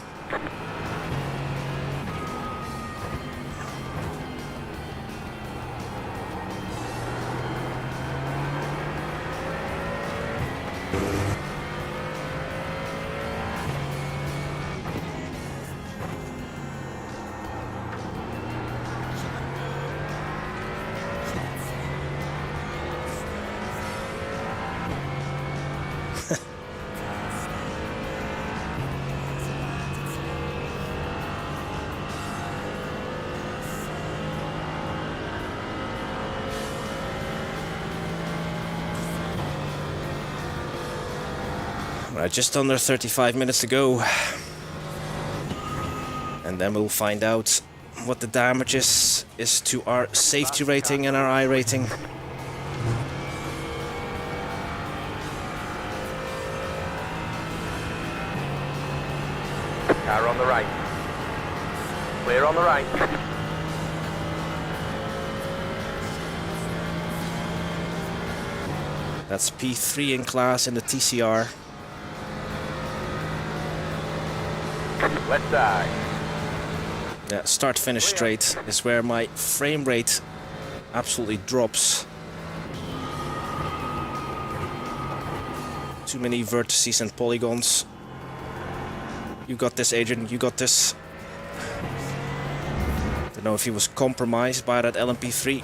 Right, just under 35 minutes to go. And then we'll find out what the damage is to our safety rating and our I rating. Car on the right. Clear on the right. That's P3 in class in the TCR. Let's die. Yeah, start-finish straight is where my frame rate absolutely drops. Too many vertices and polygons. You got this, Adrian, you got this. Don't know if he was compromised by that LMP3.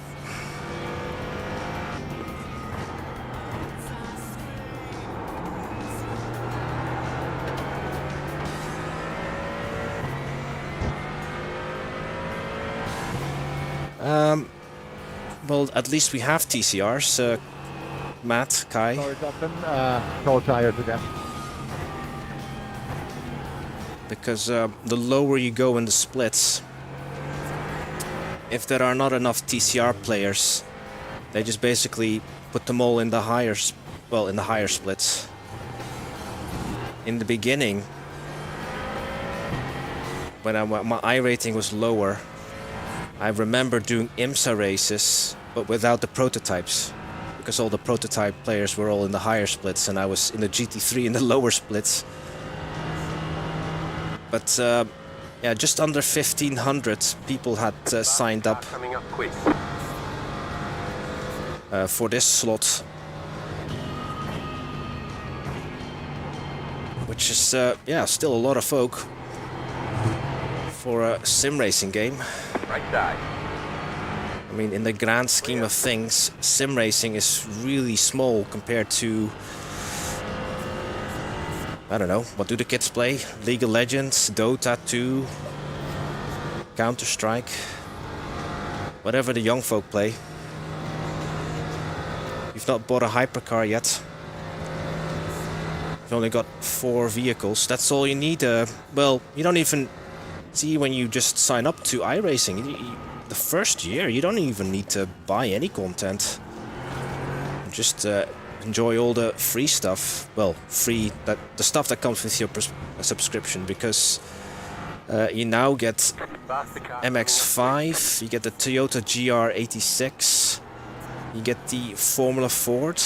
Well, at least we have TCRs. Matt, Kai. Sorry, Captain. Cold tires again. Because the lower you go in the splits, if there are not enough TCR players, they just basically put them all in the higher, in the higher splits. In the beginning, when my I rating was lower, I remember doing IMSA races, but without the prototypes, because all the prototype players were all in the higher splits, and I was in the GT3 in the lower splits. But yeah, just under 1,500 people had signed up for this slot, which is yeah, still a lot of folk for a sim racing game. Right side. I mean, in the grand scheme of things, sim racing is really small compared to, I don't know, what do the kids play? League of Legends, Dota 2, Counter-Strike, whatever the young folk play. You've not bought a hypercar yet. You've only got 4 vehicles. That's all you need. Well, you don't even see when you just sign up to iRacing. The first year, you don't even need to buy any content. Just enjoy all the free stuff. Well, free, the stuff that comes with your subscription, because you now get MX-5, you get the Toyota GR86, you get the Formula Ford,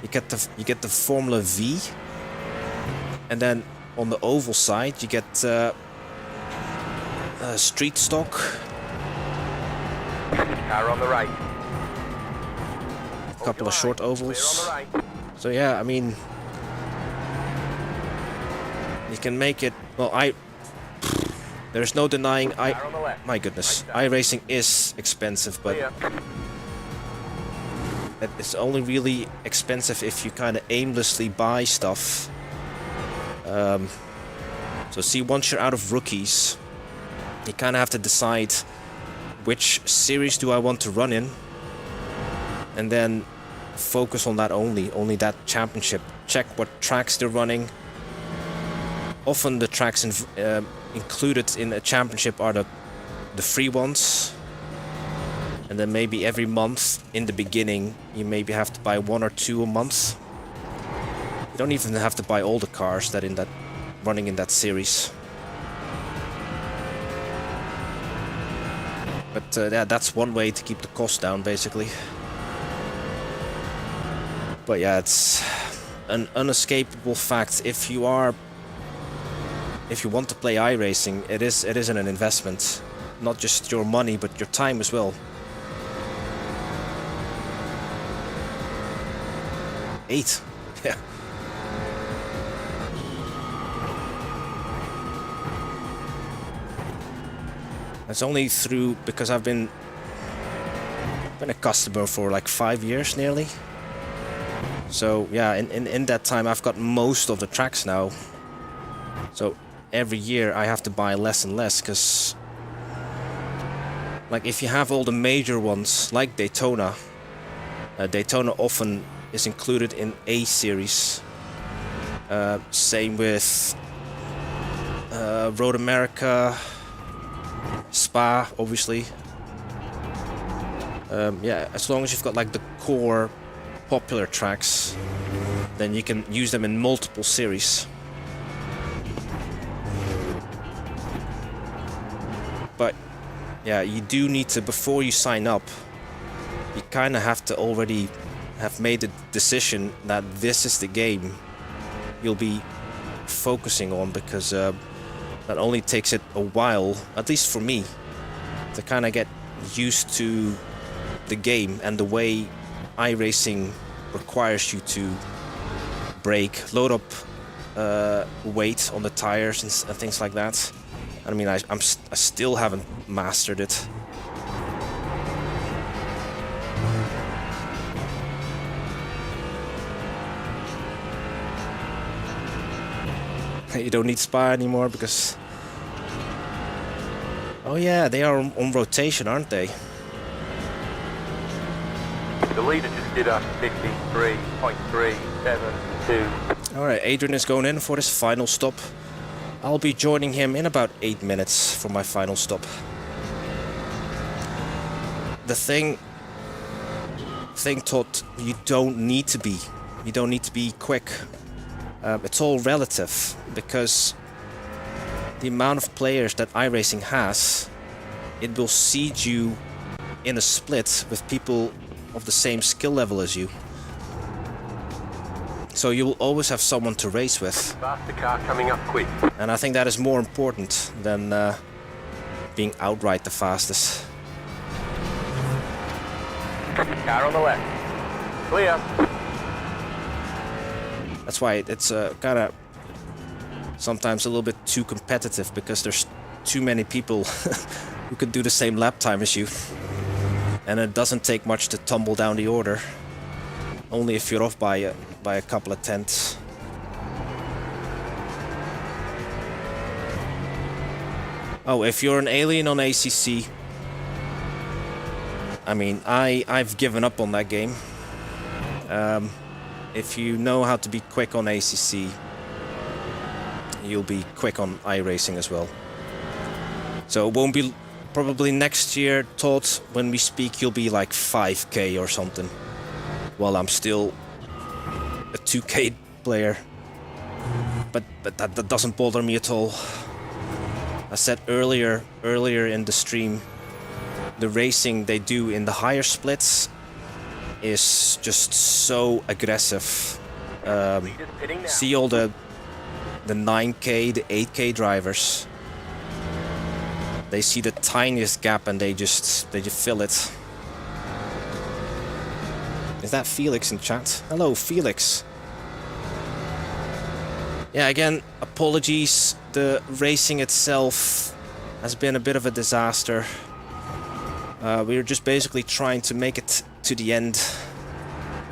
you get the Formula V, and then on the oval side you get street stock. Car on the right. A couple of short ovals. So yeah, I mean, you can make it. Well, there's no denying. My goodness, iRacing is expensive, but it's only really expensive if you kind of aimlessly buy stuff. So see, once you're out of rookies, you kind of have to decide which series do I want to run in, and then focus on that only that championship. Check what tracks they're running. Often the tracks included in a championship are the free ones, and then maybe every month in the beginning you maybe have to buy 1 or 2 a month. You don't even have to buy all the cars that running in that series. But yeah, that's one way to keep the cost down, basically. But yeah, it's an unescapable fact. If you want to play iRacing, it is an investment, not just your money but your time as well. 8, yeah. It's only through because I've been a customer for like 5 years nearly. So yeah, in that time I've got most of the tracks now. So every year I have to buy less and less, because like if you have all the major ones like Daytona, Daytona often is included in A series. Same with Road America, Spa, obviously. Yeah, as long as you've got like the core popular tracks, then you can use them in multiple series. But yeah, you do need to, before you sign up, you kind of have to already have made the decision that this is the game you'll be focusing on, because that only takes it a while, at least for me, to kind of get used to the game and the way iRacing requires you to brake, load up weight on the tires and things like that. I mean, I still haven't mastered it. You don't need Spa anymore because... Oh yeah, they are on rotation, aren't they? The leader just did a 53.372. Alright, Adrian is going in for his final stop. I'll be joining him in about 8 minutes for my final stop. The thing taught, you don't need to be quick. It's all relative, because the amount of players that iRacing has, it will seed you in a split with people of the same skill level as you. So you will always have someone to race with. Faster car coming up quick. And I think that is more important than being outright the fastest. Car on the left. Clear. That's why it's kind of sometimes a little bit too competitive, because there's too many people who can do the same lap time as you. And it doesn't take much to tumble down the order. Only if you're off by a couple of tenths. Oh, if you're an alien on ACC, I mean, I've given up on that game. If you know how to be quick on ACC, you'll be quick on iRacing as well. So it won't be probably next year, Todd, when we speak, you'll be like 5k or something. While I'm still a 2k player. But that doesn't bother me at all. I said earlier in the stream, the racing they do in the higher splits is just so aggressive. See all the 9k, the 8k drivers. They see the tiniest gap and they just fill it. Is that Felix in chat? Hello, Felix. Yeah, again, apologies. The racing itself has been a bit of a disaster. We were just basically trying to make it to the end.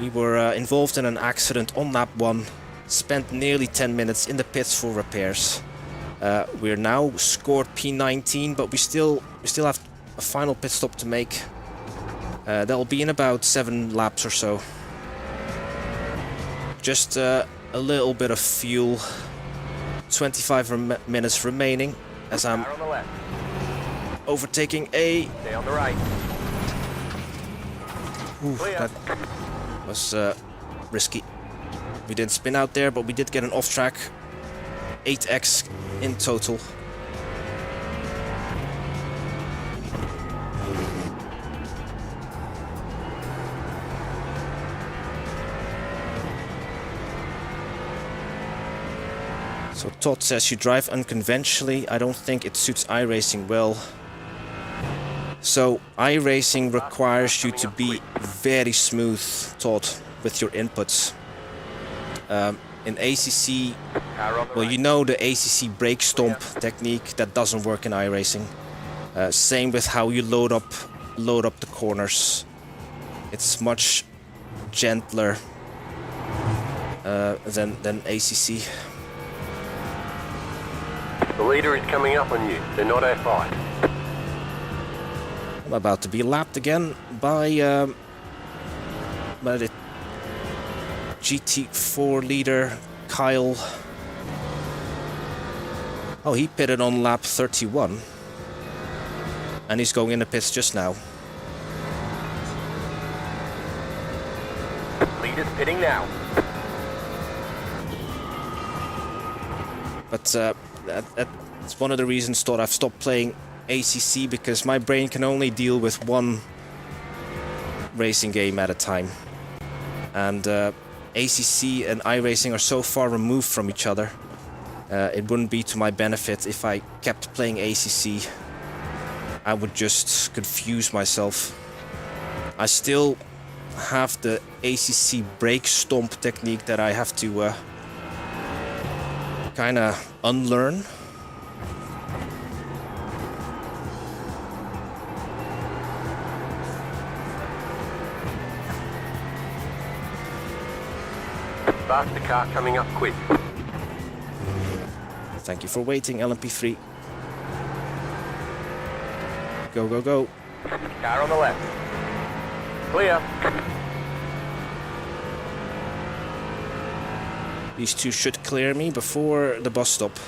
We were involved in an accident on lap 1. Spent nearly 10 minutes in the pits for repairs. We're now scored P19, but we still have a final pit stop to make. That'll be in about 7 laps or so. Just a little bit of fuel. 25 minutes remaining as I'm overtaking a... Stay on the right. Ooh, that was risky. We didn't spin out there, but we did get an off track. 8x in total. So Todd says you drive unconventionally. I don't think it suits iRacing well. So iRacing requires you to be very smooth, Todd, with your inputs. In ACC, well, you know the ACC brake stomp technique, that doesn't work in iRacing. Same with how you load up the corners. It's much gentler than ACC. The leader is coming up on you. They're not F5. I'm about to be lapped again by the GT4 leader Kyle. Oh, he pitted on lap 31. And he's going in the pits just now. Leader's pitting now. But that's one of the reasons that I've stopped playing ACC, because my brain can only deal with one racing game at a time. And ACC and iRacing are so far removed from each other. It wouldn't be to my benefit if I kept playing ACC. I would just confuse myself. I still have the ACC brake stomp technique that I have to kind of unlearn. Faster car coming up quick. Thank you for waiting, LMP3. Go, go, go. Car on the left. Clear. These two should clear me before the bus stop.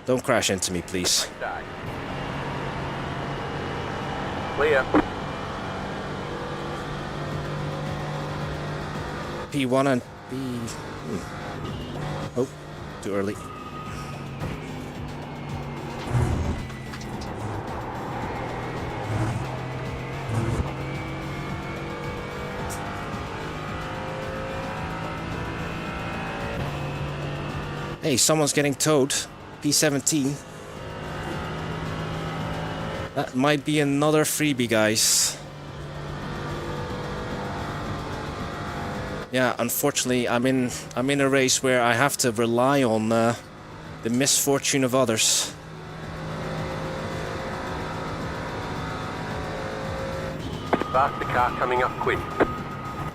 Don't crash into me, please. Clear. P1 and P... Oh, too early. Hey, someone's getting towed. P17. That might be another freebie, guys. Yeah, unfortunately, I'm in a race where I have to rely on the misfortune of others. Faster car coming up quick.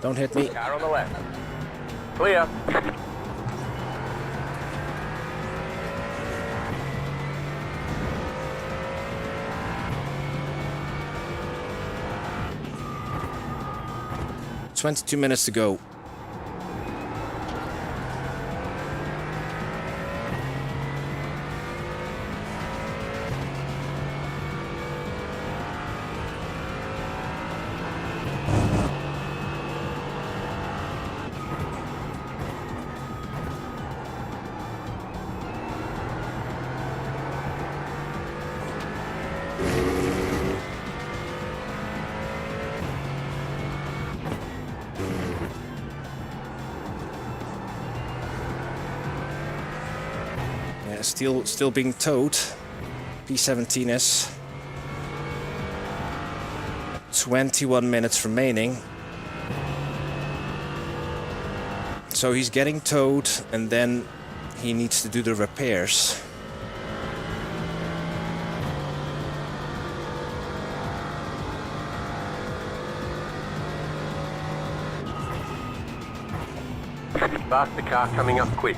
Don't hit me. Car on the left. Clear. "22 minutes to go." Still being towed. P17s. 21 minutes remaining. So he's getting towed, and then he needs to do the repairs. Faster car coming up quick.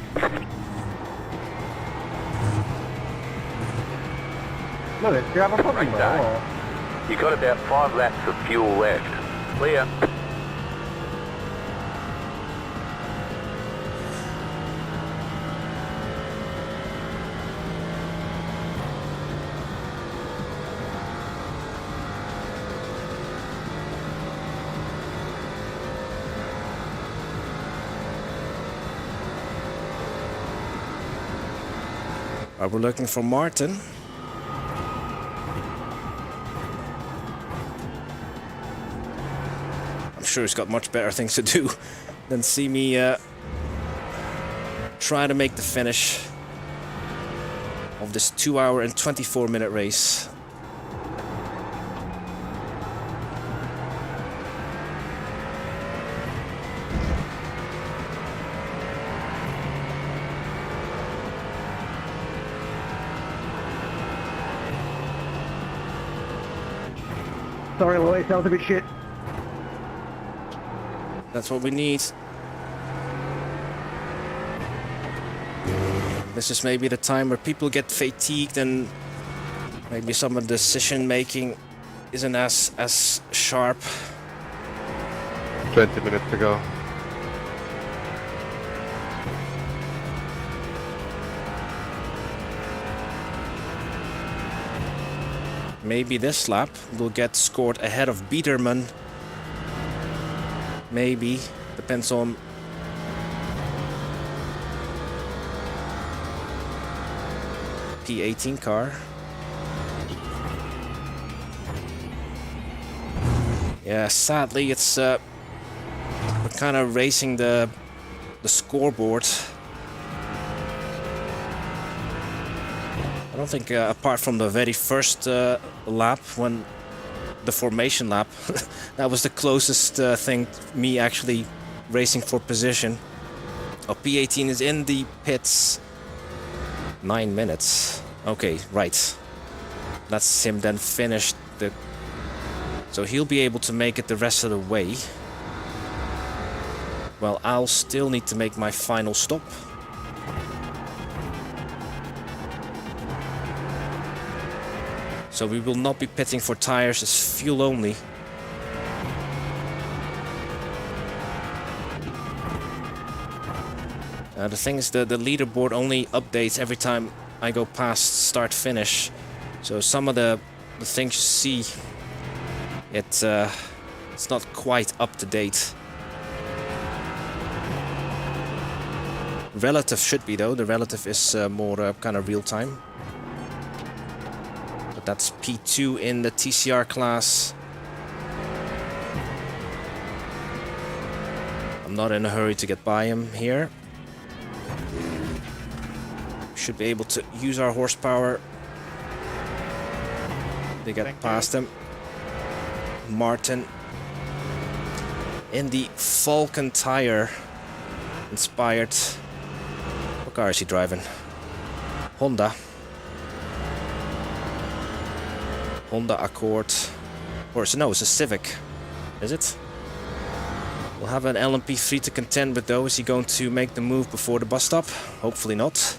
Look, do you have a problem Right there? side. Or? You got about 5 laps of fuel left. Clear. We're looking for Martin. I'm sure he's got much better things to do than see me try to make the finish. of this 2-hour and 24-minute race. Sorry, Lloyd, that was a bit shit. That's what we need. This is maybe the time where people get fatigued and maybe some of the decision making isn't as sharp. 20 minutes to go. Maybe this lap will get scored ahead of Biedermann. Maybe. Depends on P18 car. Yeah, sadly it's we're kind of racing the scoreboard. I don't think apart from the very first lap, when the formation lap, that was the closest thing to me actually racing for position. Oh, P18 is in the pits. 9 minutes. Okay, right. That's him then finish the... So he'll be able to make it the rest of the way. Well, I'll still need to make my final stop. So we will not be pitting for tires, it's fuel only. The thing is the leaderboard only updates every time I go past start finish. So some of the things you see, it's not quite up to date. Relative should be though, the relative is more kind of real time. But that's P2 in the TCR class. I'm not in a hurry to get by him here. Should be able to use our horsepower. They get past him. Martin in the Falcon tire inspired. What car is he driving? Honda Accord. Or no, it's a Civic. Is it? We'll have an LMP3 to contend with though. Is he going to make the move before the bus stop? Hopefully not.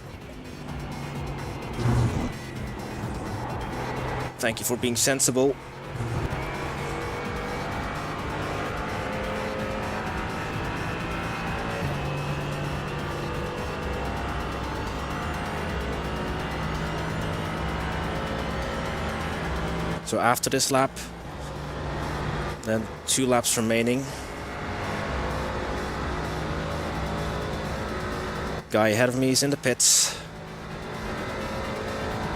Thank you for being sensible. So after this lap, then 2 laps remaining. Guy ahead of me is in the pits.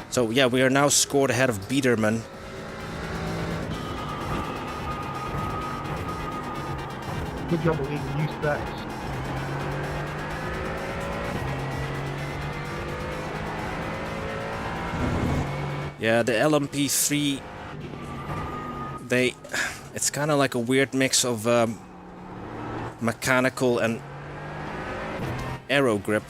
So yeah, we are now scored ahead of Biedermann. Good job of leaving new specs. Yeah, the LMP3, it's kind of like a weird mix of mechanical and aero grip.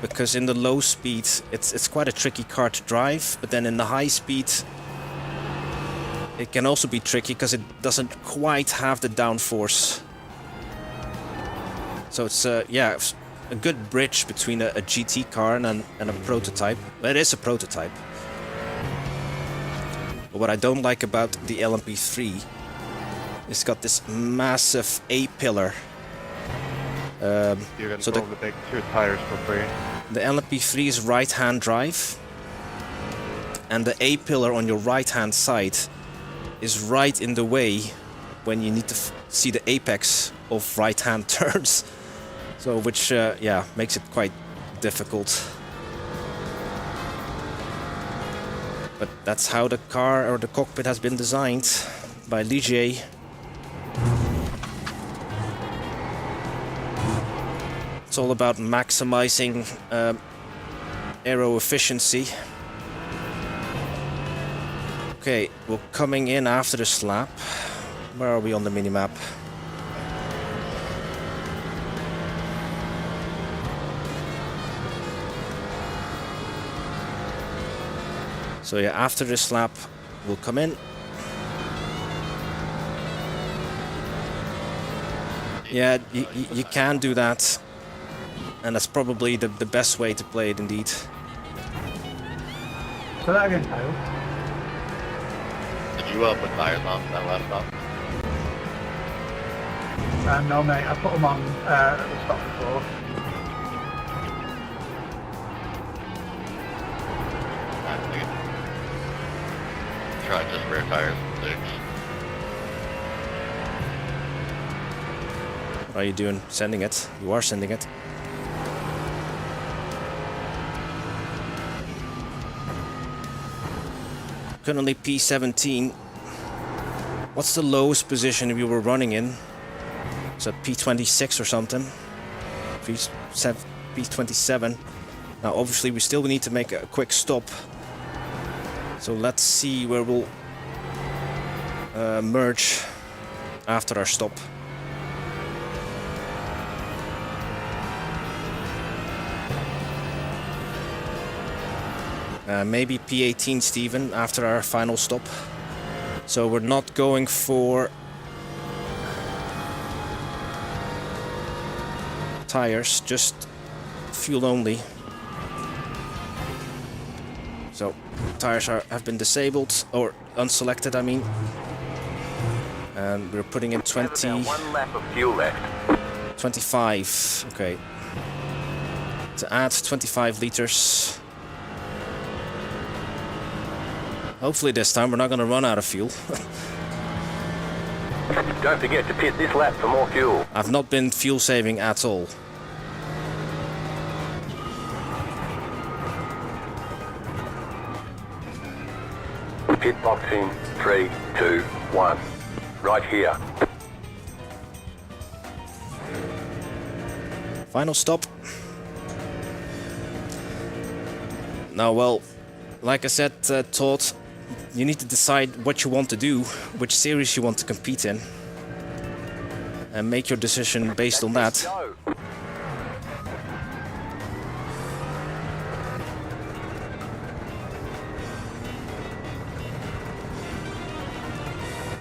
Because in the low speed, it's quite a tricky car to drive, but then in the high speed, it can also be tricky because it doesn't quite have the downforce. So it's yeah, a good bridge between a GT car and a prototype. But it is a prototype. But what I don't like about the LMP3 is got this massive A-pillar. You can probably take 2 tires for free. The LMP3 is right-hand drive, and the A-pillar on your right-hand side is right in the way when you need to see the apex of right-hand turns. So, which yeah, makes it quite difficult. But that's how the car or the cockpit has been designed by Ligier. It's all about maximizing aero efficiency. Okay, we're coming in after this lap. Where are we on the minimap? So yeah, after this lap, we'll come in. Yeah, you can do that. And that's probably the best way to play it indeed. So that again, Kyle. Did you put tires on that last stop? No, mate, I put them on at the stop before. Try just rear tires. What are you doing? Sending it? You are sending it. Currently P17. What's the lowest position you were running in? Is that P26 or something? P27. Now obviously we still need to make a quick stop. So let's see where we'll merge after our stop. Maybe P18, Steven, after our final stop. So we're not going for tires, just fuel only. So tires have been disabled, or unselected, I mean. And we're putting in 20... One lap of fuel left. 25, okay. To add 25 liters. Hopefully this time we're not going to run out of fuel. Don't forget to pit this lap for more fuel. I've not been fuel saving at all. Pit box in 3, 2, 1. Right here. Final stop. Now, well, like I said, Todd, you need to decide what you want to do, which series you want to compete in, and make your decision based on that.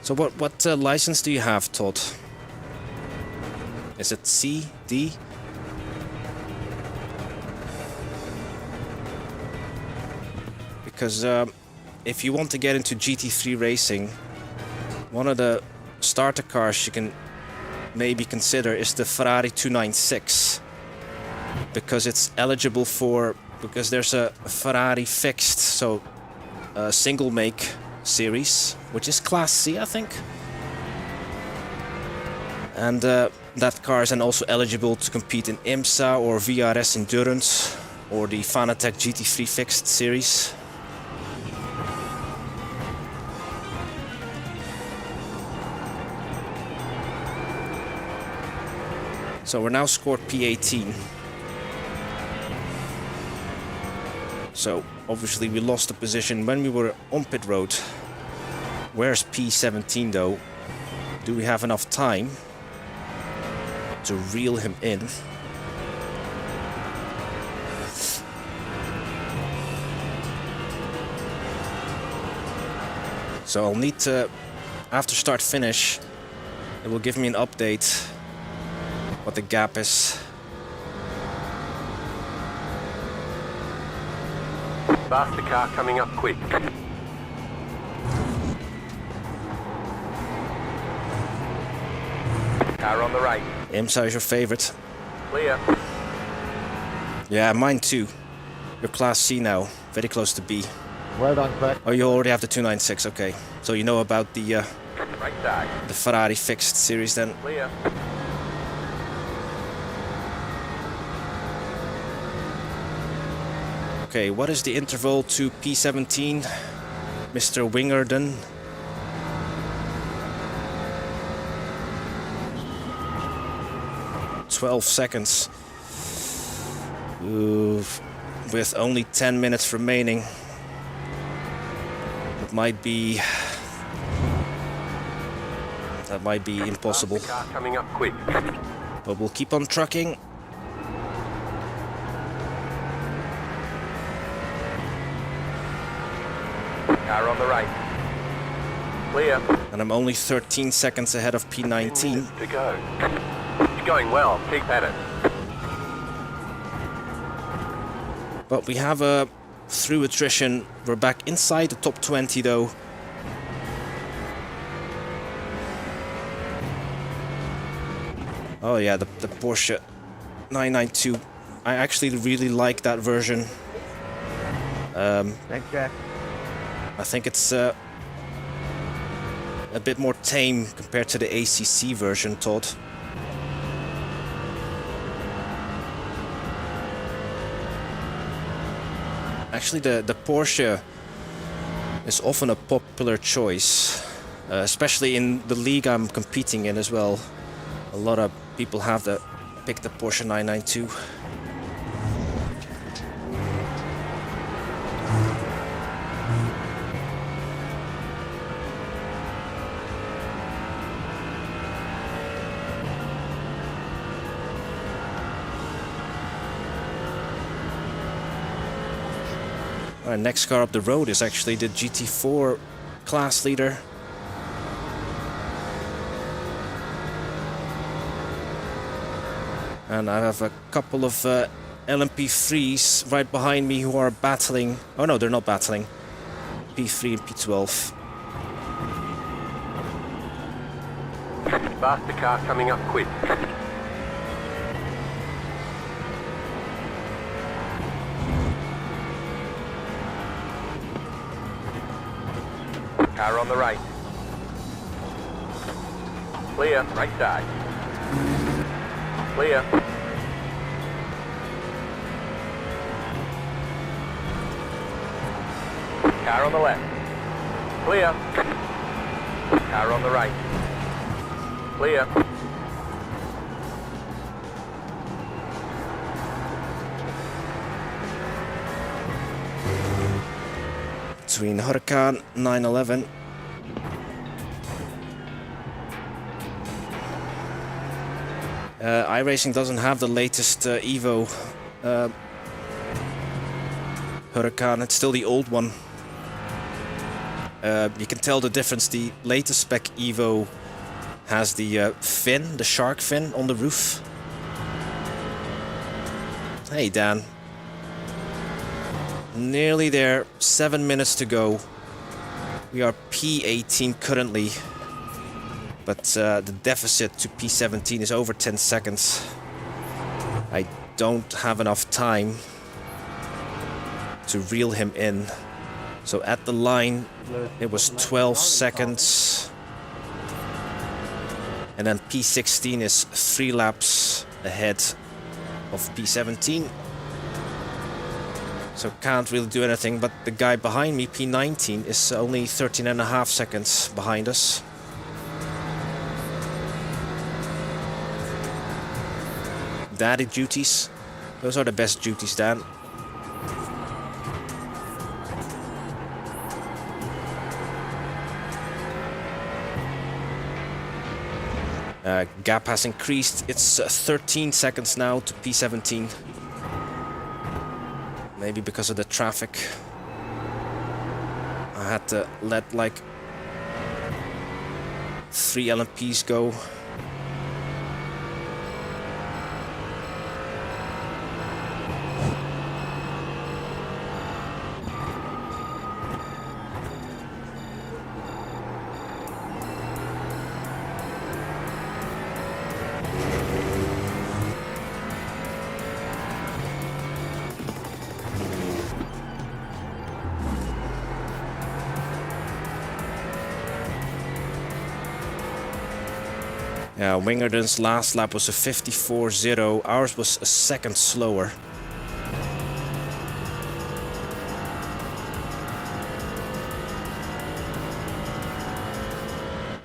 So what license do you have, Todd? Is it C, D? Because if you want to get into GT3 racing, one of the starter cars you can maybe consider is the Ferrari 296, because it's eligible for, because there's a Ferrari fixed, so a single make series, which is Class C, I think. And that car is then also eligible to compete in IMSA or VRS Endurance or the Fanatec GT3 fixed series. So we're now scored P18. So obviously we lost the position when we were on pit road. Where's P17 though? Do we have enough time to reel him in? So I'll need to, after start finish, it will give me an update what the gap is. Faster car coming up quick. Car on the right. IMSA is your favorite. Clear. Yeah, mine too. You're Class C now, very close to B. Right on track. Oh, you already have the 296, okay. So you know about the Right side. the Ferrari fixed series then. Clear. Okay, what is the interval to P17, Mr. Wingerden? ...12 seconds. Ooh, with only 10 minutes remaining, that might be impossible. Fast car coming up quick. But we'll keep on trucking. Car on the right. Clear. And I'm only 13 seconds ahead of P19. To go. You're going well. Keep at it. But we have a through attrition. We're back inside the top 20 though. Oh yeah, the Porsche 992. I actually really like that version. Thanks, Jack. I think it's a bit more tame compared to the ACC version, Todd. Actually, the Porsche is often a popular choice, especially in the league I'm competing in as well. A lot of people have picked the Porsche 992. Our next car up the road is actually the GT4 class leader. And I have a couple of LMP3s right behind me who are battling. Oh no, they're not battling. P3 and P12. Faster car coming up quick. Car on the right. Clear, right side. Clear. Car on the left. Clear. Car on the right. Clear. Between Huracan 911. iRacing doesn't have the latest Evo Huracan, it's still the old one. You can tell the difference. The latest spec Evo has the fin, the shark fin on the roof. Hey Dan. Nearly there, 7 minutes to go. We are P18 currently, but the deficit to P17 is over 10 seconds. I don't have enough time to reel him in. So at the line, it was 12 seconds. And then P16 is 3 laps ahead of P17. So can't really do anything, but the guy behind me, P19, is only 13.5 seconds behind us. Daddy duties. Those are the best duties, Dan. Gap has increased. It's 13 seconds now to P17. Maybe because of the traffic. I had to let like 3 LMPs go. Yeah, Wingerden's last lap was a 54.0. Ours was a second slower.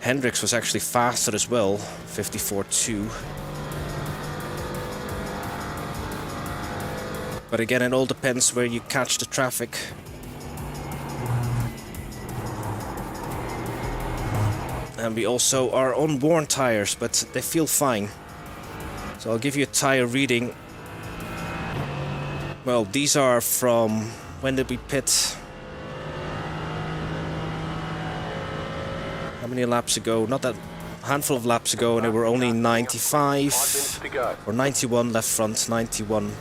Hendricks was actually faster as well, 54.2. But again, it all depends where you catch the traffic. And we also are on worn tires, but they feel fine. So I'll give you a tire reading. Well, these are from... when did we pit? How many laps ago? Not that... a handful of laps ago, and they were only 95 or 91 left front, 91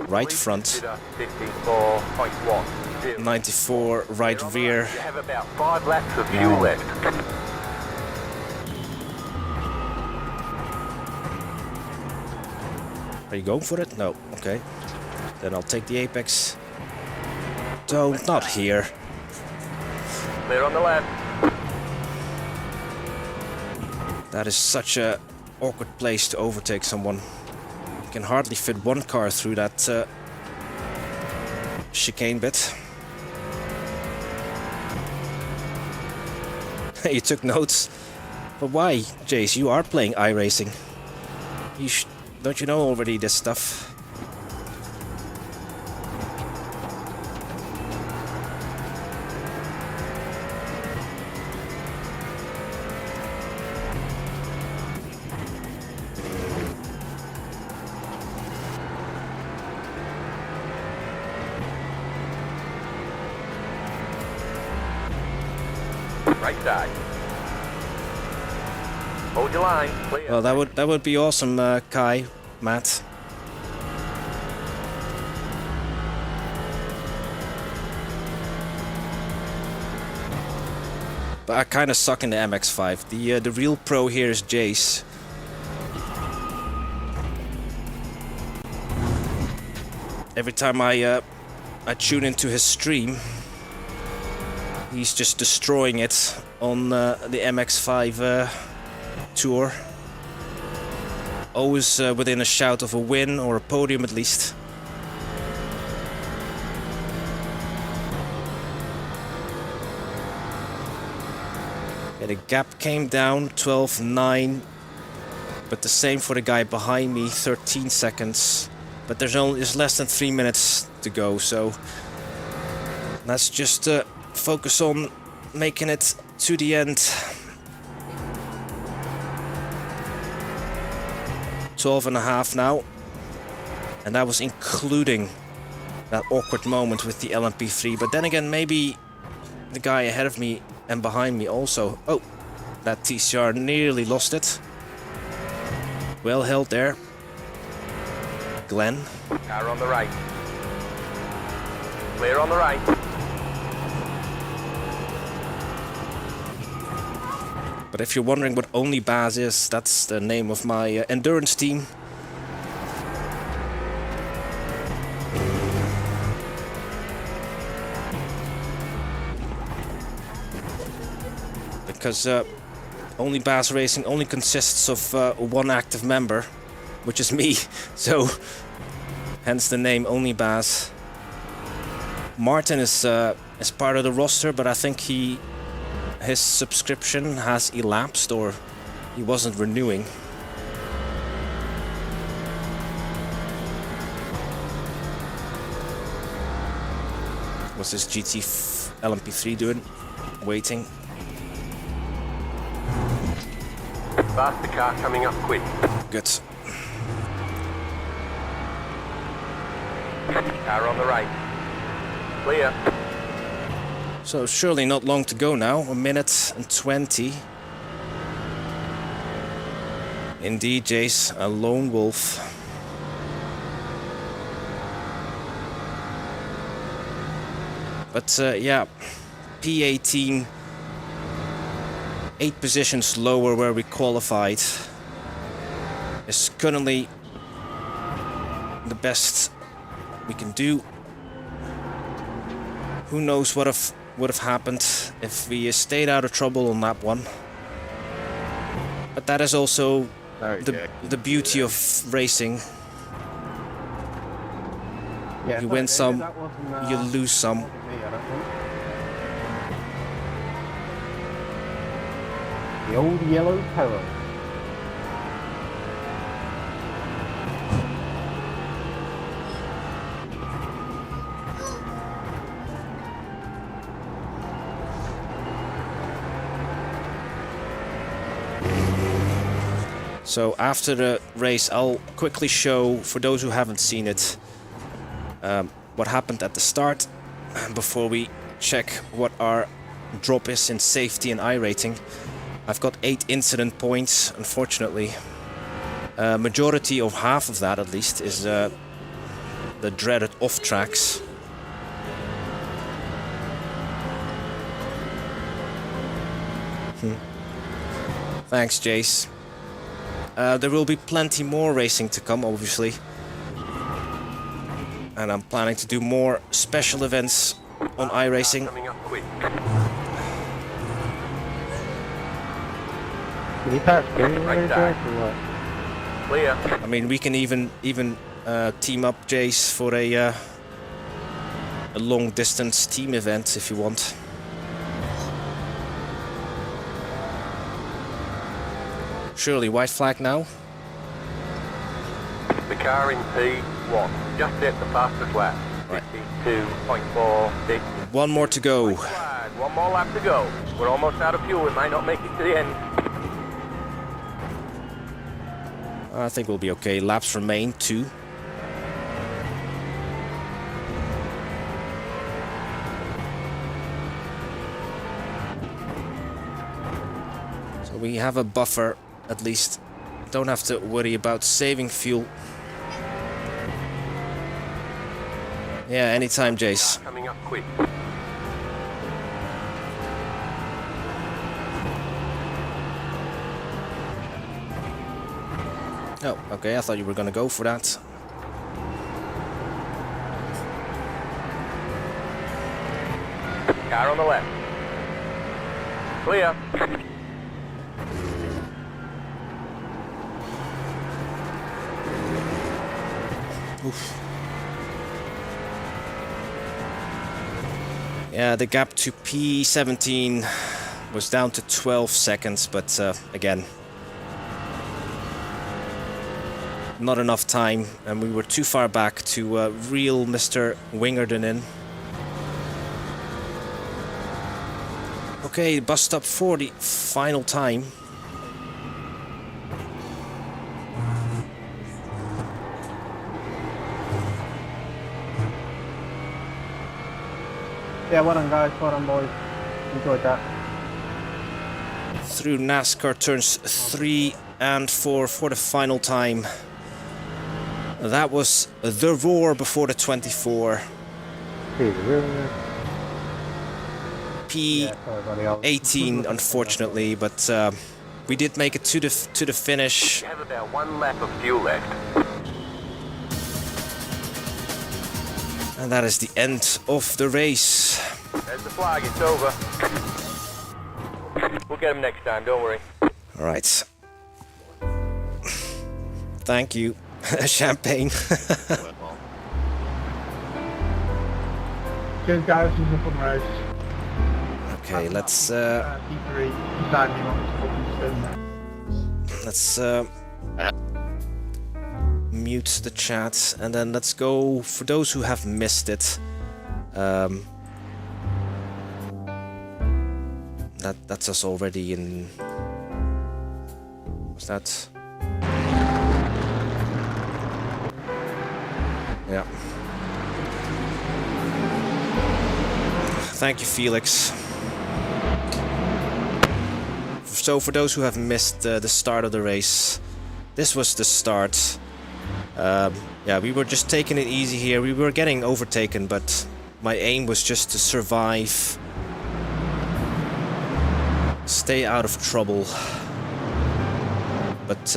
right front, 94 right rear. You have about 5 laps of fuel left. Are you going for it? No. Okay. Then I'll take the apex. Don't, not here. Clear on the left. That is such a awkward place to overtake someone. You can hardly fit one car through that chicane bit. You took notes. But why, Jace? You are playing iRacing. Don't you know already this stuff? Right side. Hold your line. Clear. Well, that would be awesome, Kai, Matt. But I kind of suck in the MX-5. The real pro here is Jace. Every time I tune into his stream, he's just destroying it on the MX-5 tour. Always within a shout of a win or a podium at least. Yeah, the gap came down 12.9, but the same for the guy behind me, 13 seconds. But there's less than 3 minutes to go, so let's just focus on making it to the end. 12.5 now, and that was including that awkward moment with the LMP3. But then again, maybe the guy ahead of me and behind me also. Oh, that TCR nearly lost it. Well held there, Glenn. Car on the right. Clear on the right. But if you're wondering what Only Baz is, that's the name of my endurance team. Because Only Baz Racing only consists of one active member, which is me. So, hence the name Only Baz. Martin is part of the roster, but I think his subscription has elapsed, or he wasn't renewing. What's this LMP3 doing? Waiting. Faster car coming up quick. Good. Car on the right. Clear. So surely not long to go now, 1 minute and 20. Indeed, Jace, a lone wolf. But yeah, P18, 8 positions lower where we qualified, is currently the best we can do. Who knows what would have happened if we stayed out of trouble on that one. But that is also the beauty of racing. Yeah, You win some, that wasn't, you lose some. me, I don't think. The old yellow peril. So after the race, I'll quickly show, for those who haven't seen it, what happened at the start before we check what our drop is in safety and iRating. I've got 8 incident points, unfortunately. Majority of half of that, at least, is the dreaded off tracks. Thanks, Jace. There will be plenty more racing to come, obviously. And I'm planning to do more special events on iRacing. Coming up quick. Can you pass me Right or there. what? Clear. I mean, we can even team up, Jace, for a long distance team event if you want. Surely, white flag now. The car in P1 just hit the fastest lap. Right. 52.46. One more to go. Flag. One more lap to go. We're almost out of fuel. We might not make it to the end. I think we'll be okay. Laps remain 2. So we have a buffer, at least. Don't have to worry about saving fuel. Yeah, anytime, Jace. Coming up quick. Oh, okay, I thought you were gonna go for that. Car on the left. Clear. Oof. Yeah, the gap to P17 was down to 12 seconds, but again, not enough time, and we were too far back to reel Mr. Wingerden in. Okay, bus stop for the final time. Yeah, well done guys, well done boys. Enjoyed that. Through NASCAR turns 3 and 4 for the final time. That was the roar before the 24. P18, unfortunately, but we did make it to the finish. We have about 1 lap of fuel left. And that is the end of the race. There's the flag, it's over. We'll get him next time, don't worry. All right. Thank you, Champagne. Cheers guys, this is a fun race. Okay, let's P3, deciding on this fucking spin. mute the chat, and then let's go for those who have missed it. That's us already in. Was that? Yeah. Thank you, Felix. So for those who have missed the start of the race, this was the start. Yeah, we were just taking it easy here. We were getting overtaken, but my aim was just to survive. Stay out of trouble. But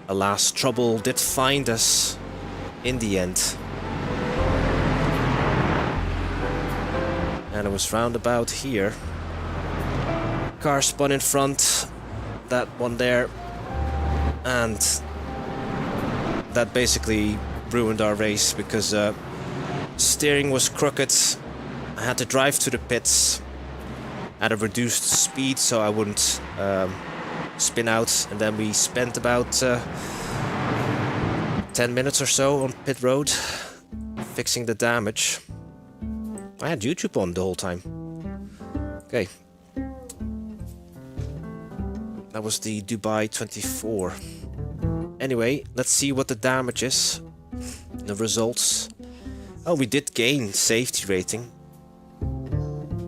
alas, trouble did find us in the end. And it was round about here. Car spun in front, that one there, and that basically ruined our race because steering was crooked. I had to drive to the pits at a reduced speed so I wouldn't spin out, and then we spent about 10 minutes or so on pit road fixing the damage. I had YouTube on the whole time. Okay. That was the Dubai 24. anyway, let's see what the damage is. The results. Oh, we did gain safety rating.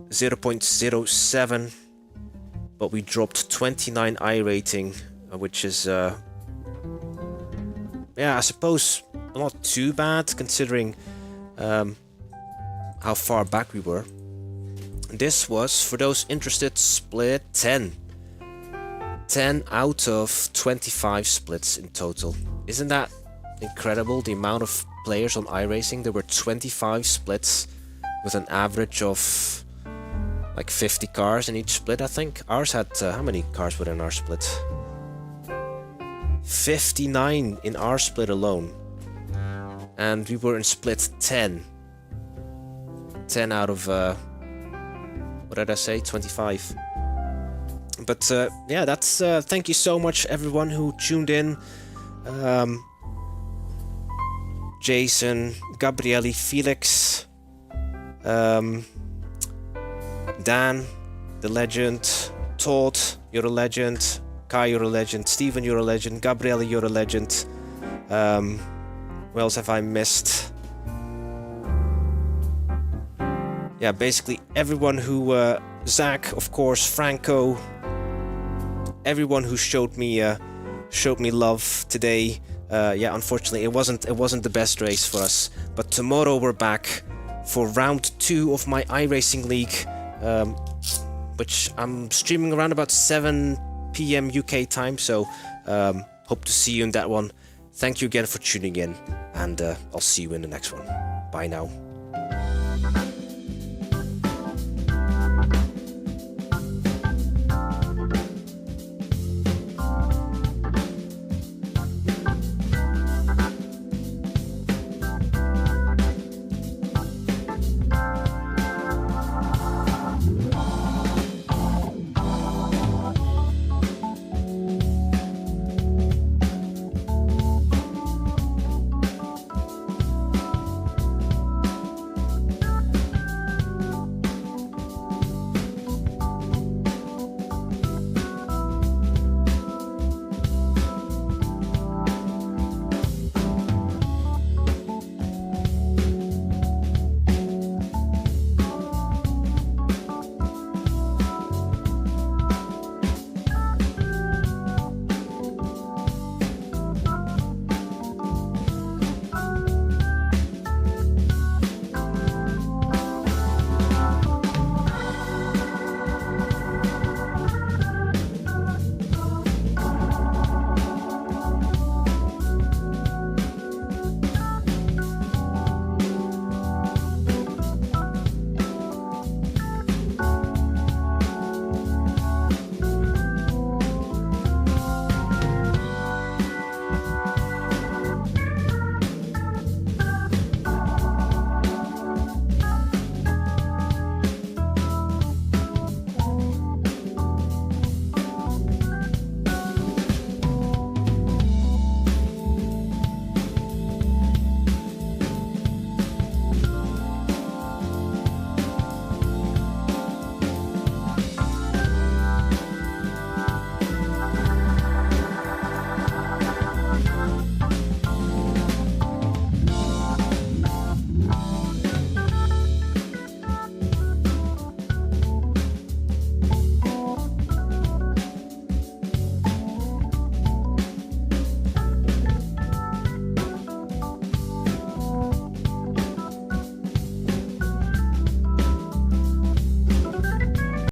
0.07. But we dropped 29 iRating, which is, yeah, I suppose not too bad considering how far back we were. This was, for those interested, split 10. 10 out of 25 splits in total. Isn't that incredible, the amount of players on iRacing? There were 25 splits with an average of like 50 cars in each split, I think. Ours had, how many cars were in our split? 59 in our split alone. And we were in split 10. 10 out of, what did I say? 25. But yeah, that's, thank you so much everyone who tuned in. Jason, Gabriele, Felix, Dan, the legend, Todd, you're a legend, Kai, you're a legend, Steven, you're a legend, Gabriele, you're a legend. What else have I missed? Yeah, basically everyone who, Zach, of course, Franco, everyone who showed me love today. Yeah, unfortunately it wasn't the best race for us, but tomorrow we're back for round 2 of my iRacing League, which I'm streaming around about 7 PM UK time, so hope to see you in that one. Thank you again for tuning in, and I'll see you in the next one. Bye now.